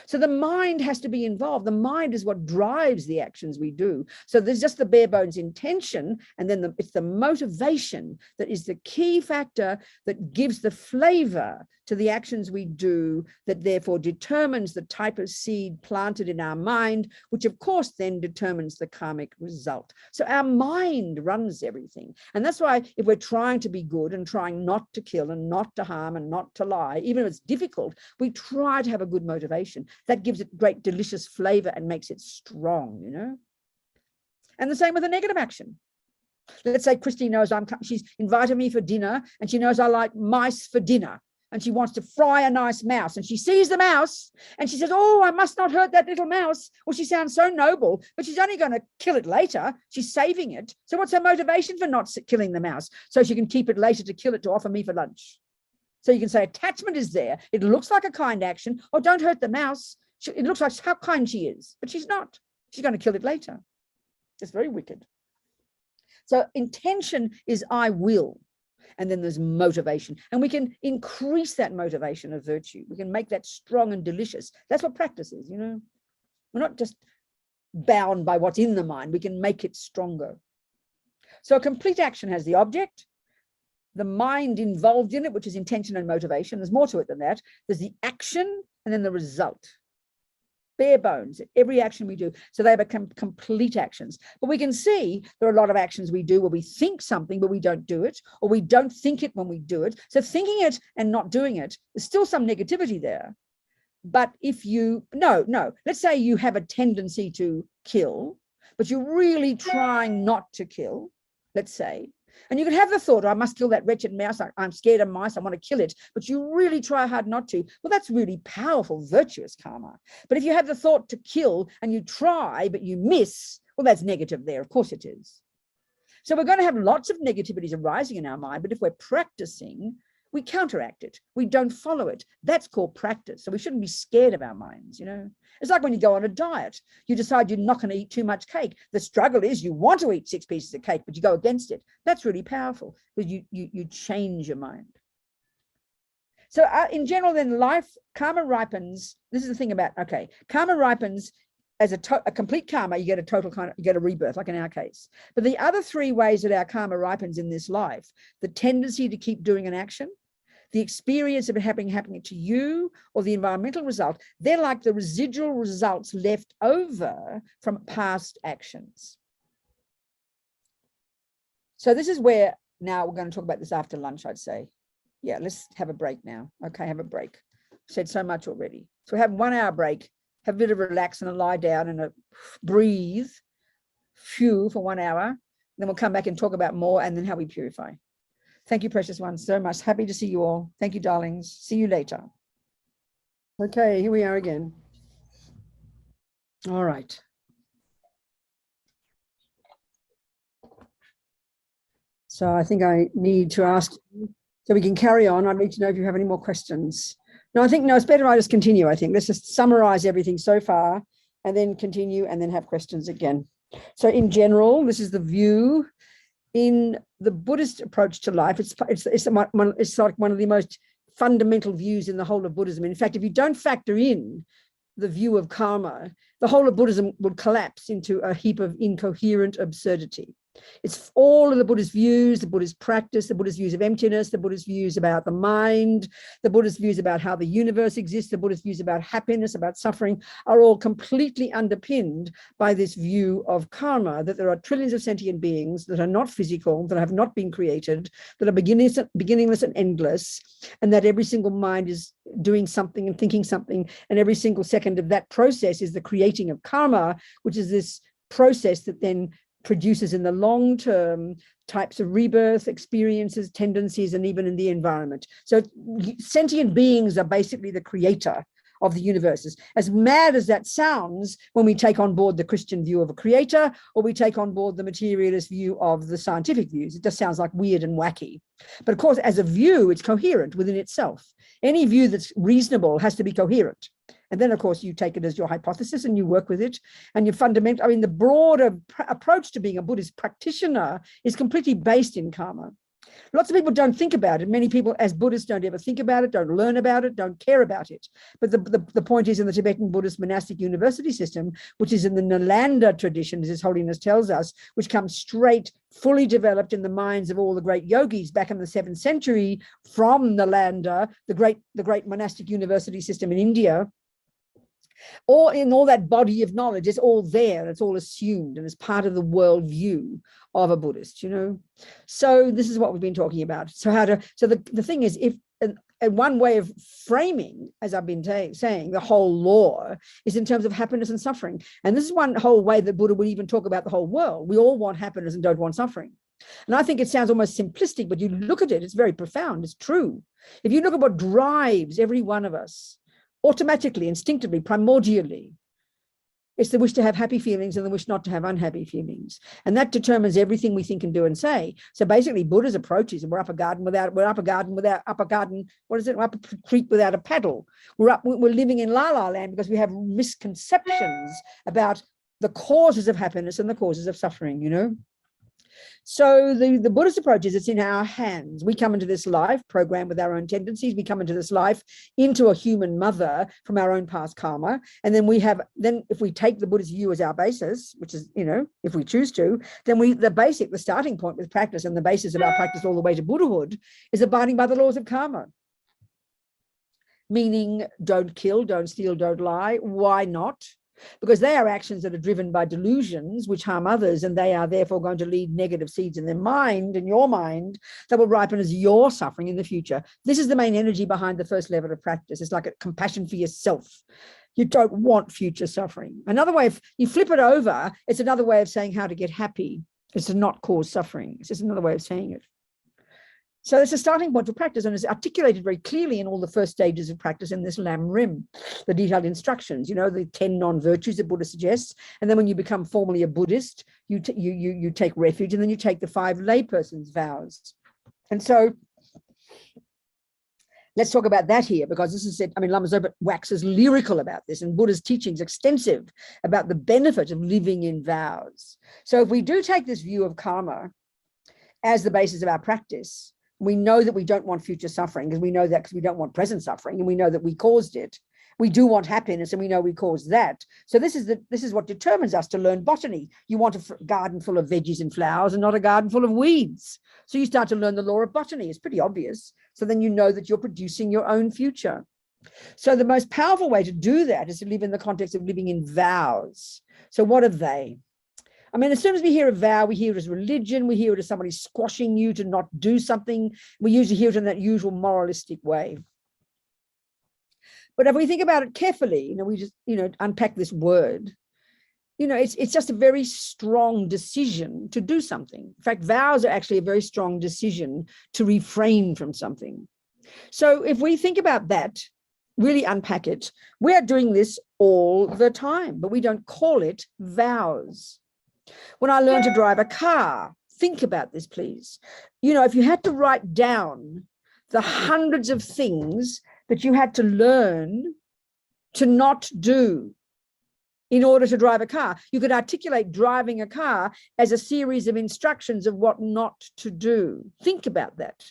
A: So the mind has to be involved. The mind is what drives the actions we do. So there's just the bare bones intention, and then it's the motivation that is the key factor that gives the flavor to the actions we do, that therefore determines the type of seed planted in our mind, which of course then determines the karmic result. So our mind runs everything. And that's why if we're trying to be good and trying not to kill and not to harm and not to lie, even if it's difficult, we try to have a good motivation. That gives it great delicious flavor and makes it strong, you know. And the same with a negative action. Let's say Christy knows she's invited me for dinner and she knows I like mice for dinner. And she wants to fry a nice mouse, and she sees the mouse and she says, oh, I must not hurt that little mouse. Well, she sounds so noble, but she's only going to kill it later. She's saving it. So what's her motivation for not killing the mouse? So she can keep it later to kill it to offer me for lunch. So you can say attachment is there. It looks like a kind action. Oh, don't hurt the mouse. It looks like how kind she is, but she's not. She's going to kill it later. It's very wicked. So intention is I will. And then there's motivation. And we can increase that motivation of virtue. We can make that strong and delicious. That's what practice is, you know. We're not just bound by what's in the mind. We can make it stronger. So a complete action has the object, the mind involved in it, which is intention and motivation. There's more to it than that. There's the action and then the result. Bare bones, every action we do. So they become complete actions. But we can see there are a lot of actions we do where we think something, but we don't do it, or we don't think it when we do it. So thinking it and not doing it, there's still some negativity there. But if you, let's say you have a tendency to kill, but you're really trying not to kill, let's say, and you can have the thought, I must kill that wretched mouse. I'm scared of mice. I want to kill it. But you really try hard not to. Well, that's really powerful, virtuous karma. But if you have the thought to kill and you try, but you miss, well, that's negative there. Of course it is. So we're going to have lots of negativities arising in our mind. But if we're practicing, we counteract it. We don't follow it. That's called practice. So we shouldn't be scared of our minds, you know. It's like when you go on a diet. You decide you're not going to eat too much cake. The struggle is you want to eat 6 pieces of cake, but you go against it. That's really powerful because you change your mind. So in general, then life, karma ripens. This is the thing about, okay, karma ripens as a complete karma. You get a total kind of, you get a rebirth, like in our case. But the other 3 ways that our karma ripens in this life, the tendency to keep doing an action, the experience of it happening to you, or the environmental result, they're like the residual results left over from past actions. So this is where, now we're going to talk about this after lunch, I'd say. Yeah, let's have a break now. Okay, have a break. I've said so much already. So we have 1 hour break, have a bit of a relax and a lie down and a breathe, for 1 hour. Then we'll come back and talk about more and then how we purify. Thank you, precious ones, so much. Happy to see you all. Thank you, darlings. See you later. Okay, here we are again. All right. So I think I need to ask, so we can carry on. I need to know if you have any more questions. No, I think, no, it's better I just continue, I think. Let's just summarize everything so far and then continue and then have questions again. So in general, this is the view. In the Buddhist approach to life, it's like one of the most fundamental views in the whole of Buddhism. In fact, if you don't factor in the view of karma, the whole of Buddhism would collapse into a heap of incoherent absurdity. It's all of the Buddhist views, the Buddhist practice, the Buddhist views of emptiness, the Buddhist views about the mind, the Buddhist views about how the universe exists, the Buddhist views about happiness, about suffering, are all completely underpinned by this view of karma, that there are trillions of sentient beings that are not physical, that have not been created, that are beginningless and endless, and that every single mind is doing something and thinking something, and every single second of that process is the creating of karma, which is this process that then produces in the long term types of rebirth experiences, tendencies, and even in the environment. So sentient beings are basically the creator of the universes. As mad as that sounds when we take on board the Christian view of a creator, or we take on board the materialist view of the scientific views, it just sounds like weird and wacky. But of course, as a view, it's coherent within itself. Any view that's reasonable has to be coherent. And then, of course, you take it as your hypothesis and you work with it. And you fundamental, I mean, the broader approach to being a Buddhist practitioner is completely based in karma. Lots of people don't think about it. Many people as Buddhists don't ever think about it, don't learn about it, don't care about it. But the point is, in the Tibetan Buddhist monastic university system, which is in the Nalanda tradition, as His Holiness tells us, which comes straight, fully developed in the minds of all the great yogis back in the 7th century from Nalanda, the great monastic university system in India, or in all that body of knowledge, it's all there, it's all assumed, and it's part of the worldview of a Buddhist, you know. So this is what we've been talking about. So the thing is, if and one way of framing, as I've been saying, the whole law is in terms of happiness and suffering. And this is one whole way that Buddha would even talk about the whole world. We all want happiness and don't want suffering. And I think it sounds almost simplistic, but you look at it, it's very profound, it's true. If you look at what drives every one of us, automatically, instinctively, primordially, it's the wish to have happy feelings and the wish not to have unhappy feelings. And that determines everything we think and do and say. So basically, Buddha's approach is we're up a creek without a paddle. We're living in la la land because we have misconceptions about the causes of happiness and the causes of suffering, you know. So the Buddhist approach is it's in our hands. We come into this life programmed with our own tendencies. We come into this life into a human mother from our own past karma. And then if we take the Buddhist view as our basis, which is, you know, if we choose to, then the starting point with practice and the basis of our practice all the way to Buddhahood is abiding by the laws of karma. Meaning, don't kill, don't steal, don't lie. Why not? Because they are actions that are driven by delusions which harm others, and they are therefore going to lead negative seeds in their mind, in your mind, that will ripen as your suffering in the future. This is the main energy behind the first level of practice. It's like a compassion for yourself. You don't want future suffering. Another way, if you flip it over, it's another way of saying how to get happy. It's to not cause suffering. It's just another way of saying it. So it's a starting point for practice, and it's articulated very clearly in all the first stages of practice in this Lam Rim, the detailed instructions, you know, the 10 non-virtues that Buddha suggests. And then when you become formally a Buddhist, you take refuge, and then you take the 5 layperson's vows. And so let's talk about that here, because this is it. I mean, Lama Zopa waxes lyrical about this, and Buddha's teachings extensive about the benefit of living in vows. So if we do take this view of karma as the basis of our practice, we know that we don't want future suffering, because we know that because we don't want present suffering, and we know that we caused it. We do want happiness, and we know we caused that. So this is what determines us to learn botany. You want a garden full of veggies and flowers and not a garden full of weeds. So you start to learn the law of botany. It's pretty obvious. So then you know that you're producing your own future. So the most powerful way to do that is to live in the context of living in vows. So what are they? I mean, as soon as we hear a vow, we hear it as religion. We hear it as somebody squashing you to not do something. We usually hear it in that usual moralistic way. But if we think about it carefully, you know, we just, you know, unpack this word, you know, it's just a very strong decision to do something. In fact, vows are actually a very strong decision to refrain from something. So if we think about that, really unpack it, we are doing this all the time, but we don't call it vows. When I learned to drive a car, think about this, please. You know, if you had to write down the hundreds of things that you had to learn to not do in order to drive a car, you could articulate driving a car as a series of instructions of what not to do. Think about that.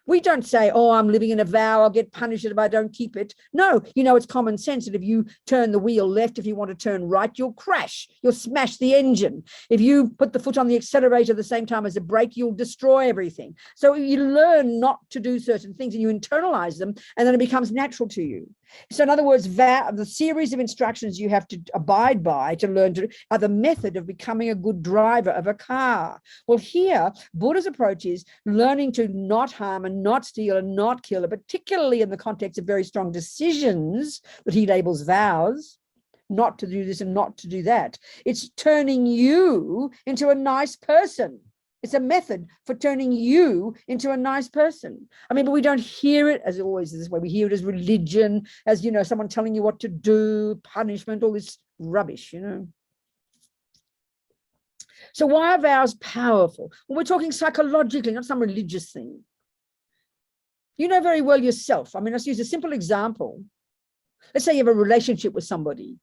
A: We don't say, oh, I'm living in a vow, I'll get punished if I don't keep it. No, you know, it's common sense that if you turn the wheel left, if you want to turn right, you'll crash, you'll smash the engine. If you put the foot on the accelerator at the same time as the brake, you'll destroy everything. So you learn not to do certain things and you internalize them, and then it becomes natural to you. So in other words, the series of instructions you have to abide by to learn to are the method of becoming a good driver of a car. Well, here, Buddha's approach is learning to not harm and not steal and not kill, particularly in the context of very strong decisions that he labels vows, not to do this and not to do that. It's turning you into a nice person. It's a method for turning you into a nice person. I mean, but we don't hear it as always this way. We hear it as religion, as, you know, someone telling you what to do, punishment, all this rubbish, you know. So why are vows powerful? Well, we're talking psychologically, not some religious thing. You know very well yourself. I mean, let's use a simple example. Let's say you have a relationship with somebody,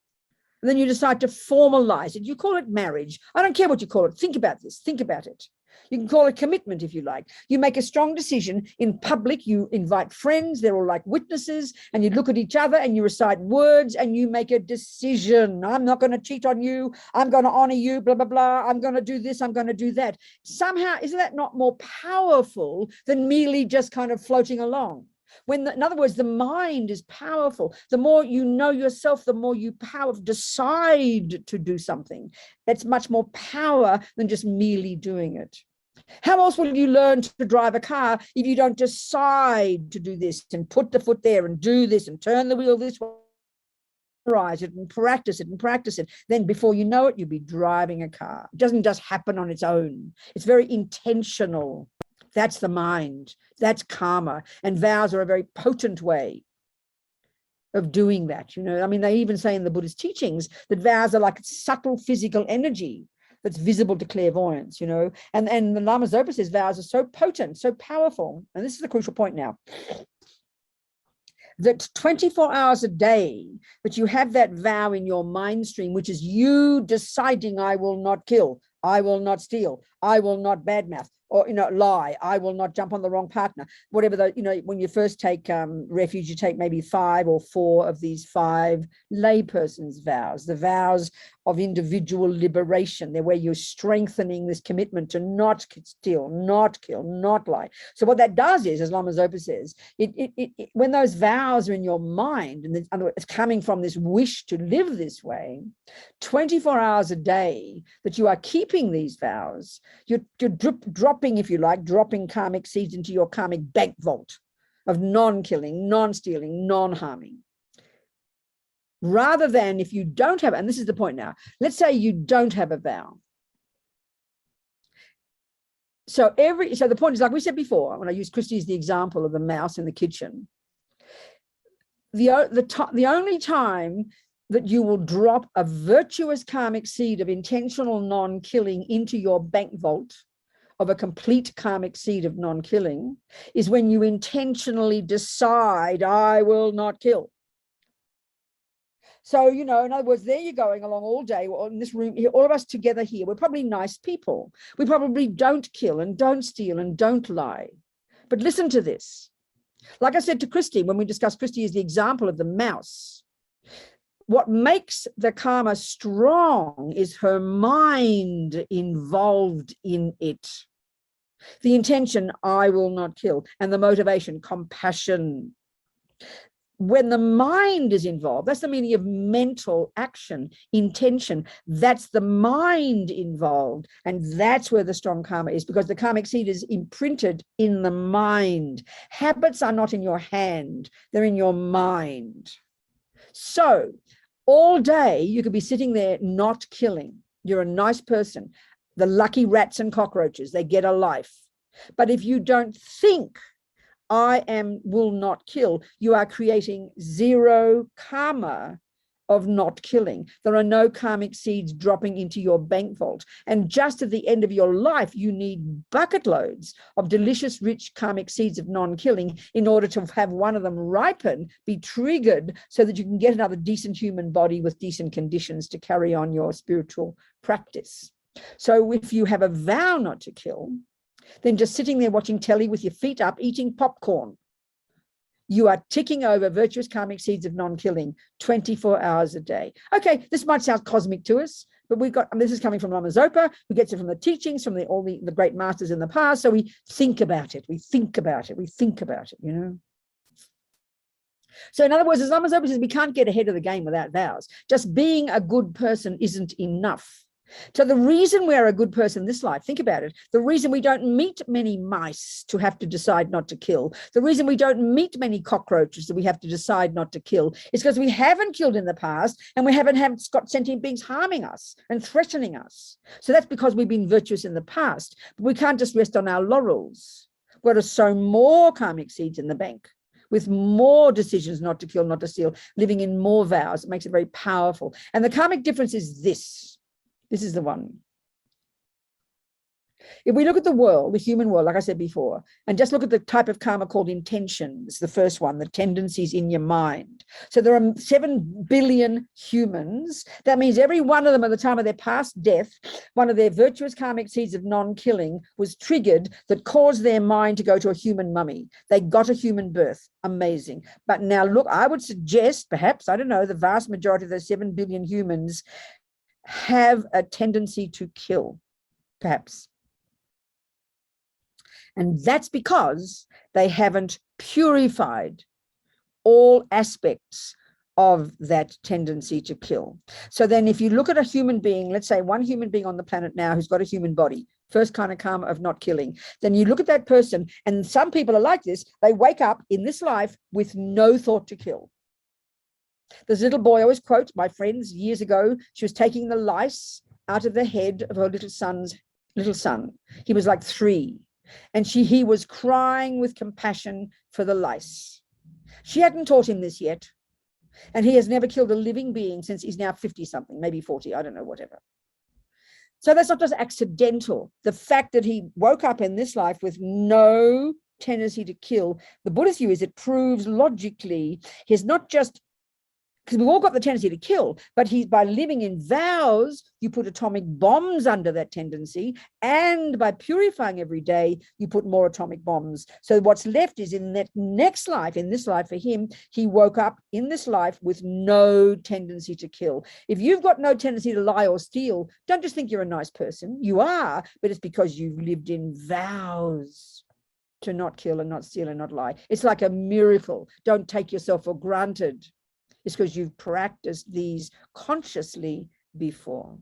A: and then you decide to formalize it. You call it marriage. I don't care what you call it. Think about this. Think about it. You can call it commitment if you like. You make a strong decision in public. You invite friends. They're all like witnesses. And you look at each other and you recite words and you make a decision. I'm not going to cheat on you. I'm going to honor you, blah, blah, blah. I'm going to do this. I'm going to do that. Somehow, isn't that not more powerful than merely just kind of floating along? In other words, the mind is powerful. The more you know yourself, the more you decide to do something. That's much more power than just merely doing it. How else will you learn to drive a car if you don't decide to do this and put the foot there and do this and turn the wheel this way, memorize it and practice it and practice it? Then before you know it, you'll be driving a car. It doesn't just happen on its own. It's very intentional. That's the mind. That's karma. And vows are a very potent way of doing that. You know, I mean, they even say in the Buddhist teachings that vows are like subtle physical energy that's visible to clairvoyance, you know. And the Lama Zopa says vows are so potent, so powerful. And this is the crucial point now, that 24 hours a day that you have that vow in your mind stream, which is you deciding, I will not kill, I will not steal, I will not badmouth, or, you know, lie, I will not jump on the wrong partner, whatever the, you know, when you first take refuge, you take maybe 5 or 4 of these 5 layperson's vows, the vows of individual liberation. They're where you're strengthening this commitment to not steal, not kill, not lie. So what that does is, as Lama Zopa says, when those vows are in your mind, and it's coming from this wish to live this way, 24 hours a day that you are keeping these vows, you're dropping, if you like, dropping karmic seeds into your karmic bank vault of non-killing, non-stealing, non-harming. Rather than if you don't have, and this is the point now, let's say you don't have a vow. So the point is, like we said before, when I used Christy as the example of the mouse in the kitchen, the only time that you will drop a virtuous karmic seed of intentional non-killing into your bank vault of a complete karmic seed of non-killing is when you intentionally decide, I will not kill. So, you know, in other words, there you're going along all day in this room here, all of us together here, we're probably nice people. We probably don't kill and don't steal and don't lie. But listen to this. Like I said to Christy, when we discussed Christy as the example of the mouse, what makes the karma strong is her mind involved in it. The intention, I will not kill, and the motivation, compassion. When the mind is involved, that's the meaning of mental action, intention. That's the mind involved. And that's where the strong karma is, because the karmic seed is imprinted in the mind. Habits are not in your hand, they're in your mind. So all day you could be sitting there not killing. You're a nice person. The lucky rats and cockroaches, they get a life. But if you don't think, I will not kill, you are creating zero karma of not killing. There are no karmic seeds dropping into your bank vault. And just at the end of your life, you need bucket loads of delicious, rich karmic seeds of non-killing in order to have one of them ripen, be triggered, so that you can get another decent human body with decent conditions to carry on your spiritual practice. So if you have a vow not to kill, than just sitting there watching telly with your feet up, eating popcorn. You are ticking over virtuous karmic seeds of non-killing 24 hours a day. Okay, this might sound cosmic to us, but we've got, this is coming from Lama Zopa, who gets it from the teachings, from all the great masters in the past. So we think about it, we think about it, we think about it, you know. So in other words, as Lama Zopa says, we can't get ahead of the game without vows. Just being a good person isn't enough. So the reason we're a good person in this life, think about it, the reason we don't meet many mice to have to decide not to kill, the reason we don't meet many cockroaches that we have to decide not to kill, is because we haven't killed in the past and we haven't got sentient beings harming us and threatening us. So that's because we've been virtuous in the past. But we can't just rest on our laurels. We've got to sow more karmic seeds in the bank, with more decisions not to kill, not to steal, living in more vows. It makes it very powerful. And the karmic difference is this. This is the one. If we look at the world, the human world, like I said before, and just look at the type of karma called intentions, the first one, the tendencies in your mind. So there are 7 billion humans. That means every one of them at the time of their past death, one of their virtuous karmic seeds of non-killing was triggered that caused their mind to go to a human mummy. They got a human birth. Amazing. But now look, I would suggest, perhaps, I don't know, the vast majority of those 7 billion humans have a tendency to kill, perhaps. And that's because they haven't purified all aspects of that tendency to kill. So then if you look at a human being, let's say one human being on the planet now who's got a human body, first kind of karma of not killing, then you look at that person, and some people are like this, they wake up in this life with no thought to kill. This little boy, I always quote my friends years ago, she was taking the lice out of the head of her little son. He was like 3. And he was crying with compassion for the lice. She hadn't taught him this yet. And he has never killed a living being since he's now 50 something, maybe 40, I don't know, whatever. So that's not just accidental. The fact that he woke up in this life with no tendency to kill, the Buddhist view is it proves logically he's not just, because we've all got the tendency to kill, but he's by living in vows, you put atomic bombs under that tendency, and by purifying every day, you put more atomic bombs. So what's left is in that next life, in this life for him, he woke up in this life with no tendency to kill. If you've got no tendency to lie or steal, don't just think you're a nice person. You are, but it's because you've lived in vows to not kill and not steal and not lie. It's like a miracle. Don't take yourself for granted. It's because you've practiced these consciously before.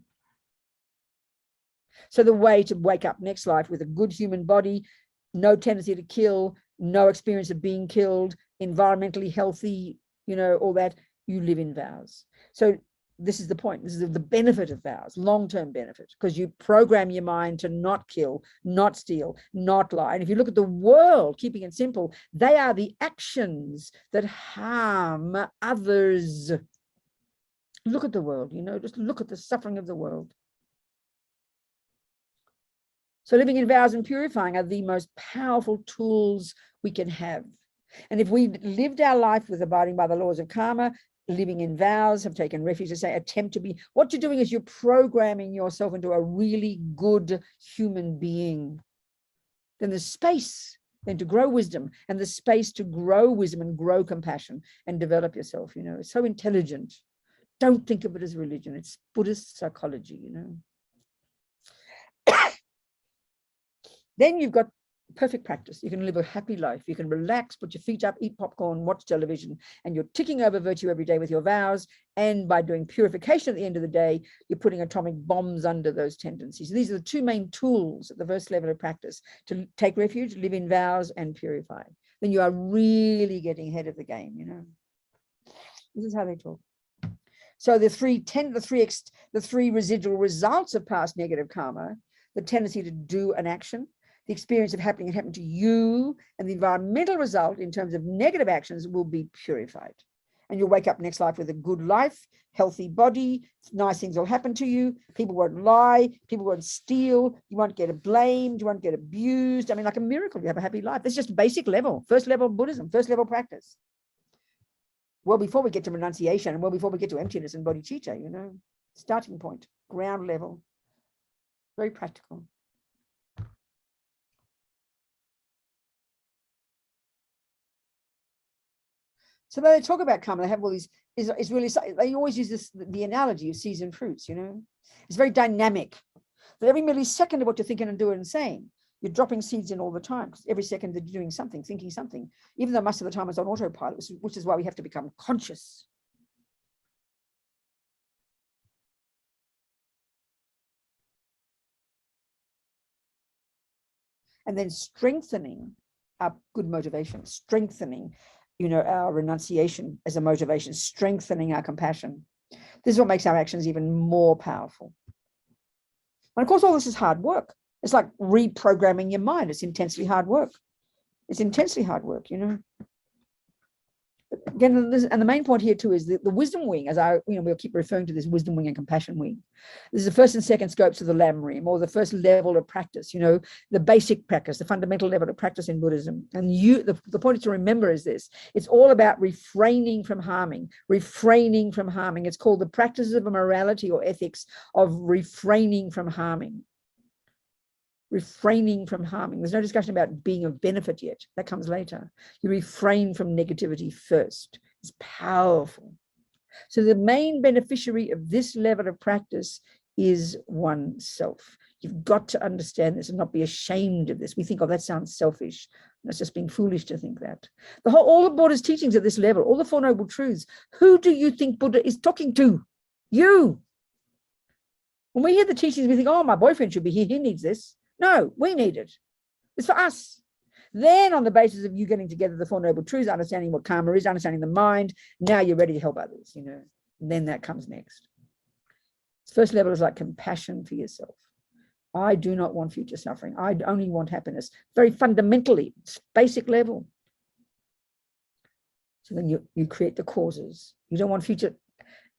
A: So the way to wake up next life with a good human body, no tendency to kill, no experience of being killed, environmentally healthy, you know, all that, you live in vows. So this is the point. This is the benefit of vows, long-term benefit, because you program your mind to not kill, not steal, not lie. And if you look at the world, keeping it simple, they are the actions that harm others. Look at the world, you know, just look at the suffering of the world. So living in vows and purifying are the most powerful tools we can have. And if we lived our life with abiding by the laws of karma, living in vows, have taken refuge to say, attempt to be, what you're doing is you're programming yourself into a really good human being. Then there's space then to grow wisdom, and the space to grow wisdom and grow compassion and develop yourself, you know. It's so intelligent. Don't think of it as religion. It's Buddhist psychology, you know. Then you've got perfect practice. You can live a happy life. You can relax, put your feet up, eat popcorn, watch television, and you're ticking over virtue every day with your vows. And by doing purification at the end of the day, you're putting atomic bombs under those tendencies. These are the 2 main tools at the first level of practice: to take refuge, live in vows, and purify. Then you are really getting ahead of the game, you know. This is how they talk. So the three residual results of past negative karma: the tendency to do an action, the experience of happening and happened to you, and the environmental result in terms of negative actions will be purified. And you'll wake up next life with a good life, healthy body, nice things will happen to you, people won't lie, people won't steal, you won't get blamed, you won't get abused. I mean, like a miracle, you have a happy life. That's just basic level, first level Buddhism, first level practice. Well, before we get to renunciation, and well, before we get to emptiness and bodhicitta, you know, starting point, ground level, very practical. So when they talk about karma, they have all these, it's really, they always use this, the analogy of seeds and fruits, you know. It's very dynamic. But every millisecond of what you're thinking and doing and saying, you're dropping seeds in all the time. Every second that you're doing something, thinking something, even though most of the time it's on autopilot, which is why we have to become conscious. And then strengthening our good motivation, strengthening, you know, our renunciation as a motivation, strengthening our compassion. This is what makes our actions even more powerful. And of course, all this is hard work. It's like reprogramming your mind. It's intensely hard work. It's intensely hard work, you know. Again, and the main point here too is the wisdom wing, as we'll keep referring to this wisdom wing and compassion wing. This is the first and second scopes of the Lam Rim, or the first level of practice, you know, the basic practice, the fundamental level of practice in Buddhism. And the point to remember is this: it's all about refraining from harming, refraining from harming. It's called the practices of a morality or ethics of refraining from harming. Refraining from harming. There's no discussion about being of benefit yet. That comes later. You refrain from negativity first. It's powerful. So the main beneficiary of this level of practice is oneself. You've got to understand this and not be ashamed of this. We think, oh, that sounds selfish. That's just being foolish to think that. All the Buddha's teachings at this level, all the Four Noble Truths, who do you think Buddha is talking to? You. When we hear the teachings, we think, oh, my boyfriend should be here. He needs this. No, we need it. It's for us. Then on the basis of you getting together the Four Noble Truths, understanding what karma is, understanding the mind, now you're ready to help others, you know. And then that comes next. First level is like compassion for yourself. I do not want future suffering. I only want happiness. Very fundamentally, it's basic level. So then you create the causes. You don't want future,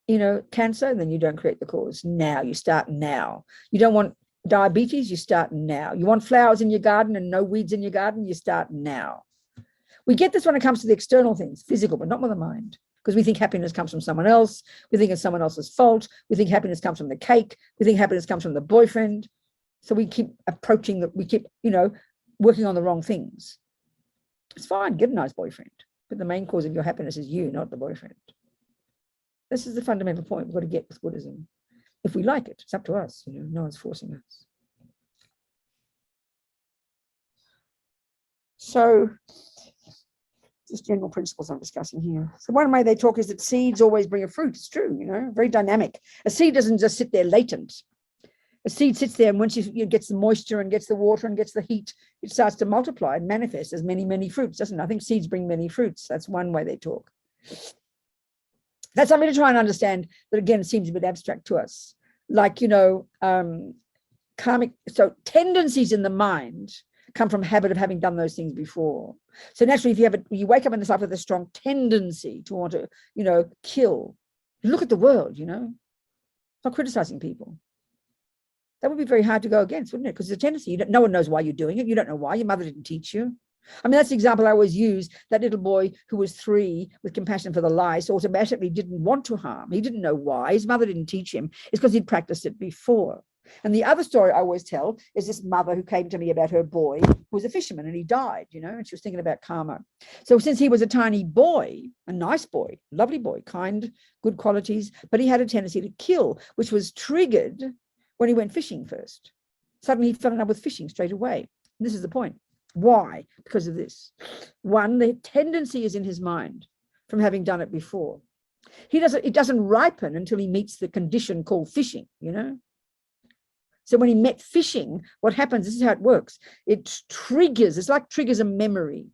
A: you know, cancer, then you don't create the cause. Now, you start now. You don't want diabetes, you start now. You want flowers in your garden and no weeds in your garden, you start now. We get this when it comes to the external things, physical, but not with the mind, because we think happiness comes from someone else. We think it's someone else's fault. We think happiness comes from the cake. We think happiness comes from the boyfriend. So we keep approaching that. We keep, you know, working on the wrong things. It's fine, get a nice boyfriend, but the main cause of your happiness is you, not the boyfriend. This is the fundamental point we've got to get with Buddhism. If we like it, it's up to us, you know, no one's forcing us. So, just general principles I'm discussing here. So one way they talk is that seeds always bring a fruit. It's true, you know, very dynamic. A seed doesn't just sit there latent. A seed sits there, and once it gets the moisture and gets the water and gets the heat, it starts to multiply and manifest as many, many fruits, doesn't it? I think seeds bring many fruits. That's one way they talk. That's something to try and understand, but again, it seems a bit abstract to us. Like, you know, karmic, so tendencies in the mind come from habit of having done those things before. So naturally, if you wake up in this life with a strong tendency to want to, you know, kill, look at the world, you know, not criticizing people. That would be very hard to go against, wouldn't it? Because it's a tendency. No one knows why you're doing it. You don't know why. Your mother didn't teach you. I mean, that's the example I always use. That little boy who was 3 with compassion for the lice automatically didn't want to harm. He didn't know why. His mother didn't teach him. It's because he'd practiced it before. And the other story I always tell is this mother who came to me about her boy who was a fisherman and he died, you know, and she was thinking about karma. So since he was a tiny boy, a nice boy, lovely boy, kind, good qualities, but he had a tendency to kill, which was triggered when he went fishing first. Suddenly he fell in love with fishing straight away. And this is the point. Why? Because of this. One, the tendency is in his mind from having done it before. It doesn't ripen until he meets the condition called fishing, you know. So when he met fishing, what happens, this is how it works. It triggers, it's like triggers a memory.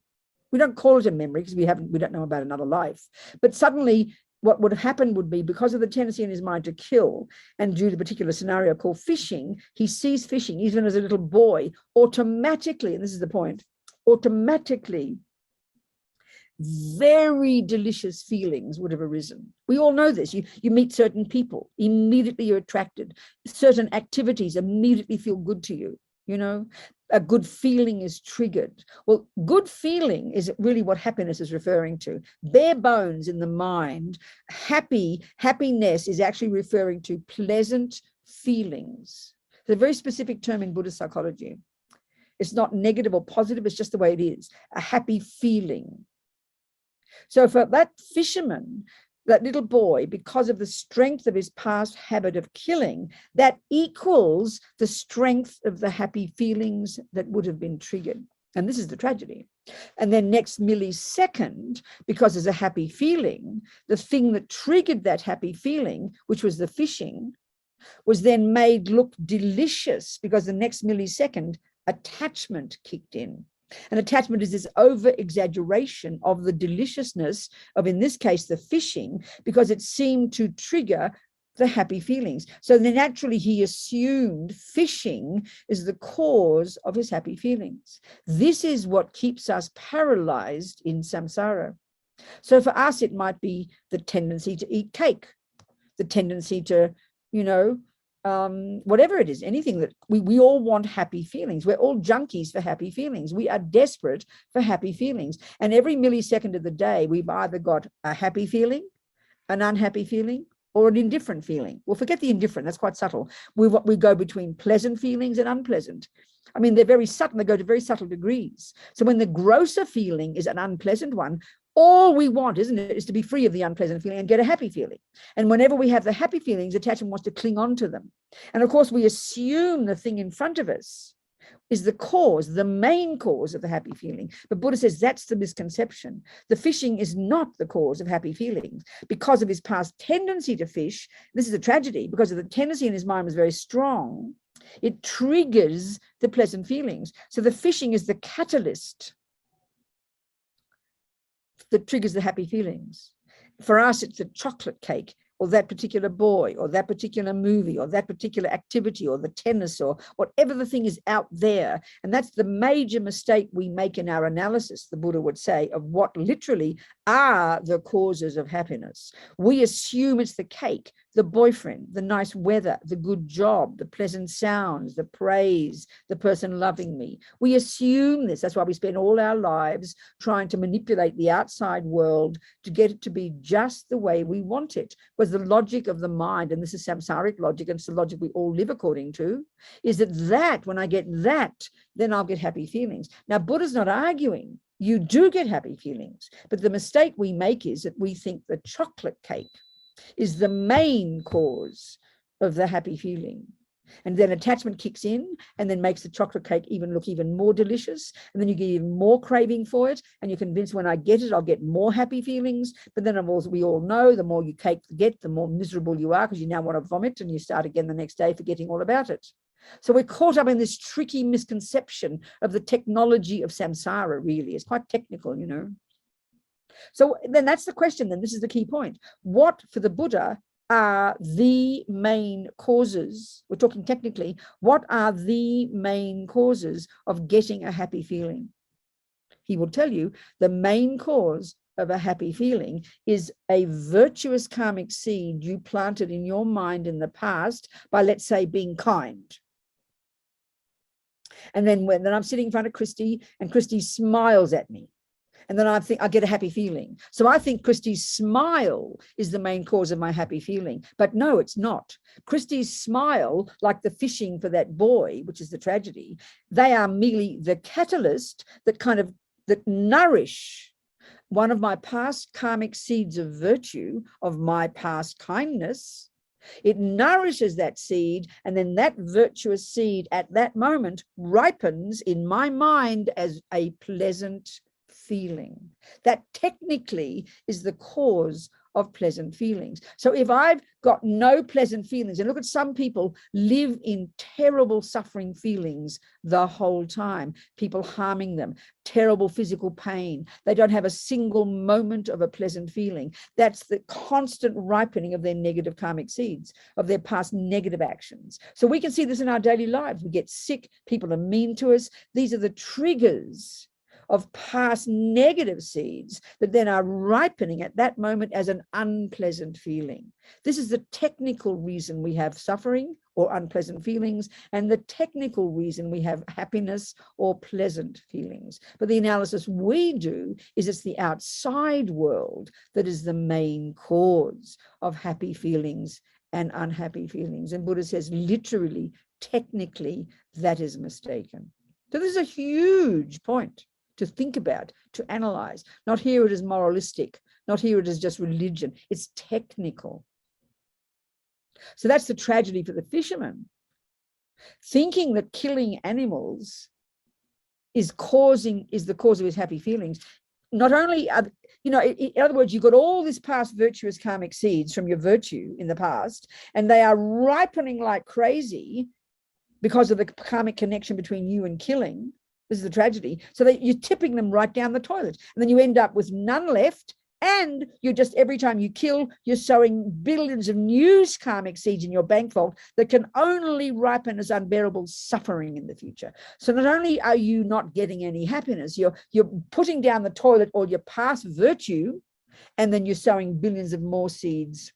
A: We don't call it a memory because we don't know about another life. But suddenly what would happen would be, because of the tendency in his mind to kill, and due to a particular scenario called fishing, he sees fishing, even as a little boy, automatically, and this is the point, automatically, very delicious feelings would have arisen. We all know this. You meet certain people, immediately you're attracted. Certain activities immediately feel good to you, you know. A good feeling is triggered. Well, good feeling is really what happiness is referring to. Bare bones in the mind, happiness is actually referring to pleasant feelings. It's a very specific term in Buddhist psychology. It's not negative or positive, it's just the way it is. A happy feeling. So for that fisherman, that little boy, because of the strength of his past habit of killing, that equals the strength of the happy feelings that would have been triggered. And this is the tragedy. And then next millisecond, because there's a happy feeling, the thing that triggered that happy feeling, which was the fishing, was then made look delicious, because the next millisecond, attachment kicked in. And attachment is this over exaggeration of the deliciousness of, in this case, the fishing, because it seemed to trigger the happy feelings. So then naturally he assumed fishing is the cause of his happy feelings. This is what keeps us paralyzed in samsara. So for us, it might be the tendency to eat cake, the tendency to, whatever it is, anything that we all want happy feelings. We're all junkies for happy feelings. We are desperate for happy feelings. And every millisecond of the day, we've either got a happy feeling, an unhappy feeling, or an indifferent feeling. Well, forget the indifferent, that's quite subtle. We go between pleasant feelings and unpleasant. I mean, they're very subtle, they go to very subtle degrees. So when the grosser feeling is an unpleasant one, all we want, isn't it, is to be free of the unpleasant feeling and get a happy feeling. And whenever we have the happy feelings, attachment wants to cling on to them. And of course, we assume the thing in front of us is the cause, the main cause of the happy feeling. But Buddha says that's the misconception. The fishing is not the cause of happy feelings. Because of his past tendency to fish, this is a tragedy, because of the tendency in his mind was very strong, it triggers the pleasant feelings. So the fishing is the catalyst that triggers the happy feelings. For us, it's the chocolate cake, or that particular boy, or that particular movie, or that particular activity, or the tennis, or whatever the thing is out there. And that's the major mistake we make in our analysis, the Buddha would say, of what literally are the causes of happiness. We assume it's the cake, the boyfriend, the nice weather, the good job, the pleasant sounds, the praise, the person loving me. We assume this. That's why we spend all our lives trying to manipulate the outside world to get it to be just the way we want it. Because the logic of the mind, and this is samsaric logic, and it's the logic we all live according to, is that when I get that, then I'll get happy feelings. Now, Buddha's not arguing. You do get happy feelings. But the mistake we make is that we think the chocolate cake is the main cause of the happy feeling. And then attachment kicks in and then makes the chocolate cake look even more delicious. And then you get even more craving for it. And you're convinced when I get it, I'll get more happy feelings. But then we all know the more you cake get, the more miserable you are, because you now want to vomit and you start again the next day forgetting all about it. So we're caught up in this tricky misconception of the technology of samsara, really. It's quite technical, So then that's the question, then this is the key point. What, for the Buddha, are the main causes? We're talking technically, what are the main causes of getting a happy feeling? He will tell you the main cause of a happy feeling is a virtuous karmic seed you planted in your mind in the past by, let's say, being kind. And then I'm sitting in front of Christy and Christy smiles at me. And then I get a happy feeling. So I think Christy's smile is the main cause of my happy feeling. But no, it's not. Christy's smile, like the fishing for that boy, which is the tragedy, they are merely the catalyst that nourish one of my past karmic seeds of virtue, of my past kindness. It nourishes that seed, and then that virtuous seed at that moment ripens in my mind as a pleasant feeling. That technically is the cause of pleasant feelings. So if I've got no pleasant feelings, and look at some people live in terrible suffering feelings the whole time, people harming them, terrible physical pain, they don't have a single moment of a pleasant feeling. That's the constant ripening of their negative karmic seeds, of their past negative actions. So we can see this in our daily lives. We get sick, people are mean to us. These are the triggers of past negative seeds that then are ripening at that moment as an unpleasant feeling. This is the technical reason we have suffering or unpleasant feelings, and the technical reason we have happiness or pleasant feelings. But the analysis we do is it's the outside world that is the main cause of happy feelings and unhappy feelings. And Buddha says, literally, technically, that is mistaken. So this is a huge point. to think about, to analyze, not hear it as moralistic, not hear it as just religion. It's technical. So that's the tragedy for the fisherman. Thinking that killing animals is the cause of his happy feelings. Not only, in other words, you've got all this past virtuous karmic seeds from your virtue in the past, and they are ripening like crazy because of the karmic connection between you and killing. This is the tragedy. So that you're tipping them right down the toilet. And then you end up with none left. And you're just, every time you kill, you're sowing billions of new karmic seeds in your bank vault that can only ripen as unbearable suffering in the future. So not only are you not getting any happiness, you're putting down the toilet all your past virtue, and then you're sowing billions of more seeds,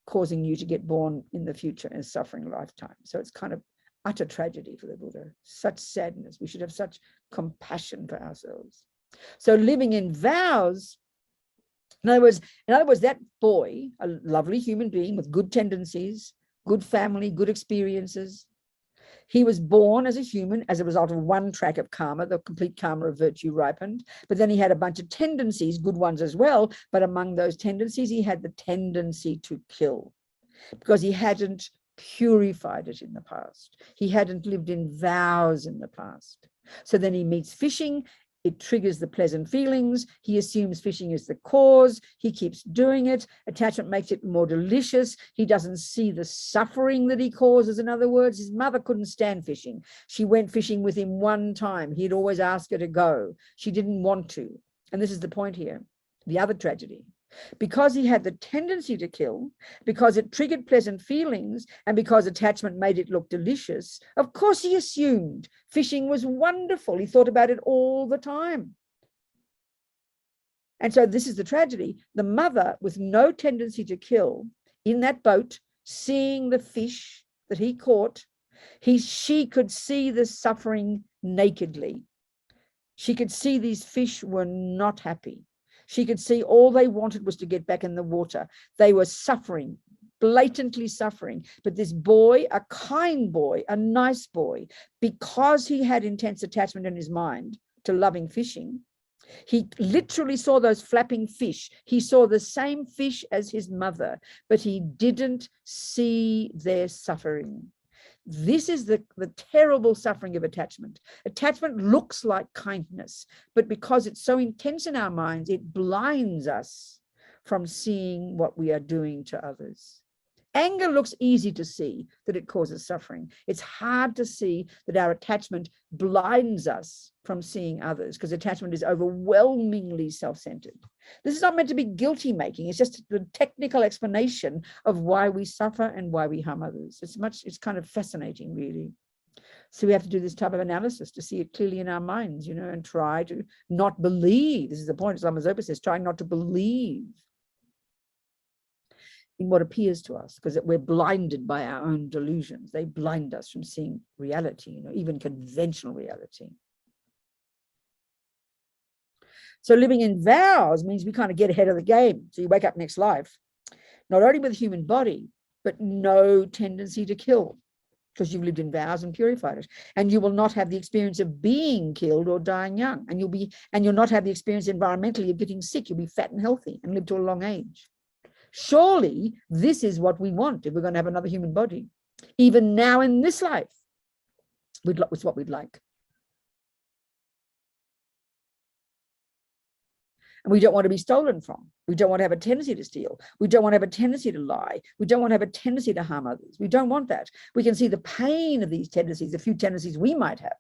A: causing you to get born in the future in a suffering lifetime. So it's kind of utter tragedy for the Buddha, such sadness. We should have such compassion for ourselves. So living in vows, in other words, that boy, a lovely human being with good tendencies, good family, good experiences, he was born as a human as a result of one track of karma, the complete karma of virtue ripened, but then he had a bunch of tendencies, good ones as well, but among those tendencies, he had the tendency to kill because he hadn't purified it in the past. He hadn't lived in vows in the past. So then he meets fishing. It triggers the pleasant feelings. He assumes fishing is the cause. He keeps doing it. Attachment makes it more delicious. He doesn't see the suffering that he causes. In other words, his mother couldn't stand fishing. She went fishing with him one time. He'd always ask her to go. She didn't want to. And this is the point here, the other tragedy. Because he had the tendency to kill, because it triggered pleasant feelings, and because attachment made it look delicious, of course he assumed fishing was wonderful. He thought about it all the time. And so this is the tragedy. The mother, with no tendency to kill, in that boat, seeing the fish that he caught, she could see the suffering nakedly. She could see these fish were not happy. She could see all they wanted was to get back in the water. They were suffering, blatantly suffering. But this boy, a kind boy, a nice boy, because he had intense attachment in his mind to loving fishing, he literally saw those flapping fish. He saw the same fish as his mother, but he didn't see their suffering. This is the terrible suffering of attachment. Attachment looks like kindness, but because it's so intense in our minds, it blinds us from seeing what we are doing to others. Anger looks easy to see that it causes suffering. It's hard to see that our attachment blinds us from seeing others because attachment is overwhelmingly self-centered. This is not meant to be guilty making. It's just the technical explanation of why we suffer and why we harm others. It's kind of fascinating, really. So we have to do this type of analysis to see it clearly in our minds, and try to not believe. This is the point, as Lama Zopa says, trying not to believe in what appears to us, because we're blinded by our own delusions. They blind us from seeing reality, even conventional reality. So living in vows means we kind of get ahead of the game. So you wake up next life, not only with a human body, but no tendency to kill, because you've lived in vows and purified it. And you will not have the experience of being killed or dying young. And you'll not have the experience environmentally of getting sick. You'll be fat and healthy and live to a long age. Surely this is what we want if we're going to have another human body. Even now in this life, it's what we'd like. And we don't want to be stolen from. We don't want to have a tendency to steal. We don't want to have a tendency to lie. We don't want to have a tendency to harm others. We don't want that. We can see the pain of these tendencies, the few tendencies we might have,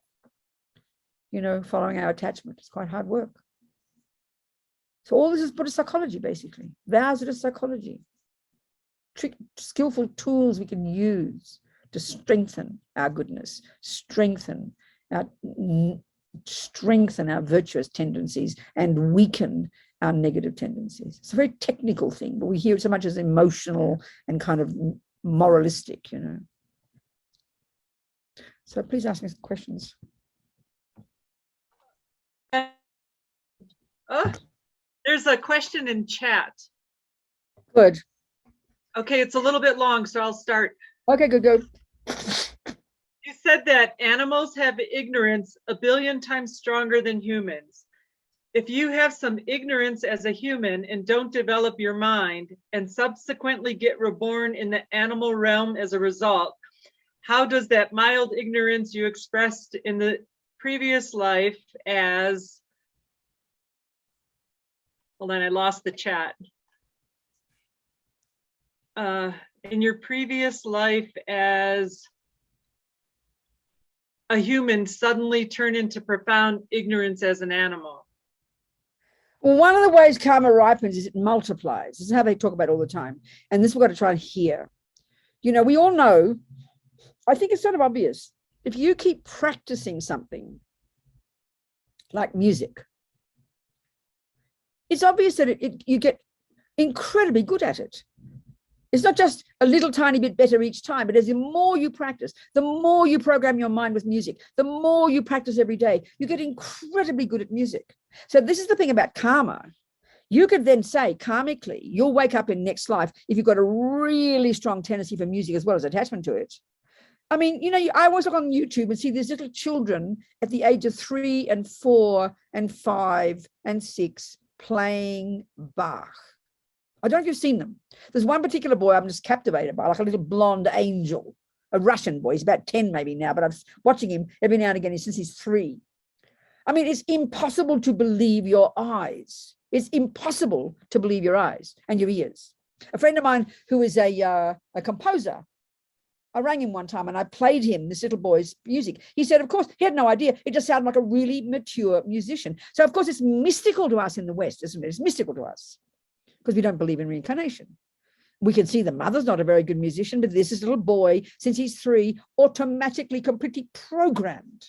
A: following our attachment. It's quite hard work. So all this is Buddhist psychology, basically. Vows are just psychology. Skillful tools we can use to strengthen our goodness, strengthen our virtuous tendencies, and weaken our negative tendencies. It's a very technical thing, but we hear it so much as emotional and kind of moralistic, So please ask me some questions.
C: There's a question in chat.
A: Good.
C: Okay, it's a little bit long, so I'll start.
A: Okay, good.
C: You said that animals have ignorance 1 billion times stronger than humans. If you have some ignorance as a human and don't develop your mind and subsequently get reborn in the animal realm as a result, how does that mild ignorance you expressed in the previous life as, hold on, I lost the chat. In your previous life as a human suddenly turn into profound ignorance as an animal?
A: Well, one of the ways karma ripens is it multiplies. This is how they talk about it all the time. And this we've got to try and hear. You know, we all know, I think it's sort of obvious. If you keep practicing something like music, it's obvious that you get incredibly good at it. It's not just a little tiny bit better each time, but as the more you practice, the more you program your mind with music, the more you practice every day, you get incredibly good at music. So this is the thing about karma. You could then say karmically, you'll wake up in next life if you've got a really strong tendency for music as well as attachment to it. I mean, you know, I always look on YouTube and see these little children at the age of 3 and 4 and 5 and 6 playing Bach. I don't know if you've seen them. There's one particular boy I'm just captivated by, like a little blonde angel, a Russian boy. He's about 10 maybe now, but I'm watching him every now and again since he's 3. I mean, it's impossible to believe your eyes. It's impossible to believe your eyes and your ears. A friend of mine who is a composer, I rang him one time and I played him this little boy's music. He said, of course, he had no idea. It just sounded like a really mature musician. So, of course, it's mystical to us in the West, isn't it? It's mystical to us because we don't believe in reincarnation. We can see the mother's not a very good musician, but this little boy, since he's 3, automatically completely programmed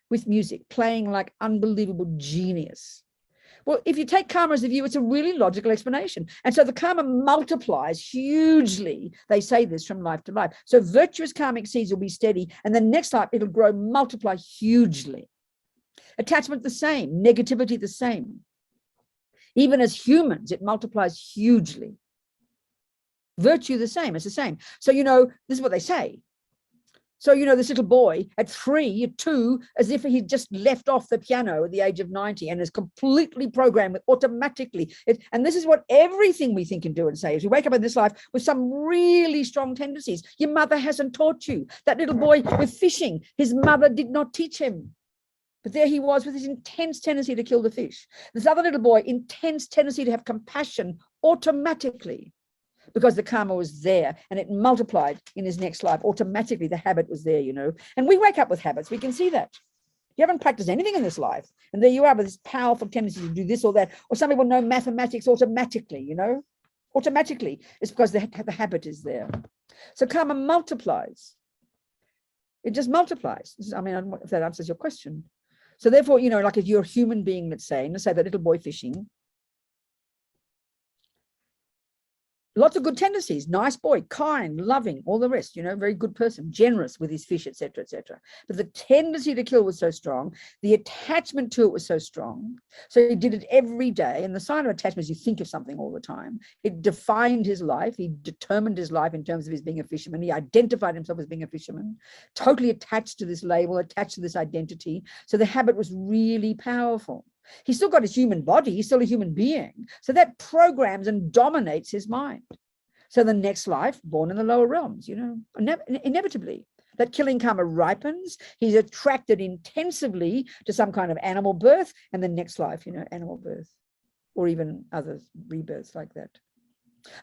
A: with music, playing like unbelievable genius. Well, if you take karma as a view, it's a really logical explanation. And so the karma multiplies hugely. They say this from life to life. So virtuous karmic seeds will be steady, and the next life it'll grow, multiply hugely. Attachment the same, negativity the same. Even as humans, it multiplies hugely. Virtue the same, it's the same. So, you know, this is what they say. So, you know, this little boy at 3, at 2, as if he just left off the piano at the age of 90 and is completely programmed automatically. And this is what everything we think and do and say is we wake up in this life with some really strong tendencies. Your mother hasn't taught you. That little boy with fishing, his mother did not teach him. But there he was with his intense tendency to kill the fish. This other little boy, intense tendency to have compassion automatically, because the karma was there and it multiplied in his next life. Automatically, the habit was there, you know. And we wake up with habits. We can see that. You haven't practiced anything in this life. And there you are with this powerful tendency to do this or that. Or some people know mathematics automatically, you know. Automatically. It's because the habit is there. So karma multiplies. It just multiplies. I mean, I don't know if that answers your question. So therefore, you know, like if you're a human being, let's say that little boy fishing, lots of good tendencies, nice boy, kind, loving, all the rest, you know, very good person, generous with his fish, etc., etc. But the tendency to kill was so strong, the attachment to it was so strong. So he did it every day. And the sign of attachment is you think of something all the time. It defined his life. He determined his life in terms of his being a fisherman. He identified himself as being a fisherman, totally attached to this label, attached to this identity. So the habit was really powerful. He's still got his human body. He's still a human being. So that programs and dominates his mind. So the next life, born in the lower realms, you know, inevitably, that killing karma ripens. He's attracted intensively to some kind of animal birth, and the next life, you know, animal birth, or even other rebirths like that.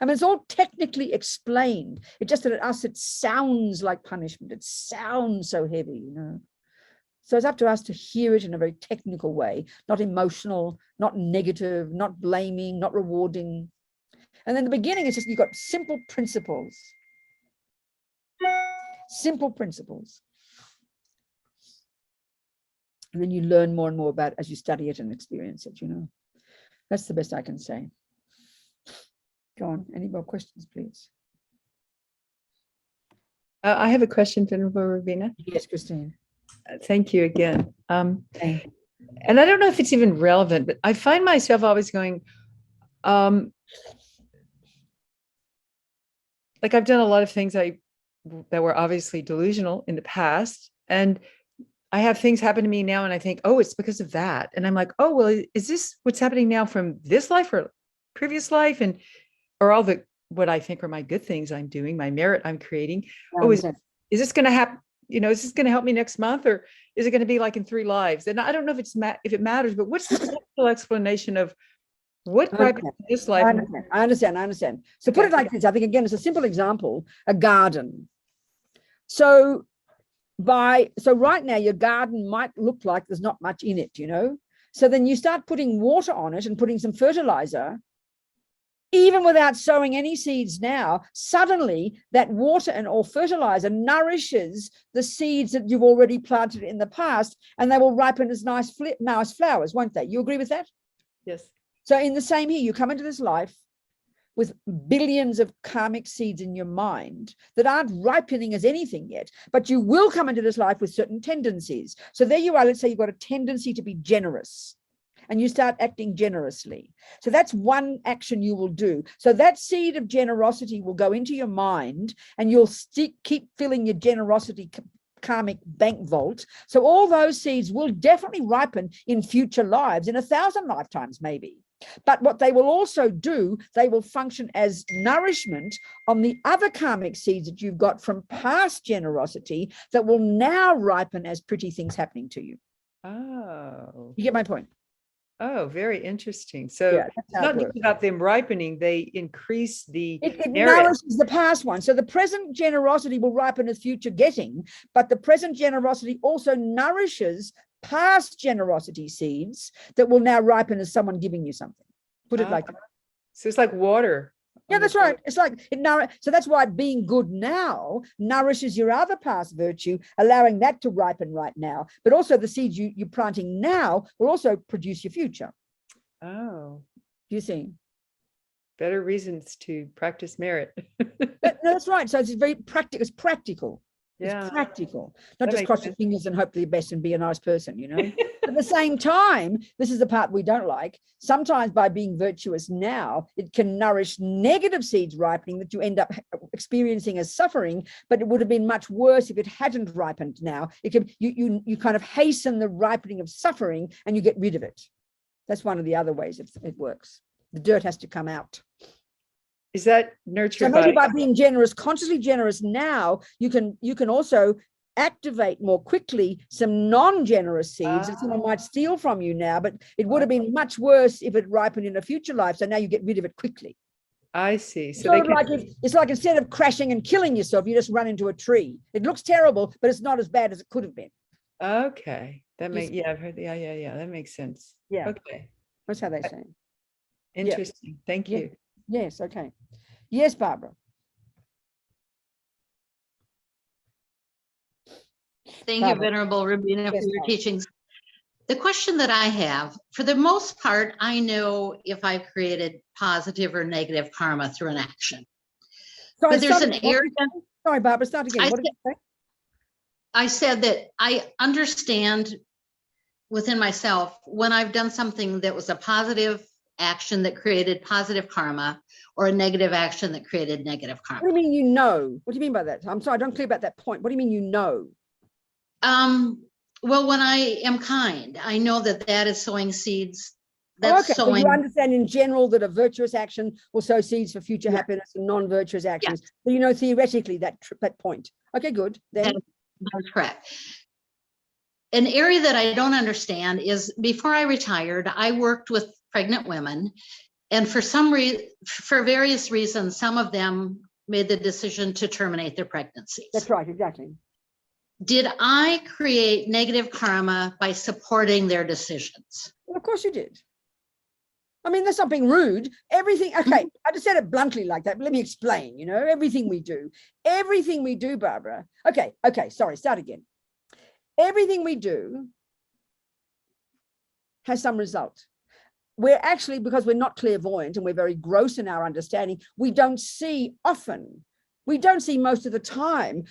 A: I mean, it's all technically explained. It just that to us, it sounds like punishment. It sounds so heavy, you know. So it's up to us to hear it in a very technical way, not emotional, not negative, not blaming, not rewarding. And then the beginning is just, you've got simple principles. Simple principles. And then you learn more and more about it as you study it and experience it, you know. That's the best I can say. Go on, any more questions, please?
G: I have a question, Venerable Robina.
A: Yes, Christine.
G: Thank you again.
A: Okay.
G: And I don't know if it's even relevant, but I find myself always going, like I've done a lot of things that were obviously delusional in the past, And I have things happen to me now and I think, oh, it's because of that. And I'm like, oh, well, is this what's happening now from this life or previous life? And or all the what I think are my good things I'm doing, my merit I'm creating. Oh, is this going to happen? You know, is this going to help me next month, or is it going to be like in 3 lives? And I don't know if it matters, but what's the simple explanation of what ripens in this life?
A: I understand. So put it like this. I think again, it's a simple example: a garden. So right now your garden might look like there's not much in it, you know. So then you start putting water on it and putting some fertilizer. Even without sowing any seeds now, suddenly that water and or fertilizer nourishes the seeds that you've already planted in the past, and they will ripen as nice flowers, won't they? You agree with that?
G: Yes.
A: So in the same here, you come into this life with billions of karmic seeds in your mind that aren't ripening as anything yet, but you will come into this life with certain tendencies. So there you are, let's say you've got a tendency to be generous, and you start acting generously. So that's one action you will do. So that seed of generosity will go into your mind, and you'll keep filling your generosity karmic bank vault. So all those seeds will definitely ripen in future lives, in 1,000 lifetimes maybe. But what they will also do, they will function as nourishment on the other karmic seeds that you've got from past generosity that will now ripen as pretty things happening to you.
G: Oh.
A: You get my point?
G: Oh, very interesting. So it's not just about them ripening, they increase the
A: it nourishes the past one. So the present generosity will ripen as future getting, but the present generosity also nourishes past generosity seeds that will now ripen as someone giving you something. Put it like that.
G: So it's like water.
A: Yeah, that's right. It's like so that's why being good now nourishes your other past virtue, allowing that to ripen right now. But also the seeds you're planting now will also produce your future.
G: Oh.
A: You see?
G: Better reasons to practice merit.
A: No, that's right. So it's very practical. It's practical.
G: Yeah.
A: It's practical. Not just cross your fingers and hope for the best and be a nice person, you know. At the same time, this is the part we don't like. Sometimes by being virtuous now, it can nourish negative seeds ripening that you end up experiencing as suffering, but it would have been much worse if it hadn't ripened now. It can, you kind of hasten the ripening of suffering and you get rid of it. That's one of the other ways it works. The dirt has to come out.
G: Is that nurtured
A: so maybe by being generous, consciously generous now, you can also activate more quickly some non-generous seeds that someone might steal from you now, but it would have been much worse if it ripened in a future life. So now you get rid of it quickly.
G: I see. So
A: it's like instead of crashing and killing yourself, you just run into a tree. It looks terrible, but it's not as bad as it could have been.
G: Okay. That makes I've heard that makes sense.
A: Yeah.
G: Okay.
A: That's how they say.
G: Interesting. Thank you.
A: Yes, okay. Yes, Barbara.
E: Thank you, Venerable Robina, for your teachings. The question that I have, for the most part, I know if I've created positive or negative karma through an action.
A: Sorry,
E: but there's an area.
A: Sorry, Barbara, start again. What did you say?
E: I said that I understand within myself when I've done something that was a positive action that created positive karma, or a negative action that created negative karma.
A: What do you mean you know? What do you mean by that? I'm sorry, I don't clear about that point. What do you mean you know?
E: Well, when I am kind, I know that is sowing seeds.
A: That's sowing. So you understand in general that a virtuous action will sow seeds for future happiness, and non-virtuous actions. So you know theoretically that point. Okay, good. Then
E: that's correct. An area that I don't understand is before I retired, I worked with pregnant women, and for various reasons, some of them made the decision to terminate their pregnancies.
A: That's right, exactly.
E: Did I create negative karma by supporting their decisions?
A: Well, of course you did. I mean, that's not being rude. Everything, okay, I just said it bluntly like that, but let me explain, you know, everything we do, Barbara. Okay, sorry, start again. Everything we do has some result. We're actually, because we're not clairvoyant and we're very gross in our understanding, we don't see often, most of the time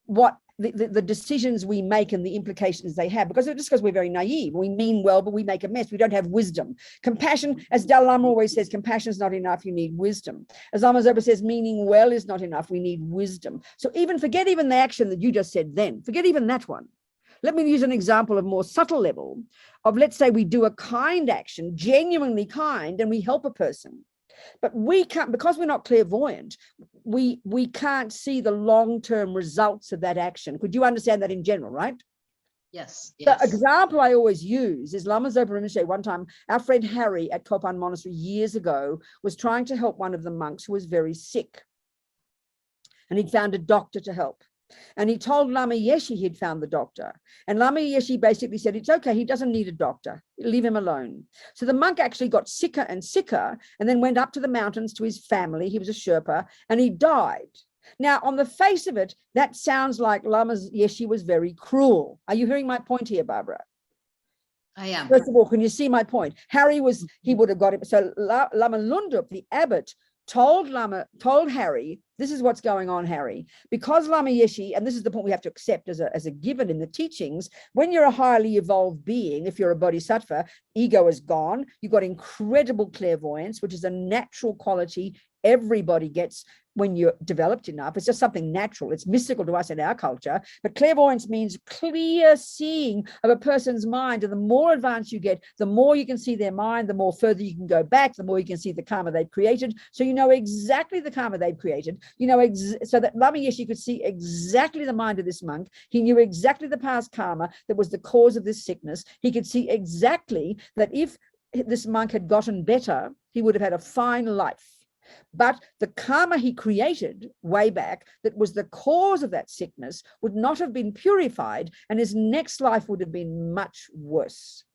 A: what the decisions we make and the implications they have, because we're very naive. We mean well, but we make a mess. We don't have wisdom. Compassion, as Dalai Lama always says, compassion is not enough. You need wisdom. As Lama Zopa says, meaning well is not enough. We need wisdom. So forget even the action that you just said then. Forget even that one. Let me use an example of more subtle level of, let's say we do a kind action, genuinely kind, and we help a person. But we can't, because we're not clairvoyant, we can't see the long-term results of that action. Could you understand that in general, right?
E: Yes.
A: The example I always use is Lama Zopa Rinpoche. One time, our friend Harry at Kopan Monastery years ago was trying to help one of the monks who was very sick. And he'd found a doctor to help. And he told Lama Yeshe he'd found the doctor. And Lama Yeshe basically said, it's okay, he doesn't need a doctor. Leave him alone. So the monk actually got sicker and sicker and then went up to the mountains to his family. He was a Sherpa and he died. Now, on the face of it, that sounds like Lama Yeshe was very cruel. Are you hearing my point here, Barbara?
E: I am.
A: First of all, can you see my point? Harry was, he would have got it. So Lama Lundup, the abbot, told Harry, this is what's going on, Harry, because Lama Yeshe, and this is the point we have to accept as a given in the teachings, when you're a highly evolved being, if you're a bodhisattva, ego is gone, you've got incredible clairvoyance, which is a natural quality everybody gets when you're developed enough. It's just something natural. It's mystical to us in our culture, but clairvoyance means clear seeing of a person's mind. And the more advanced you get, the more you can see their mind, the more further you can go back, the more you can see the karma they've created. So you know exactly the karma they've created. You know, so that Lama Yeshe could see exactly the mind of this monk. He knew exactly the past karma that was the cause of this sickness. He could see exactly that if this monk had gotten better, he would have had a fine life. But the karma he created way back that was the cause of that sickness would not have been purified, and his next life would have been much worse.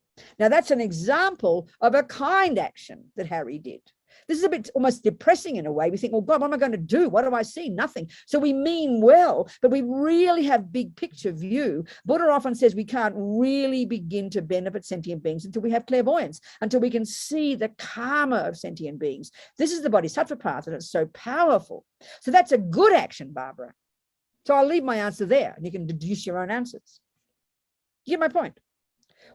A: Now, that's an example of a kind action that Harry did. This is a bit almost depressing in a way. We think, well, God, what am I going to do? What do I see? Nothing. So we mean well, but we really have big picture view. Buddha often says we can't really begin to benefit sentient beings until we have clairvoyance, until we can see the karma of sentient beings. This is the bodhisattva path, and it's so powerful. So that's a good action, Barbara. So I'll leave my answer there, and you can deduce your own answers. You get my point?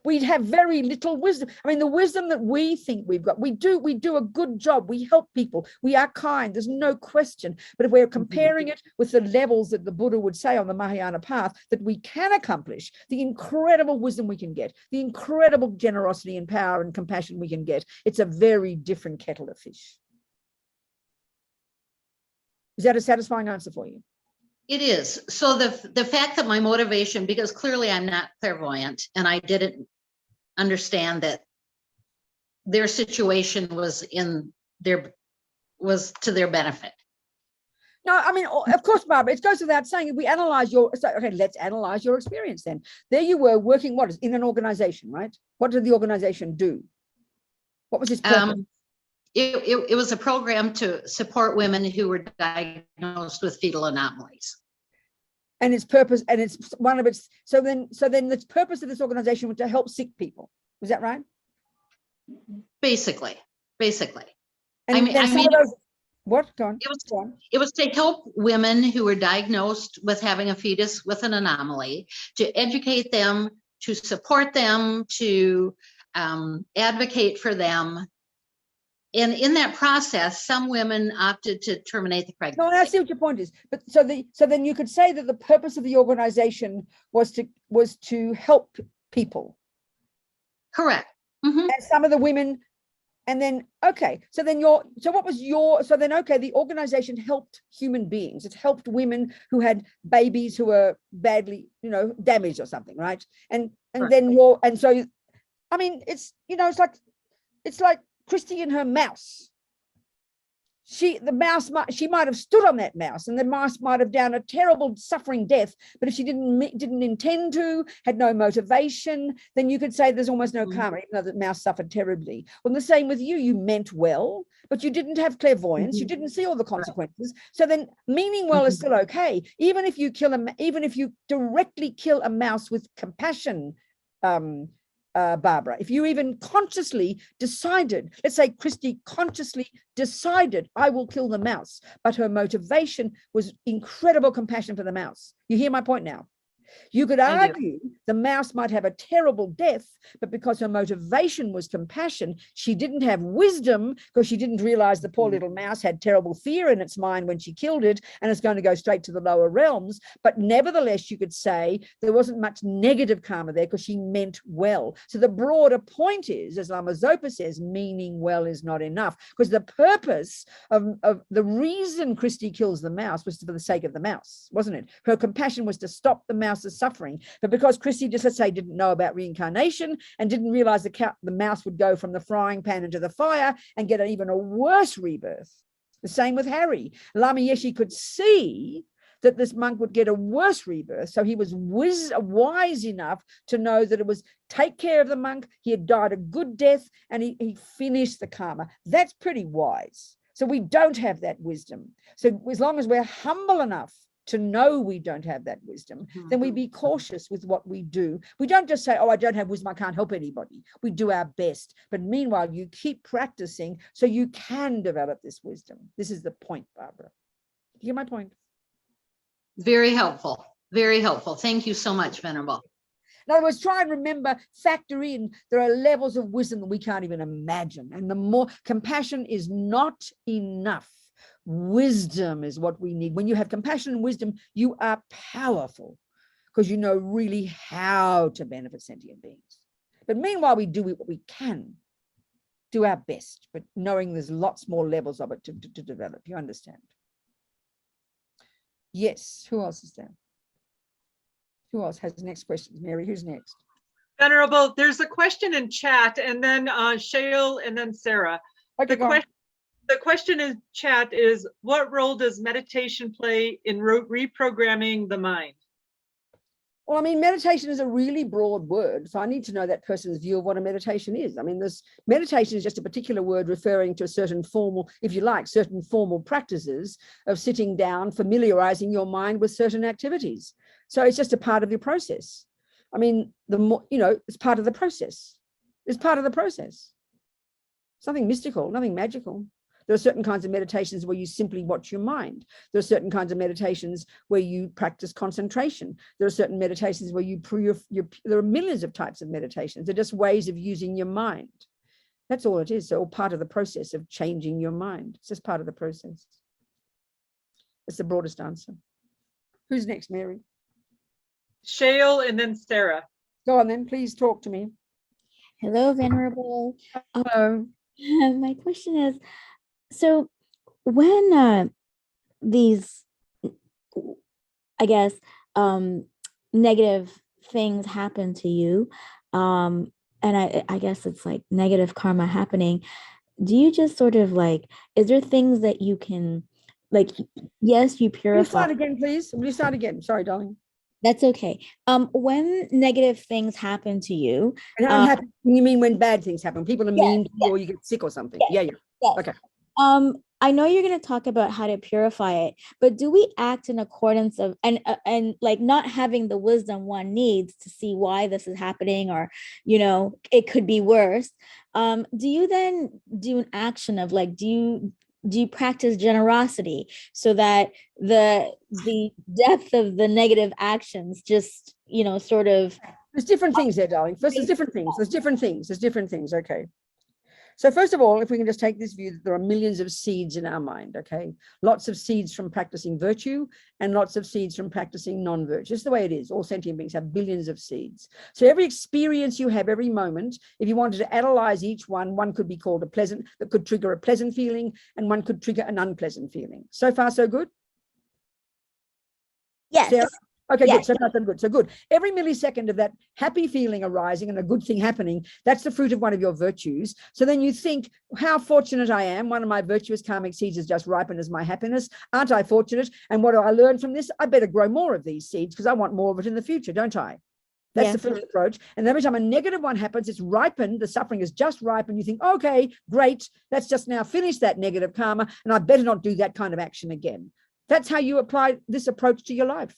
A: We have very little wisdom. I mean, the wisdom that we think we've got, we do a good job. We help people. We are kind. There's no question. But if we're comparing it with the levels that the Buddha would say on the Mahayana path that we can accomplish, the incredible wisdom we can get, the incredible generosity and power and compassion we can get, it's a very different kettle of fish. Is that a satisfying answer for you?
E: It is. So the fact that my motivation, because clearly I'm not clairvoyant and I didn't understand that their situation was to their benefit.
A: No, I mean, of course, Barbara, it goes without saying, if we analyze okay, let's analyze your experience then. There you were working, in an organization, right? What did the organization do? What was its purpose?
E: It was a program to support women who were diagnosed with fetal anomalies.
A: And its purpose, and it's one of its, so then the purpose of this organization was to help sick people. Was that right?
E: Basically.
A: And what? Go on.
E: It was to help women who were diagnosed with having a fetus with an anomaly, to educate them, to support them, to advocate for them. And in that process, some women opted to terminate the pregnancy.
A: No, I see what your point is. But so then you could say that the purpose of the organization was to help people.
E: Correct. Mm-hmm.
A: And some of the women, and then okay. So then the organization helped human beings. It helped women who had babies who were badly, damaged or something, right? And
E: Correct.
A: Then so I mean, it's like Christy and her mouse. She might have stood on that mouse, and the mouse might have done a terrible suffering death. But if she didn't intend to, had no motivation, then you could say there's almost no karma, even though the mouse suffered terribly. Well, the same with you. You meant well, but you didn't have clairvoyance. You didn't see all the consequences. So then, meaning well is still okay, even if you directly kill a mouse with compassion. Barbara, if you even consciously decided, let's say Christy consciously decided, I will kill the mouse, but her motivation was incredible compassion for the mouse. You hear my point now? You could
G: I do.
A: argue the mouse might have a terrible death, but because her motivation was compassion, she didn't have wisdom because she didn't realize the poor little mouse had terrible fear in its mind when she killed it, and it's going to go straight to the lower realms. But nevertheless, you could say there wasn't much negative karma there because she meant well. So the broader point is, as Lama Zopa says, meaning well is not enough, because the purpose of the reason Christy kills the mouse was for the sake of the mouse, wasn't it? Her compassion was to stop the mouse's suffering. But because Christy, just let's say, didn't know about reincarnation and didn't realize the mouse would go from the frying pan into the fire and get even a worse rebirth. The same with Harry. Lama Yeshe could see that this monk would get a worse rebirth. So he was wise enough to know that it was take care of the monk. He had died a good death and he finished the karma. That's pretty wise. So we don't have that wisdom. So as long as we're humble enough to know we don't have that wisdom, then we be cautious with what we do. We don't just say, oh, I don't have wisdom, I can't help anybody. We do our best. But meanwhile, you keep practicing so you can develop this wisdom. This is the point, Barbara. You get my point?
E: Very helpful. Very helpful. Thank you so much, Venerable.
A: In other words, try and remember, factor in, there are levels of wisdom that we can't even imagine. And the more compassion is not enough. Wisdom is what we need. When you have compassion and wisdom, you are powerful because you know really how to benefit sentient beings. But meanwhile, we do what we can, do our best, but knowing there's lots more levels of it to develop. You understand? Yes. Who else is there? Who else has the next question? Mary, who's next?
C: Venerable, there's a question in chat, and then Shail, and then Sarah.
A: Okay,
C: The question in chat is, what role does meditation play in reprogramming the mind?
A: Well, I mean, meditation is a really broad word, so I need to know that person's view of what a meditation is. I mean, this meditation is just a particular word referring to a certain formal, if you like, certain formal practices of sitting down, familiarizing your mind with certain activities. So it's just a part of your process. I mean, the more, you know, it's part of the process. It's part of the process. Something mystical, nothing magical. There are certain kinds of meditations where you simply watch your mind. There are certain kinds of meditations where you practice concentration. There are certain meditations where there are millions of types of meditations. They're just ways of using your mind. That's all it is. So all part of the process of changing your mind. It's just part of the process. It's the broadest answer. Who's next, Mary?
C: Shail and then Sarah.
A: Go on then, please talk to me.
L: Hello, Venerable.
A: Hello.
L: My question is, so when these, I guess, negative things happen to you, and I guess it's like negative karma happening, do you just sort of like, is there things that you can, like, yes, you purify.
A: Will you start again, please? Will you start again? Sorry, darling.
L: That's okay. When negative things happen to you.
A: And you mean when bad things happen? People are mean to you or you get sick or something?
L: Yes,
A: Yeah.
L: yes.
A: Okay.
L: I know you're going to talk about how to purify it, but do we act in accordance of, and like not having the wisdom one needs to see why this is happening, or, you know, it could be worse. Do you then do an action of like, do you practice generosity so that the depth of the negative actions just, you know, sort of.
A: There's different things there, darling. First, there's different things. Okay. So first of all, if we can just take this view that there are millions of seeds in our mind, okay? Lots of seeds from practicing virtue and lots of seeds from practicing non-virtue. It's the way it is. All sentient beings have billions of seeds. So every experience you have every moment, if you wanted to analyze each one could be called a pleasant, that could trigger a pleasant feeling, and one could trigger an unpleasant feeling. So far, so good?
L: Yes.
A: Sarah? Okay,
L: Yes.
A: good. So far, so good. So good. Every millisecond of that happy feeling arising and a good thing happening, that's the fruit of one of your virtues. So then you think, how fortunate I am. One of my virtuous karmic seeds has just ripened as my happiness. Aren't I fortunate? And what do I learn from this? I better grow more of these seeds because I want more of it in the future, don't I? That's the first approach. And every time a negative one happens, it's ripened. The suffering is just ripened. You think, okay, great. Let's just now finish that negative karma. And I better not do that kind of action again. That's how you apply this approach to your life.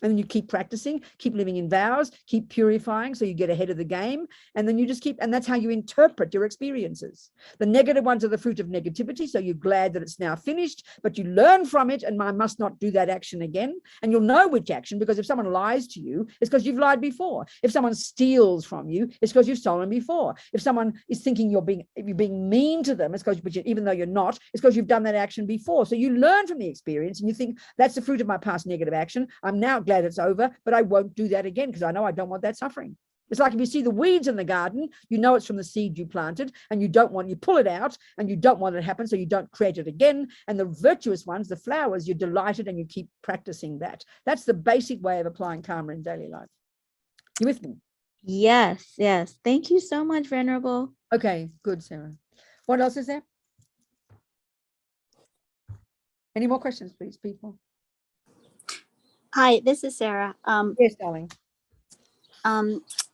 A: And then you keep practicing, keep living in vows, keep purifying so you get ahead of the game. And then you just keep, and that's how you interpret your experiences. The negative ones are the fruit of negativity. So you're glad that it's now finished, but you learn from it, and I must not do that action again. And you'll know which action, because if someone lies to you, it's because you've lied before. If someone steals from you, it's because you've stolen before. If someone is thinking you're being mean to them, it's because, even though you're not, it's because you've done that action before. So you learn from the experience and you think, that's the fruit of my past negative action. I'm now glad it's over, but I won't do that again because I know I don't want that suffering. It's like if you see the weeds in the garden, you know it's from the seed you planted, and you pull it out, and you don't want it to happen, so you don't create it again. And the virtuous ones, the flowers, you're delighted and you keep practicing that. That's the basic way of applying karma in daily life. You with me?
L: Yes, yes. Thank you so much, Venerable.
A: Okay, good, Sarah. What else is there? Any more questions, please, people?
M: Hi, this is Sarah.
A: Yes, darling.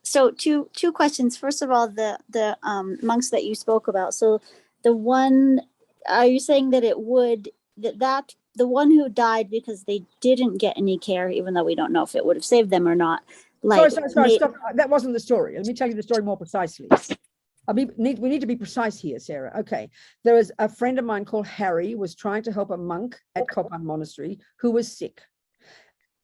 M: So two questions. First of all, the monks that you spoke about. So the one, are you saying that it would that the one who died because they didn't get any care, even though we don't know if it would have saved them or not? Like,
A: Sorry, stop. That wasn't the story. Let me tell you the story more precisely. We need to be precise here, Sarah. Okay. There was a friend of mine called Harry, was trying to help a monk at Kopan Monastery who was sick.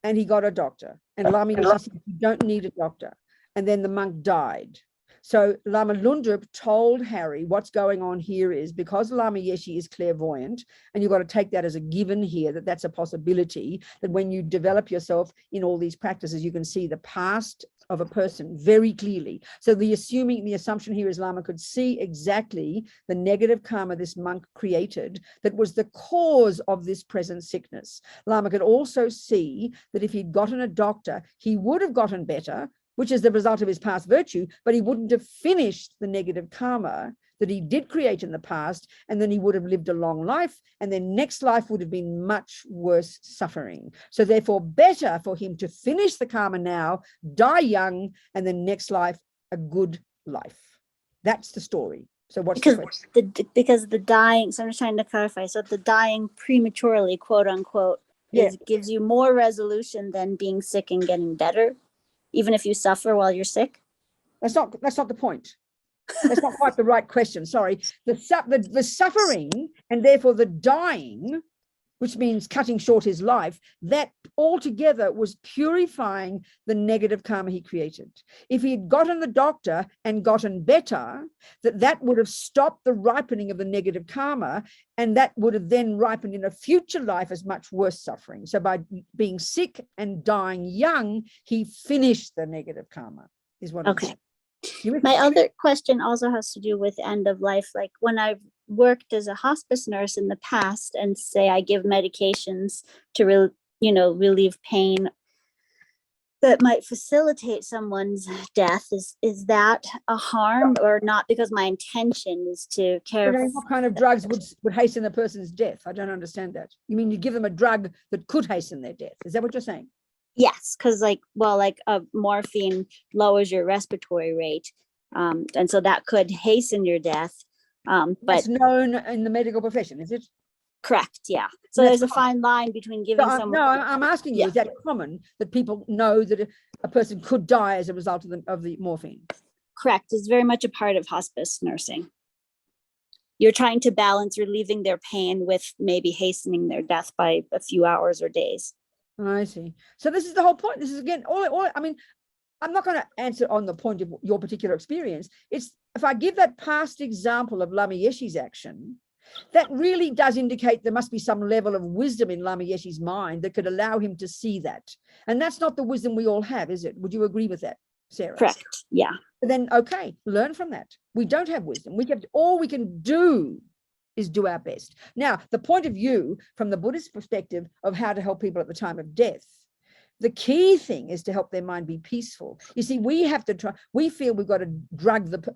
A: And he got a doctor. And Lama Yeshe said, you don't need a doctor. And then the monk died. So Lama Lundrup told Harry, what's going on here is because Lama Yeshe is clairvoyant, and you've got to take that as a given here, that that's a possibility, that when you develop yourself in all these practices, you can see the past of a person very clearly. So the assumption here is Lama could see exactly the negative karma this monk created that was the cause of this present sickness. Lama could also see that if he'd gotten a doctor, he would have gotten better, which is the result of his past virtue, but he wouldn't have finished the negative karma that he did create in the past, and then he would have lived a long life, and then next life would have been much worse suffering. So therefore, better for him to finish the karma now, die young, and then next life, a good life. That's the story. So what's the question?
M: Because the dying, so I'm just trying to clarify. So the dying prematurely, quote unquote, gives you more resolution than being sick and getting better, even if you suffer while you're sick?
A: That's not the point. That's not quite the right question. Sorry. The suffering and therefore the dying, which means cutting short his life, that altogether was purifying the negative karma he created. If he had gotten the doctor and gotten better, that would have stopped the ripening of the negative karma, and that would have then ripened in a future life as much worse suffering. So by being sick and dying young, he finished the negative karma, is what I'm saying.
M: My other question also has to do with end of life. Like when I've worked as a hospice nurse in the past, and say I give medications to relieve pain that might facilitate someone's death, is that a harm or not? Because my intention is to care.
A: What kind of drugs would hasten a person's death? I don't understand that. You mean you give them a drug that could hasten their death? Is that what you're saying?
M: Yes, because morphine lowers your respiratory rate, and so that could hasten your death. But
A: it's known in the medical profession, is it?
M: Correct. Yeah. So there's a fine line between giving someone.
A: No, I'm asking you: is that common that people know that a person could die as a result of the morphine?
M: Correct. It's very much a part of hospice nursing. You're trying to balance relieving their pain with maybe hastening their death by a few hours or days.
A: I see. So this is the whole point. This is again, I mean, I'm not going to answer on the point of your particular experience. It's if I give that past example of Lama Yeshe's action, that really does indicate there must be some level of wisdom in Lama Yeshe's mind that could allow him to see that. And that's not the wisdom we all have, is it? Would you agree with that, Sarah?
M: Correct. Yeah.
A: But then, okay, learn from that. We don't have wisdom. All we can do is do our best. Now, the point of view from the Buddhist perspective of how to help people at the time of death, the key thing is to help their mind be peaceful. You see, we feel we've got to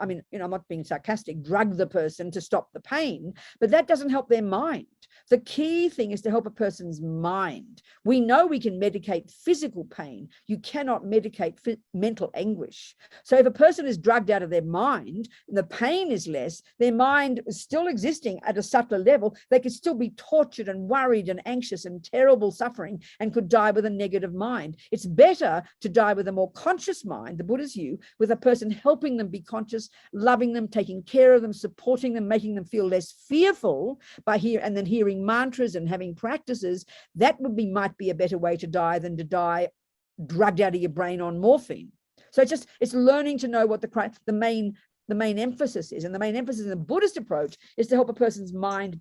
A: I'm not being sarcastic, drug the person to stop the pain, but that doesn't help their mind. The key thing is to help a person's mind. We know we can medicate physical pain. You cannot medicate mental anguish. So if a person is drugged out of their mind and the pain is less, their mind is still existing at a subtler level, they could still be tortured and worried and anxious and terrible suffering and could die with a negative mind. It's better to die with a more conscious mind, the Buddha's view, with a person helping them be conscious, loving them, taking care of them, supporting them, making them feel less fearful by and then hearing mantras and having practices. That might be a better way to die than to die drugged out of your brain on morphine. So it's learning to know what the main emphasis is. And the main emphasis in the Buddhist approach is to help a person's mind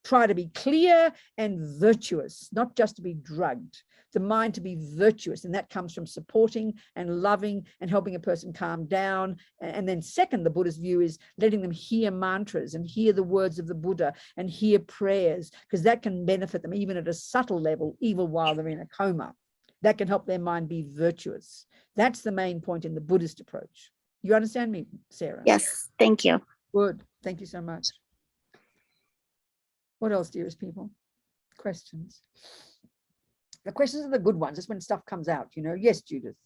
A: try to be clear and virtuous, not just to be drugged. The mind to be virtuous, and that comes from supporting and loving and helping a person calm down. And then second, the Buddhist view is letting them hear mantras and hear the words of the Buddha and hear prayers, because that can benefit them even at a subtle level, even while they're in a coma. That can help their mind be virtuous. That's the main point in the Buddhist approach. You understand me, Sarah?
M: Yes, thank you.
A: Good. Thank you so much. What else, dearest people? Questions? The questions are the good ones. That's when stuff comes out, you know. Yes, Judith.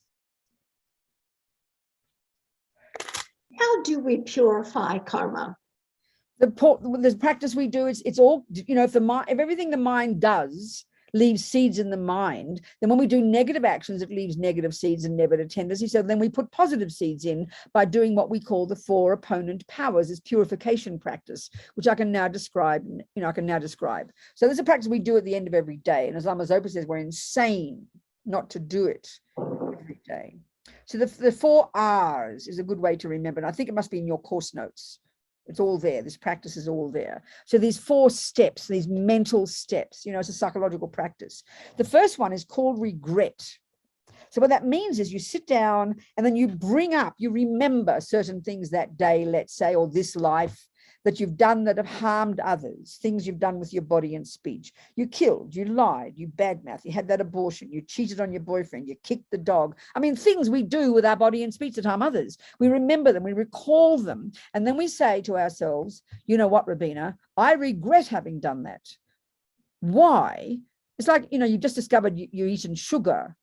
F: How do we purify karma?
A: The practice we do, it's all, you know, if everything the mind does leaves seeds in the mind, then when we do negative actions, it leaves negative seeds and negative tendencies. So then we put positive seeds in by doing what we call the 4 opponent powers, this purification practice, which I can now describe, So there's a practice we do at the end of every day. And as Lama Zopa says, we're insane not to do it every day. So the 4 R's is a good way to remember. And I think it must be in your course notes. It's all there. This practice is all there. So these 4 steps, these mental steps, you know, it's a psychological practice. The first one is called regret. So what that means is you sit down and then you remember certain things that day, let's say, or this life that you've done that have harmed others, things you've done with your body and speech. You killed, you lied, you badmouthed, you had that abortion, you cheated on your boyfriend, you kicked the dog. I mean, things we do with our body and speech that harm others. We remember them, we recall them, and then we say to ourselves, you know what, Robina, I regret having done that. Why? It's like, you know, you just discovered you're eating sugar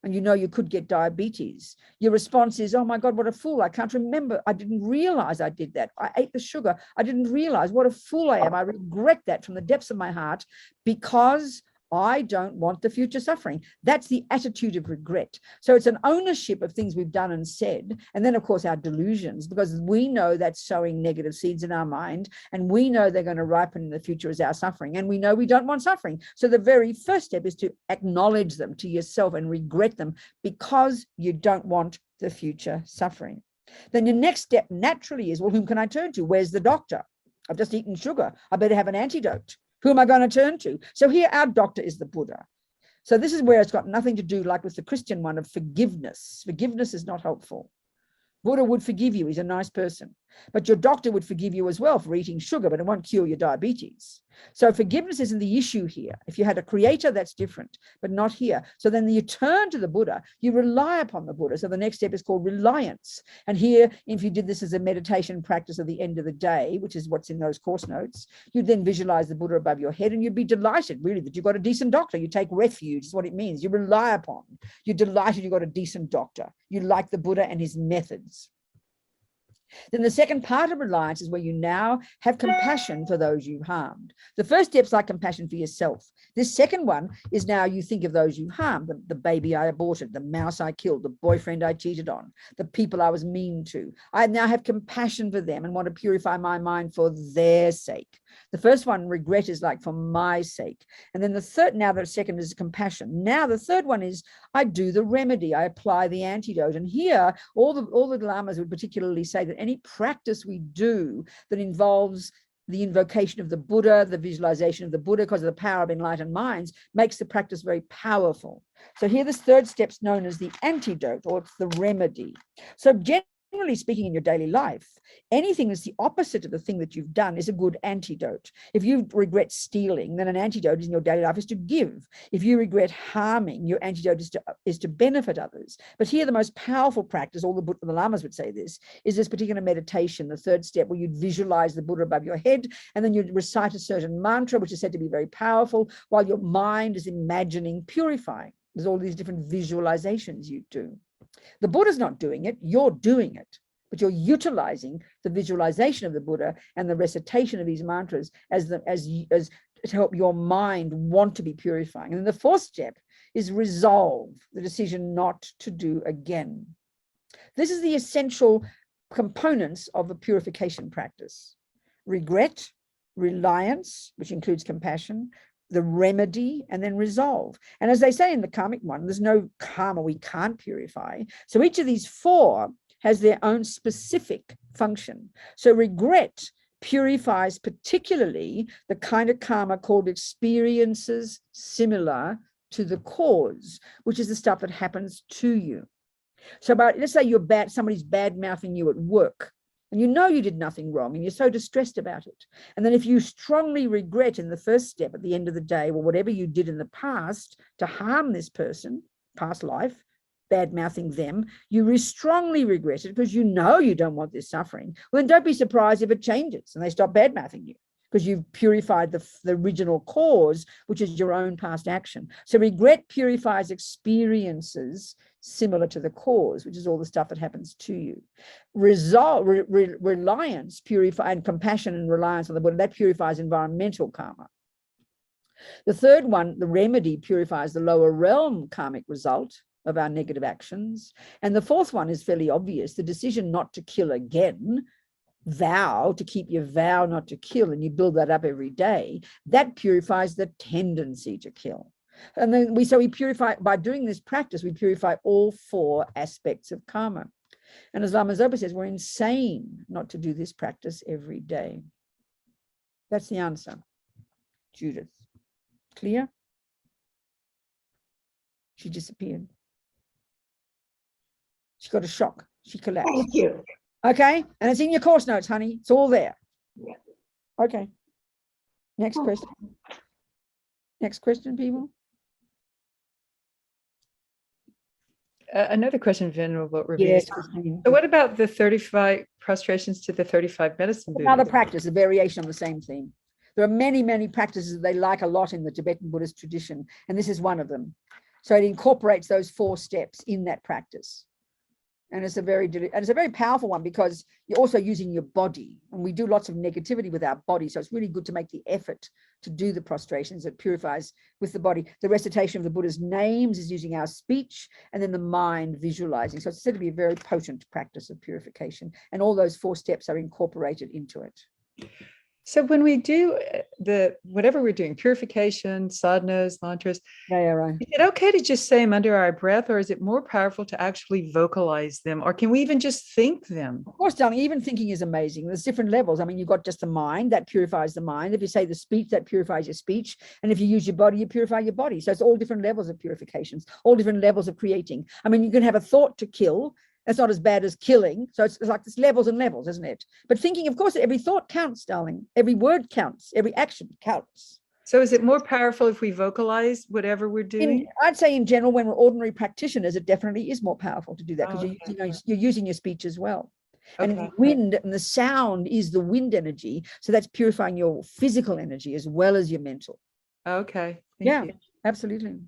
A: and you know you could get diabetes. Your response is, oh my God, what a fool. I can't remember. I didn't realize I did that. I ate the sugar. I didn't realize what a fool I am. I regret that from the depths of my heart because I don't want the future suffering. That's the attitude of regret. So it's an ownership of things we've done and said. And then, of course, our delusions, because we know that's sowing negative seeds in our mind. And we know they're going to ripen in the future as our suffering. And we know we don't want suffering. So the very first step is to acknowledge them to yourself and regret them because you don't want the future suffering. Then your next step naturally is, well, whom can I turn to? Where's the doctor? I've just eaten sugar. I better have an antidote. Who am I going to turn to? So here our doctor is the Buddha. So this is where it's got nothing to do like with the Christian one of forgiveness. Forgiveness is not helpful. Buddha would forgive you. He's a nice person. But your doctor would forgive you as well for eating sugar, but it won't cure your diabetes. So forgiveness isn't the issue here. If you had a creator, that's different, but not here. So then you turn to the Buddha, you rely upon the Buddha. So the next step is called reliance. And here, if you did this as a meditation practice at the end of the day, which is what's in those course notes, you'd then visualize the Buddha above your head and you'd be delighted, really, that you've got a decent doctor. You take refuge, is what it means. You rely upon. You're delighted you've got a decent doctor. You like the Buddha and his methods. Then the second part of reliance is where you now have compassion for those you harmed. The first step's like compassion for yourself. This second one is now you think of those you harmed, the baby I aborted, the mouse I killed, the boyfriend I cheated on, the people I was mean to. I now have compassion for them and want to purify my mind for their sake. The first one, regret, is like for my sake. And then the second is compassion. Now the third one is I do the remedy. I apply the antidote. And here, all the lamas would particularly say that any practice we do that involves the invocation of the Buddha, the visualization of the Buddha because of the power of enlightened minds, makes the practice very powerful. So here this third step's known as the antidote, or it's the remedy. So generally speaking, in your daily life, anything that's the opposite of the thing that you've done is a good antidote. If you regret stealing, then an antidote in your daily life is to give. If you regret harming, your antidote is to benefit others. But here, the most powerful practice, all the Lamas would say this, is this particular meditation, the third step, where you'd visualize the Buddha above your head, and then you'd recite a certain mantra, which is said to be very powerful, while your mind is imagining purifying. There's all these different visualizations you do. The Buddha's not doing it, you're doing it, but you're utilizing the visualization of the Buddha and the recitation of these mantras as to help your mind want to be purifying. And then the fourth step is resolve, the decision not to do again. This is the essential components of a purification practice: regret, reliance, which includes compassion, the remedy, and then resolve. And as they say in the karmic one, there's no karma we can't purify. So each of these four has their own specific function. So regret purifies particularly the kind of karma called experiences similar to the cause, which is the stuff that happens to you. So let's say somebody's bad-mouthing you at work, and you know you did nothing wrong, and you're so distressed about it. And then if you strongly regret in the first step at the end of the day, well, whatever you did in the past to harm this person, past life, bad-mouthing them, you strongly regret it because you know you don't want this suffering. Well, then don't be surprised if it changes and they stop bad-mouthing you, because you've purified the original cause, which is your own past action. So regret purifies experiences similar to the cause, which is all the stuff that happens to you. Reliance purifies, and compassion and reliance on the Buddha, that purifies environmental karma. The third one, the remedy, purifies the lower realm karmic result of our negative actions. And the fourth one is fairly obvious, the decision not to kill again, vow, to keep your vow not to kill, and you build that up every day, that purifies the tendency to kill. And then we purify, by doing this practice, we purify all four aspects of karma. And as Lama Zopa says, we're insane not to do this practice every day. That's the answer. Judith. Clear? She disappeared. She got a shock. She collapsed.
F: Thank you.
A: Okay, and it's in your course notes, honey. It's all there.
F: Yeah.
A: Okay. Next question. Next question, people.
G: Another question, Venerable Robina.
A: Yes.
G: So what about the 35 prostrations to the 35 medicine Buddhas?
A: Another practice, a variation on the same theme. There are many, many practices that they like a lot in the Tibetan Buddhist tradition, and this is one of them. So it incorporates those 4 steps in that practice. And it's a very powerful one, because you're also using your body, and we do lots of negativity with our body. So it's really good to make the effort to do the prostrations. It purifies with the body. The recitation of the Buddha's names is using our speech, and then the mind visualizing. So it's said to be a very potent practice of purification. And all those 4 steps are incorporated into it.
G: So when we do whatever we're doing, purification, sadhanas, mantras,
A: right.
G: Is it okay to just say them under our breath, or is it more powerful to actually vocalize them, or can we even just think them?
A: Of course, darling, even thinking is amazing. There's different levels. I mean, you've got just the mind, that purifies the mind. If you say the speech, that purifies your speech. And if you use your body, you purify your body. So it's all different levels of purifications, all different levels of creating. I mean, you can have a thought to kill. That's not as bad as killing. So it's like this levels and levels, isn't it? But thinking, of course, every thought counts, darling. Every word counts. Every action counts.
G: So is it more powerful if we vocalize whatever we're doing?
A: I'd say in general, when we're ordinary practitioners, it definitely is more powerful to do that, because you're using your speech as well. Okay. And wind and the sound is the wind energy. So that's purifying your physical energy as well as your mental.
G: Okay.
A: Thank you. Absolutely.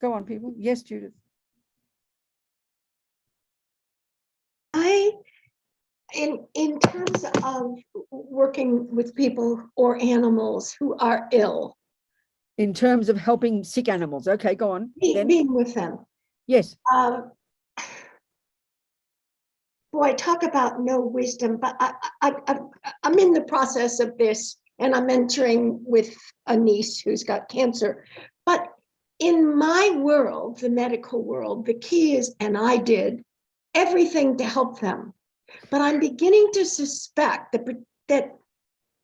A: Go on, people. Yes, Judith.
F: In terms of working with people or animals who are ill.
A: In terms of helping sick animals. Okay, go on.
F: Being with them.
A: Yes.
F: Boy, talk about no wisdom, but I'm in the process of this, and I'm mentoring with a niece who's got cancer. But in my world, the medical world, the key is, and I did everything to help them. But I'm beginning to suspect that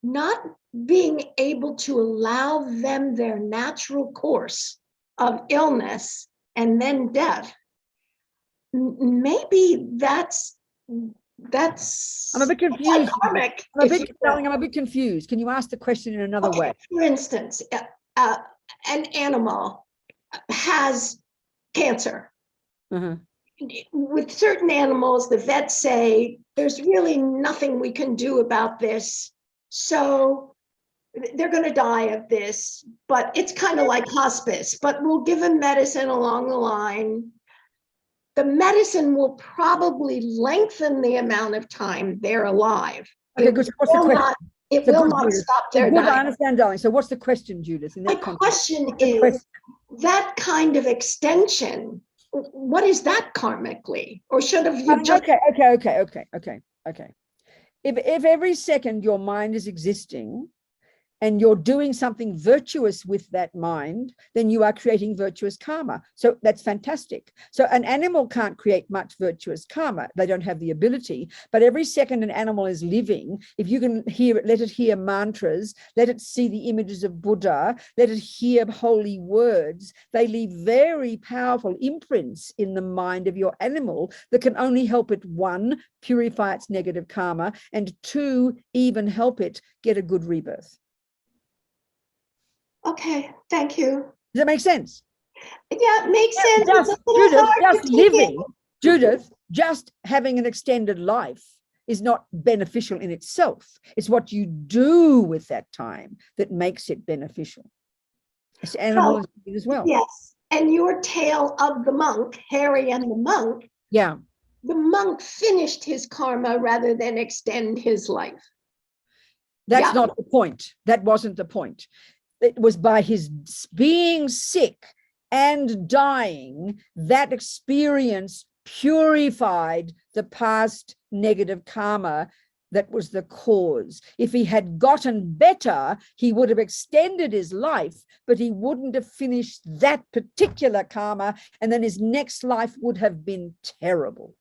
F: not being able to allow them their natural course of illness and then death, maybe that's That's
A: I'm a bit confused.
F: karmic.
A: I'm a bit confused. Can you ask the question in another way?
F: For instance, an animal has cancer.
A: Uh-huh.
F: With certain animals, the vets say there's really nothing we can do about this. So they're going to die of this, but it's kind of like hospice, but we'll give them medicine along the line. The medicine will probably lengthen the amount of time they're alive.
A: Okay, good. So what's the question?
F: It will not stop their
A: Good, I
F: dying.
A: understand, darling. So what's the question, Judith?
F: My question is, that kind of extension, what is that karmically? Or should have you just...
A: Okay. If every second your mind is existing and you're doing something virtuous with that mind, then you are creating virtuous karma. So that's fantastic. So an animal can't create much virtuous karma. They don't have the ability. But every second an animal is living, if you can hear it, let it hear mantras, let it see the images of Buddha, let it hear holy words. They leave very powerful imprints in the mind of your animal that can only help it, 1, purify its negative karma, and 2, even help it get a good rebirth.
F: Okay, thank you.
A: Does that make sense?
F: Yeah, it makes sense.
A: Judith, just having an extended life is not beneficial in itself. It's what you do with that time that makes it beneficial. It's animal as well.
F: Yes, and your tale of the monk, Harry and the monk.
A: Yeah.
F: The monk finished his karma rather than extend his life.
A: That's not the point. That wasn't the point. It was by his being sick and dying, that experience purified the past negative karma that was the cause. If he had gotten better, he would have extended his life, but he wouldn't have finished that particular karma, and then his next life would have been terrible.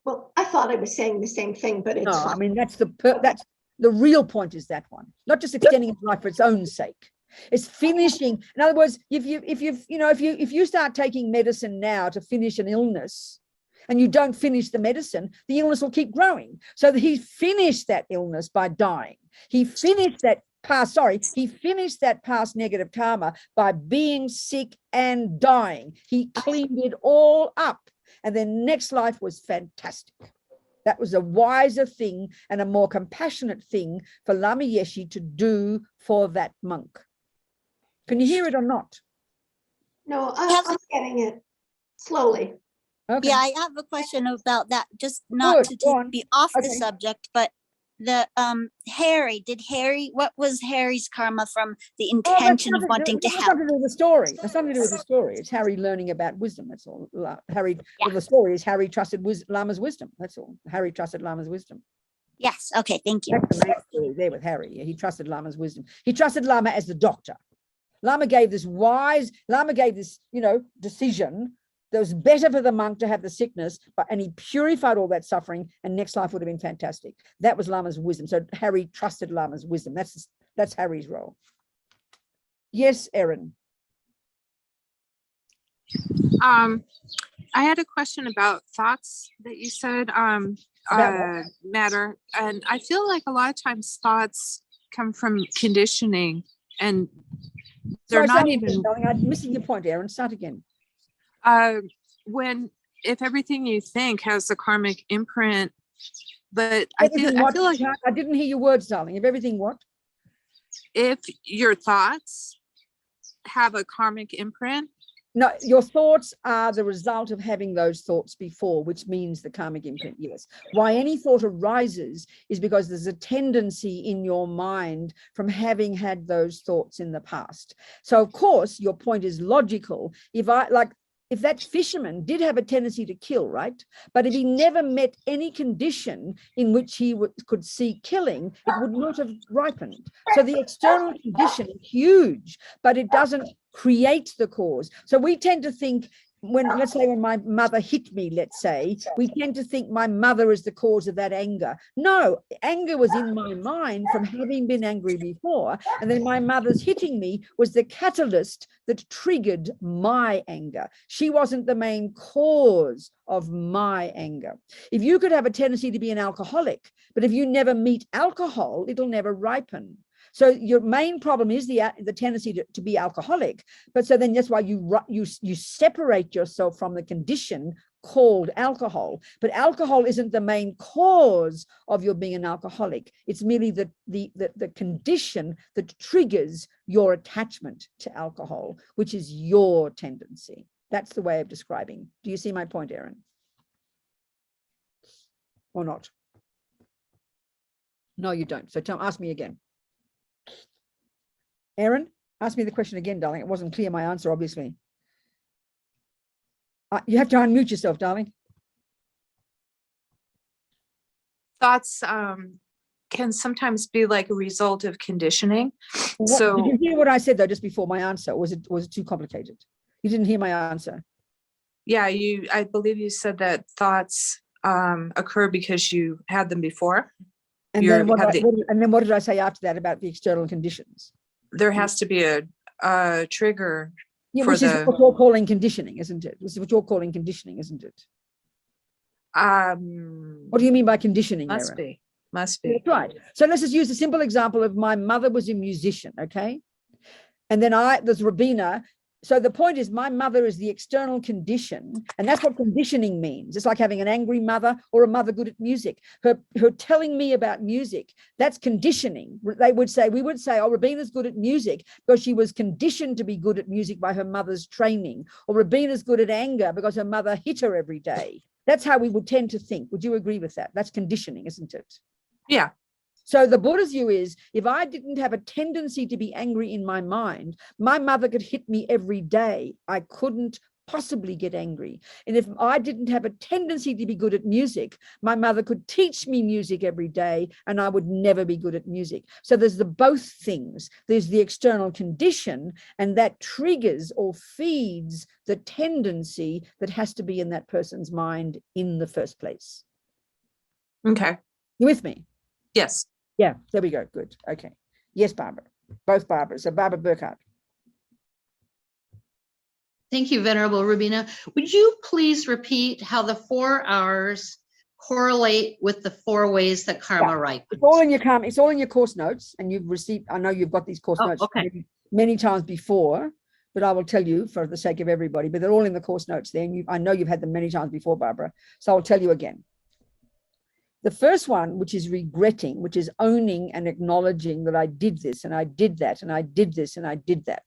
F: Well, I thought I was saying the same thing, but it's fine.
A: I mean, that's the real point, is that one, not just extending his life for its own sake. It's finishing. In other words, if you start taking medicine now to finish an illness, and you don't finish the medicine, the illness will keep growing. So that he finished that illness by dying. He finished that past negative karma by being sick and dying. He cleaned it all up, and then next life was fantastic. That was a wiser thing and a more compassionate thing for Lama Yeshe to do for that monk. Can you hear it or not?
F: No, I'm getting it slowly.
A: Okay.
M: Yeah, I have a question about that, just not to be off the subject, but the what was Harry's karma from the intention of wanting to help?
A: That's something to do with the story. That's something to do with the story. It's Harry learning about wisdom. That's all. Well, the story is Harry trusted Lama's wisdom. That's all. Harry trusted Lama's wisdom.
M: Yes. Okay. Thank you.
A: That's the main story there with Harry. Yeah, he trusted Lama's wisdom. He trusted Lama as the doctor. Lama gave this decision that was better for the monk to have the sickness, and he purified all that suffering, and next life would have been fantastic. That was Lama's wisdom. So Harry trusted Lama's wisdom. That's Harry's role. Yes, Erin.
J: I had a question about thoughts that you said matter, and I feel like a lot of times thoughts come from conditioning, and they're not even.
A: I'm missing your point, Erin. Start again.
J: If everything you think has a karmic imprint, but I feel like
A: I didn't hear your words, darling. If everything what?
J: If your thoughts have a karmic imprint.
A: No, your thoughts are the result of having those thoughts before, which means the karmic imprint, yes. Why any thought arises is because there's a tendency in your mind from having had those thoughts in the past. So, of course, your point is logical. If that fisherman did have a tendency to kill, right? But if he never met any condition in which he could see killing, it would not have ripened. So the external condition is huge, but it doesn't create the cause. So we tend to think let's say when my mother hit me, let's say, we tend to think my mother is the cause of that anger. No, anger was in my mind from having been angry before. And then my mother's hitting me was the catalyst that triggered my anger. She wasn't the main cause of my anger. If you could have a tendency to be an alcoholic, but if you never meet alcohol, it'll never ripen. So your main problem is the tendency to be alcoholic. But so then that's why you separate yourself from the condition called alcohol. But alcohol isn't the main cause of your being an alcoholic. It's merely the condition that triggers your attachment to alcohol, which is your tendency. That's the way of describing. Do you see my point, Erin? Or not? No, you don't. So ask me again. Erin, ask me the question again, darling. It wasn't clear, my answer, obviously. You have to unmute yourself, darling.
N: Thoughts can sometimes be like a result of conditioning.
A: Did you hear what I said, though, just before my answer? Or was it too complicated? You didn't hear my answer.
N: Yeah, I believe you said that thoughts occur because you had them before.
A: And then what did I say after that about the external conditions?
N: There has to be a trigger.
A: Yeah, which is what you're calling conditioning, isn't it? This is what you're calling conditioning, isn't it? What do you mean by conditioning?
N: Must be.
A: That's right. So let's just use a simple example of my mother was a musician, okay? And then there's Robina. So the point is my mother is the external condition, and that's what conditioning means. It's like having an angry mother or a mother good at music. Her telling me about music, that's conditioning. We would say, oh, Robina's good at music because she was conditioned to be good at music by her mother's training, or Robina's good at anger because her mother hit her every day. That's how we would tend to think. Would you agree with that? That's conditioning, isn't it?
N: Yeah.
A: So the Buddha's view is, if I didn't have a tendency to be angry in my mind, my mother could hit me every day. I couldn't possibly get angry. And if I didn't have a tendency to be good at music, my mother could teach me music every day and I would never be good at music. So there's the both things. There's the external condition, and that triggers or feeds the tendency that has to be in that person's mind in the first place.
N: Okay.
A: You with me?
N: Yes.
A: Yeah, there we go. Good. Okay. Yes, Barbara. Both Barbaras. So Barbara Burkhardt.
E: Thank you, Venerable Robina. Would you please repeat how the 4 hours correlate with the 4 ways that karma ripens?
A: It's all in your karma. It's all in your course notes, and you've received. I know you've got these course notes many times before, but I will tell you for the sake of everybody. But they're all in the course notes there. And I know you've had them many times before, Barbara. So I'll tell you again. The first one, which is regretting, which is owning and acknowledging that I did this and I did that and I did this and I did that.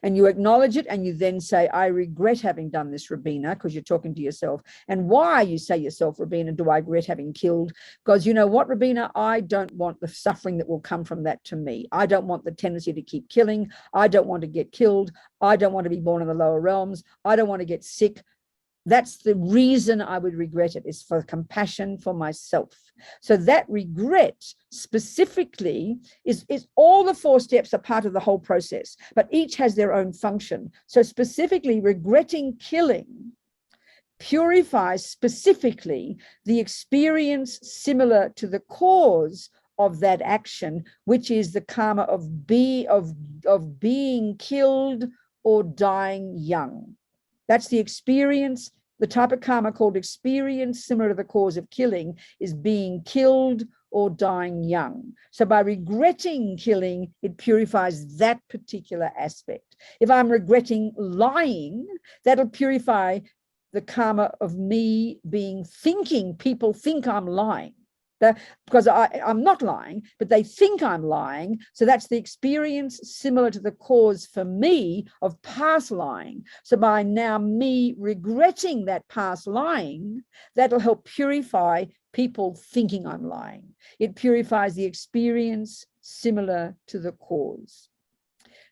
A: And you acknowledge it and you then say, I regret having done this, Robina, because you're talking to yourself. And why, you say yourself, Robina, do I regret having killed? Because you know what, Robina, I don't want the suffering that will come from that to me. I don't want the tendency to keep killing. I don't want to get killed. I don't want to be born in the lower realms. I don't want to get sick. That's the reason I would regret it, is for compassion for myself. So that regret specifically is all the 4 steps are part of the whole process, but each has their own function. So specifically, regretting killing purifies specifically the experience similar to the cause of that action, which is the karma of being killed or dying young. That's the experience. The type of karma called experience similar to the cause of killing is being killed or dying young. So by regretting killing, it purifies that particular aspect. If I'm regretting lying, that'll purify the karma of me thinking people think I'm lying. Because I'm not lying, but they think I'm lying. So that's the experience similar to the cause for me of past lying. So by now me regretting that past lying, that'll help purify people thinking I'm lying. It purifies the experience similar to the cause.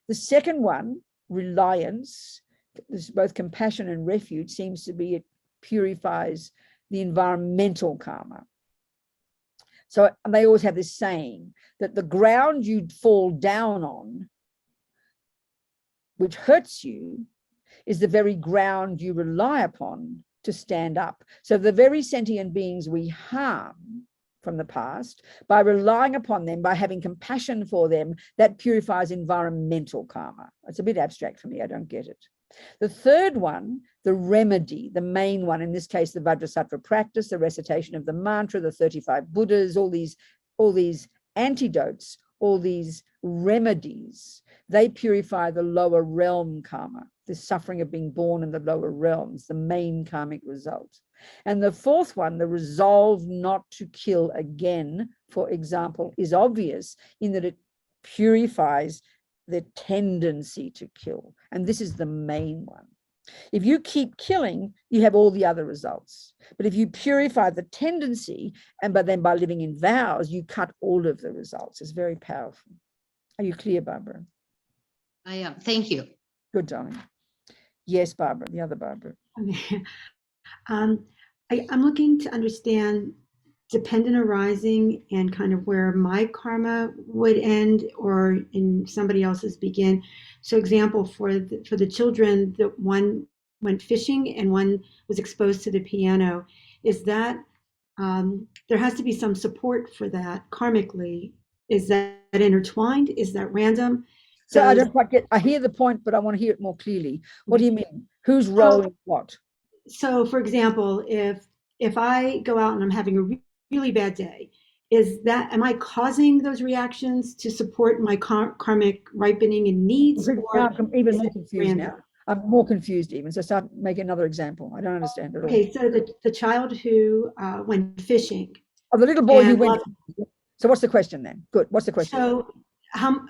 A: The second one, reliance, this is both compassion and refuge, seems to be it purifies the environmental karma. So they always have this saying that the ground you fall down on, which hurts you, is the very ground you rely upon to stand up. So the very sentient beings we harm from the past, by relying upon them, by having compassion for them, that purifies environmental karma. It's a bit abstract for me, I don't get it. The third one, the remedy, the main one, in this case, the Vajrasattva practice, the recitation of the mantra, the 35 Buddhas, all these antidotes, all these remedies, they purify the lower realm karma, the suffering of being born in the lower realms, the main karmic result. And the fourth one, the resolve not to kill again, for example, is obvious in that it purifies the tendency to kill. And this is the main one. If you keep killing, you have all the other results. But if you purify the tendency, but then by living in vows, you cut all of the results. It's very powerful. Are you clear, Barbara?
E: I am. Thank you.
A: Good, darling. Yes, Barbara, the other Barbara.
K: I'm looking to understand dependent arising and kind of where my karma would end or in somebody else's begin. So example, for the children, that one went fishing and one was exposed to the piano, is that there has to be some support for that karmically. Is that intertwined? Is that random?
A: So I don't quite get, I hear the point, but I want to hear it more clearly. What do you mean? Who's rolling what?
K: So for example, if I go out and I'm having a really bad day, am I causing those reactions to support my karmic ripening and needs?
A: I'm even more confused now. I'm more confused even. So start making another example. I don't understand at all.
K: Okay, so the child who went fishing.
A: Oh, the little boy who went. So what's the question then? Good. What's the question?
K: So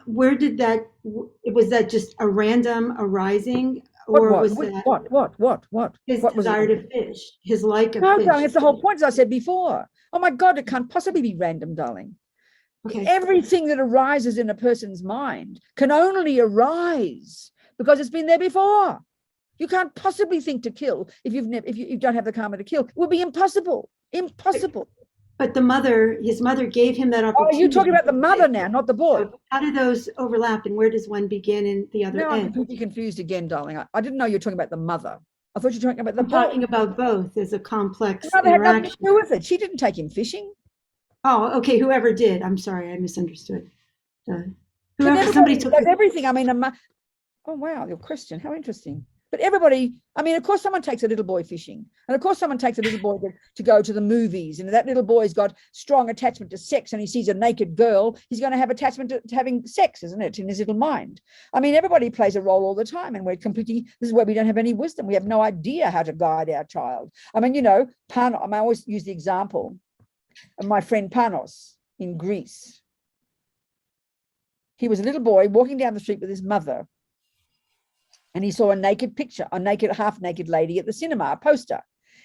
K: where did that, was that just a random arising? Or was that
A: what?
K: His
A: what
K: desire to fish, his like of
A: no,
K: fish?
A: darling, it's the whole point, as I said before. Oh my God, it can't possibly be random, darling. Okay. Everything that arises in a person's mind can only arise because it's been there before. You can't possibly think to kill if you don't have the karma to kill. It would be impossible. Impossible.
K: But his mother gave him that opportunity.
A: Oh, you're talking about the mother now, not the boy.
K: So how do those overlap, and where does one begin and the other end?
A: I'm completely confused again, darling. I didn't know you were talking about the mother. I thought you were talking about the boy.
K: I'm talking about both as a complex
A: The mother had
K: interaction.
A: nothing to do with it. She didn't take him fishing.
K: Oh, okay. Whoever did. I'm sorry, I misunderstood.
A: Somebody took everything. I mean, oh wow, you're Christian. How interesting. But everybody, I mean, of course, someone takes a little boy fishing. And of course, someone takes a little boy to go to the movies. And that little boy's got strong attachment to sex and he sees a naked girl, he's going to have attachment to having sex, isn't it, in his little mind? I mean, everybody plays a role all the time. And this is where we don't have any wisdom. We have no idea how to guide our child. I mean, I always use the example of my friend Panos in Greece. He was a little boy walking down the street with his mother. And he saw a naked picture, half-naked lady at the cinema, a poster.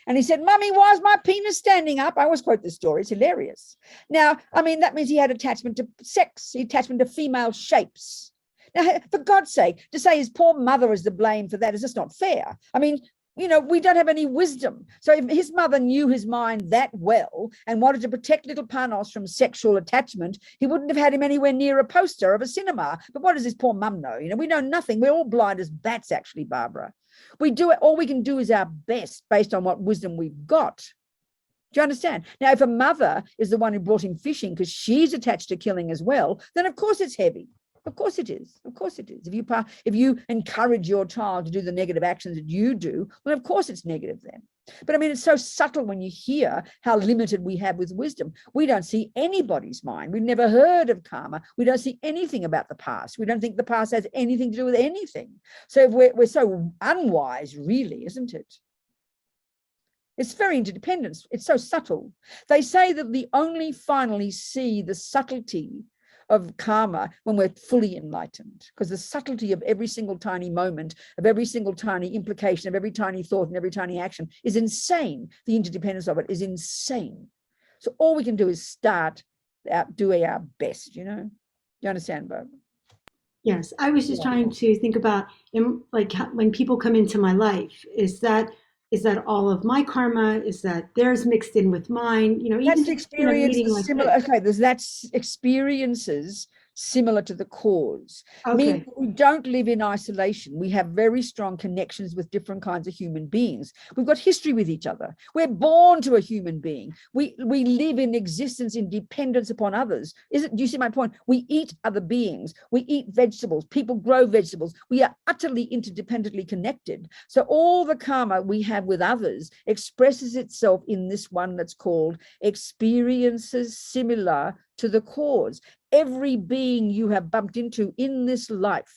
A: And he said, "Mummy, why is my penis standing up?" I always quote this story. It's hilarious. Now, I mean, that means he had attachment to sex, attachment to female shapes. Now, for God's sake, to say his poor mother is to blame for that is just not fair. I mean, we don't have any wisdom. So if his mother knew his mind that well and wanted to protect little Panos from sexual attachment, he wouldn't have had him anywhere near a poster of a cinema. But what does his poor mum know? We know nothing. We're all blind as bats, actually, Barbara. We do it. All we can do is our best based on what wisdom we've got. Do you understand? Now, if a mother is the one who brought him fishing because she's attached to killing as well, then of course it's heavy. Of course it is. Of course it is. If you encourage your child to do the negative actions that you do, well, of course it's negative then. But I mean, it's so subtle when you hear how limited we have with wisdom. We don't see anybody's mind. We've never heard of karma. We don't see anything about the past. We don't think the past has anything to do with anything. So we're so unwise, really, isn't it? It's very interdependent. It's so subtle. They say that we only finally see the subtlety of karma when we're fully enlightened, because the subtlety of every single tiny moment, of every single tiny implication, of every tiny thought and every tiny action is insane. The interdependence of it is insane. So all we can do is start doing our best, you understand, Bob?
K: Yes, I was just trying to think about, like, when people come into my life, is that all of my karma? Is that theirs mixed in with mine?
A: That's experience similar. Okay, that's experiences similar to the cause.
K: Okay.
A: Meaning we don't live in isolation. We have very strong connections with different kinds of human beings. We've got history with each other. We're born to a human being. We live in existence in dependence upon others. Do you see my point? We eat other beings. We eat vegetables. People grow vegetables. We are utterly interdependently connected. So all the karma we have with others expresses itself in this one that's called experiences similar to the cause. Every being you have bumped into in this life,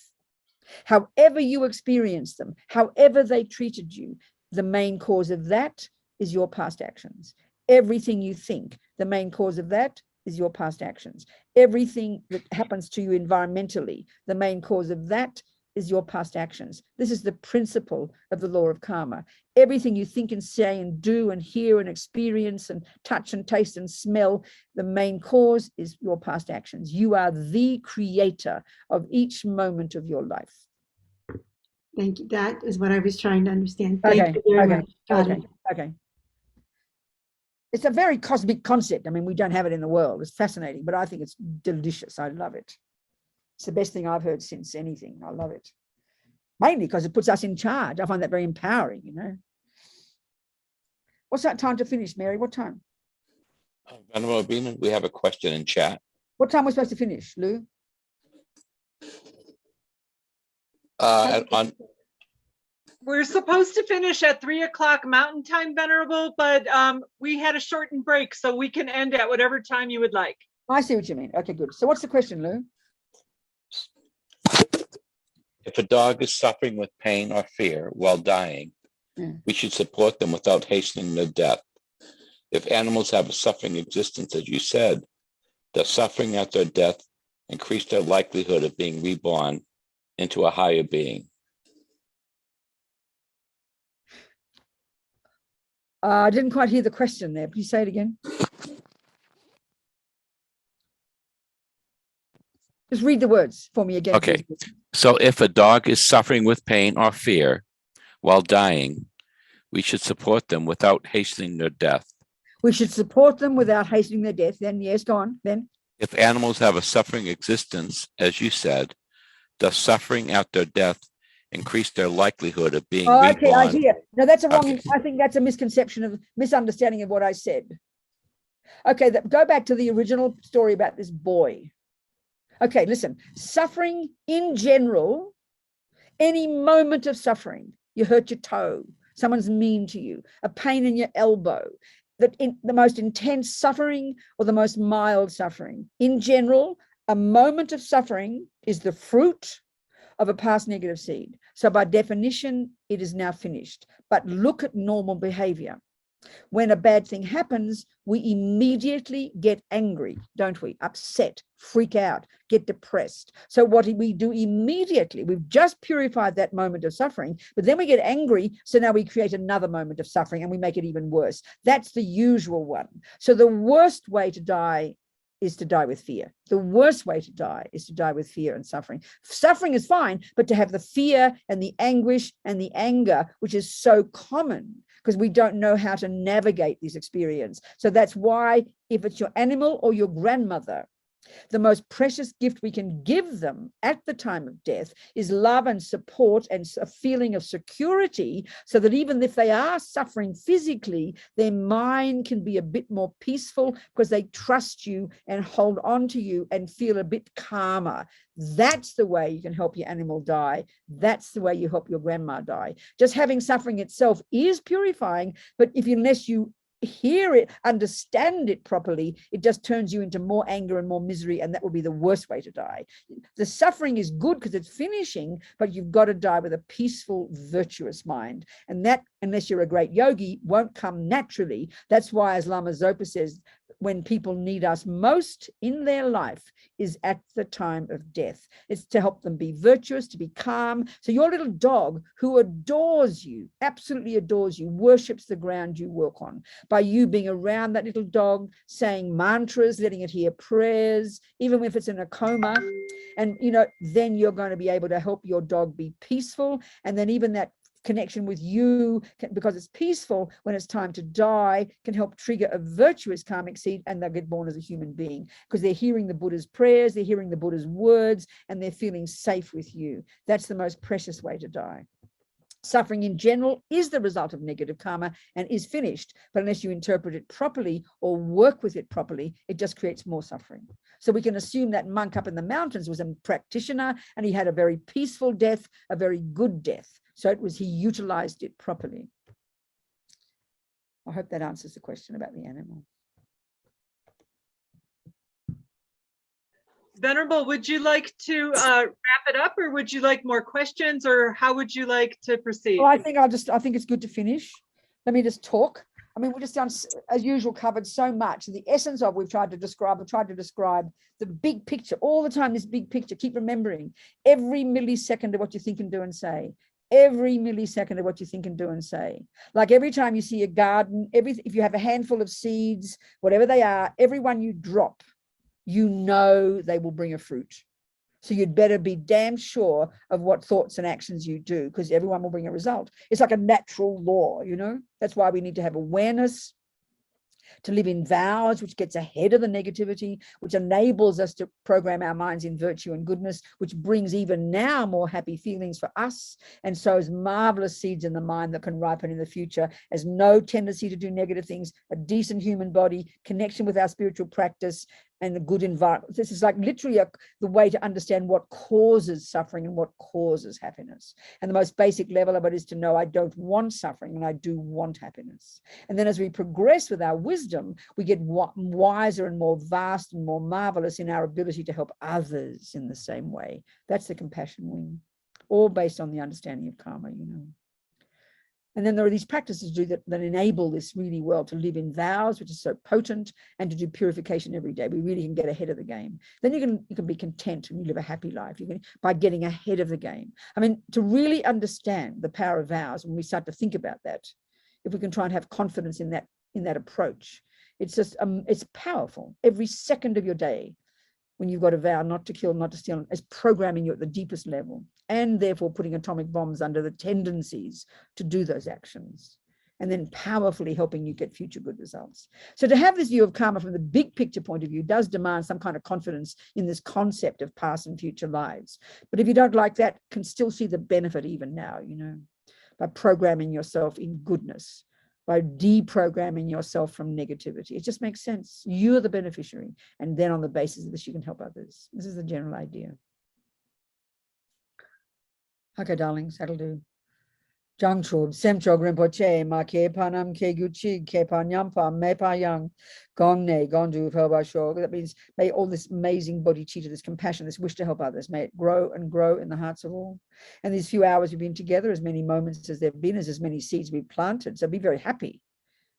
A: however you experience them, however they treated you, the main cause of that is your past actions. Everything you think, the main cause of that is your past actions. Everything that happens to you environmentally, the main cause of that is your past actions. This is the principle of the law of karma. Everything you think and say and do and hear and experience and touch and taste and smell, the main cause is your past actions. You are the creator of each moment of your life.
K: Thank you. That is what I was trying to understand. Thank you very much. Got it.
A: Okay. It's a very cosmic concept. I mean, we don't have it in the world. It's fascinating, but I think it's delicious. I love it. It's the best thing I've heard since anything. I love it. Mainly because it puts us in charge. I find that very empowering, you know. What's that time to finish, Mary? What time?
O: Venerable Robina, we have a question in chat.
A: What time are we supposed to finish, Lou?
C: We're supposed to finish at 3 o'clock Mountain Time, Venerable, but we had a shortened break, so we can end at whatever time you would like.
A: I see what you mean. Okay, good. So what's the question, Lou?
O: If a dog is suffering with pain or fear while dying, we should support them without hastening their death. If animals have a suffering existence, as you said, does suffering at their death increase their likelihood of being reborn into a higher being?
A: I didn't quite hear the question there. Please say it again. Just read the words for me again.
O: Okay.
A: Please.
O: So if a dog is suffering with pain or fear while dying, we should support them without hastening their death.
A: We should support them without hastening their death. Then, yes, go on. Then.
O: If animals have a suffering existence, as you said, does suffering at their death increase their likelihood of being reborn?
A: Okay, I hear. No, that's a wrong.
O: Okay.
A: I think that's a misunderstanding of what I said. Okay, go back to the original story about this boy. Okay, listen, suffering in general, any moment of suffering, you hurt your toe, someone's mean to you, a pain in your elbow, the most intense suffering or the most mild suffering. In general, a moment of suffering is the fruit of a past negative seed. So by definition, it is now finished. But look at normal behavior. When a bad thing happens, we immediately get angry, don't we? Upset, freak out, get depressed. So what we do immediately, we've just purified that moment of suffering, but then we get angry. So now we create another moment of suffering and we make it even worse. That's the usual one. So the worst way to die is to die with fear. The worst way to die is to die with fear and suffering. Suffering is fine, but to have the fear and the anguish and the anger, which is so common because we don't know how to navigate this experience. So that's why if it's your animal or your grandmother, the most precious gift we can give them at the time of death is love and support and a feeling of security, so that even if they are suffering physically, their mind can be a bit more peaceful because they trust you and hold on to you and feel a bit calmer. That's the way you can help your animal die. That's the way you help your grandma die. Just having suffering itself is purifying, but unless you hear it, understand it properly, it just turns you into more anger and more misery, and that will be the worst way to die. The suffering is good because it's finishing, but you've got to die with a peaceful, virtuous mind, and that, unless you're a great yogi, won't come naturally. That's why, as Lama Zopa says, when people need us most in their life is at the time of death. It's to help them be virtuous, to be calm. So your little dog, who adores you, absolutely adores you, worships the ground you walk on, by you being around that little dog, saying mantras, letting it hear prayers, even if it's in a coma, and then you're going to be able to help your dog be peaceful. And then even that connection with you, because it's peaceful when it's time to die, can help trigger a virtuous karmic seed, and they'll get born as a human being because they're hearing the Buddha's prayers, they're hearing the Buddha's words, and they're feeling safe with you. That's the most precious way to die. Suffering in general is the result of negative karma and is finished, but unless you interpret it properly or work with it properly, it just creates more suffering. So we can assume that monk up in the mountains was a practitioner and he had a very peaceful death, a very good death. So it was, he utilized it properly. I hope that answers the question about the animal.
C: Venerable, would you like to wrap it up, or would you like more questions, or how would you like to proceed?
A: Well, I think it's good to finish. Let me just talk. I mean, we've just done, as usual, covered so much. The essence of we've tried to describe the big picture all the time, this big picture. Keep remembering every millisecond of what you think and do and say. Every millisecond of what you think and do and say. Like every time you see a garden, if you have a handful of seeds, whatever they are, every one you drop, you know they will bring a fruit. So you'd better be damn sure of what thoughts and actions you do, because everyone will bring a result. It's like a natural law, you know. That's why we need to have awareness, to live in vows, which gets ahead of the negativity, which enables us to program our minds in virtue and goodness, which brings even now more happy feelings for us, and sows marvelous seeds in the mind that can ripen in the future as no tendency to do negative things, a decent human body, connection with our spiritual practice, and the good environment. This is like literally the way to understand what causes suffering and what causes happiness. And the most basic level of it is to know I don't want suffering and I do want happiness. And then as we progress with our wisdom, we get wiser and more vast and more marvelous in our ability to help others in the same way. That's the compassion wing, all based on the understanding of karma, you know. And then there are these practices that enable this really well, to live in vows, which is so potent, and to do purification every day. We really can get ahead of the game. Then you can be content and you live a happy life. You can, by getting ahead of the game. I mean, to really understand the power of vows, when we start to think about that, if we can try and have confidence in that approach, it's just it's powerful. Every second of your day, when you've got a vow not to kill, not to steal, is programming you at the deepest level, and therefore putting atomic bombs under the tendencies to do those actions, and then powerfully helping you get future good results. So to have this view of karma from the big picture point of view does demand some kind of confidence in this concept of past and future lives. But if you don't like that, can still see the benefit even now, you know, by programming yourself in goodness, by deprogramming yourself from negativity. It just makes sense. You're the beneficiary. And then on the basis of this, you can help others. This is the general idea. Okay, darlings, that'll do. Jangchub, Semchog Rinpoche, Ma Ke Panam Ke Guchi, Ke Panyampa, Me Payang, Gongne, Gondu, Pelbashog. That means may all this amazing bodhicitta, this compassion, this wish to help others, may it grow and grow in the hearts of all. And these few hours we've been together, as many moments as there have been, as many seeds we've planted. So be very happy.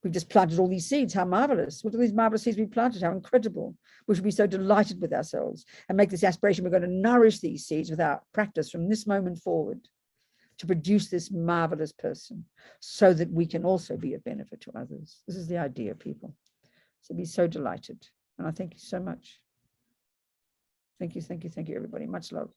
A: We've just planted all these seeds. How marvelous. Look at these marvelous seeds we've planted. How incredible. We should be so delighted with ourselves and make this aspiration. We're going to nourish these seeds with our practice from this moment forward, to produce this marvelous person, so that we can also be of benefit to others. This is the idea, people. So be so delighted. And I thank you so much. Thank you, everybody. Much love.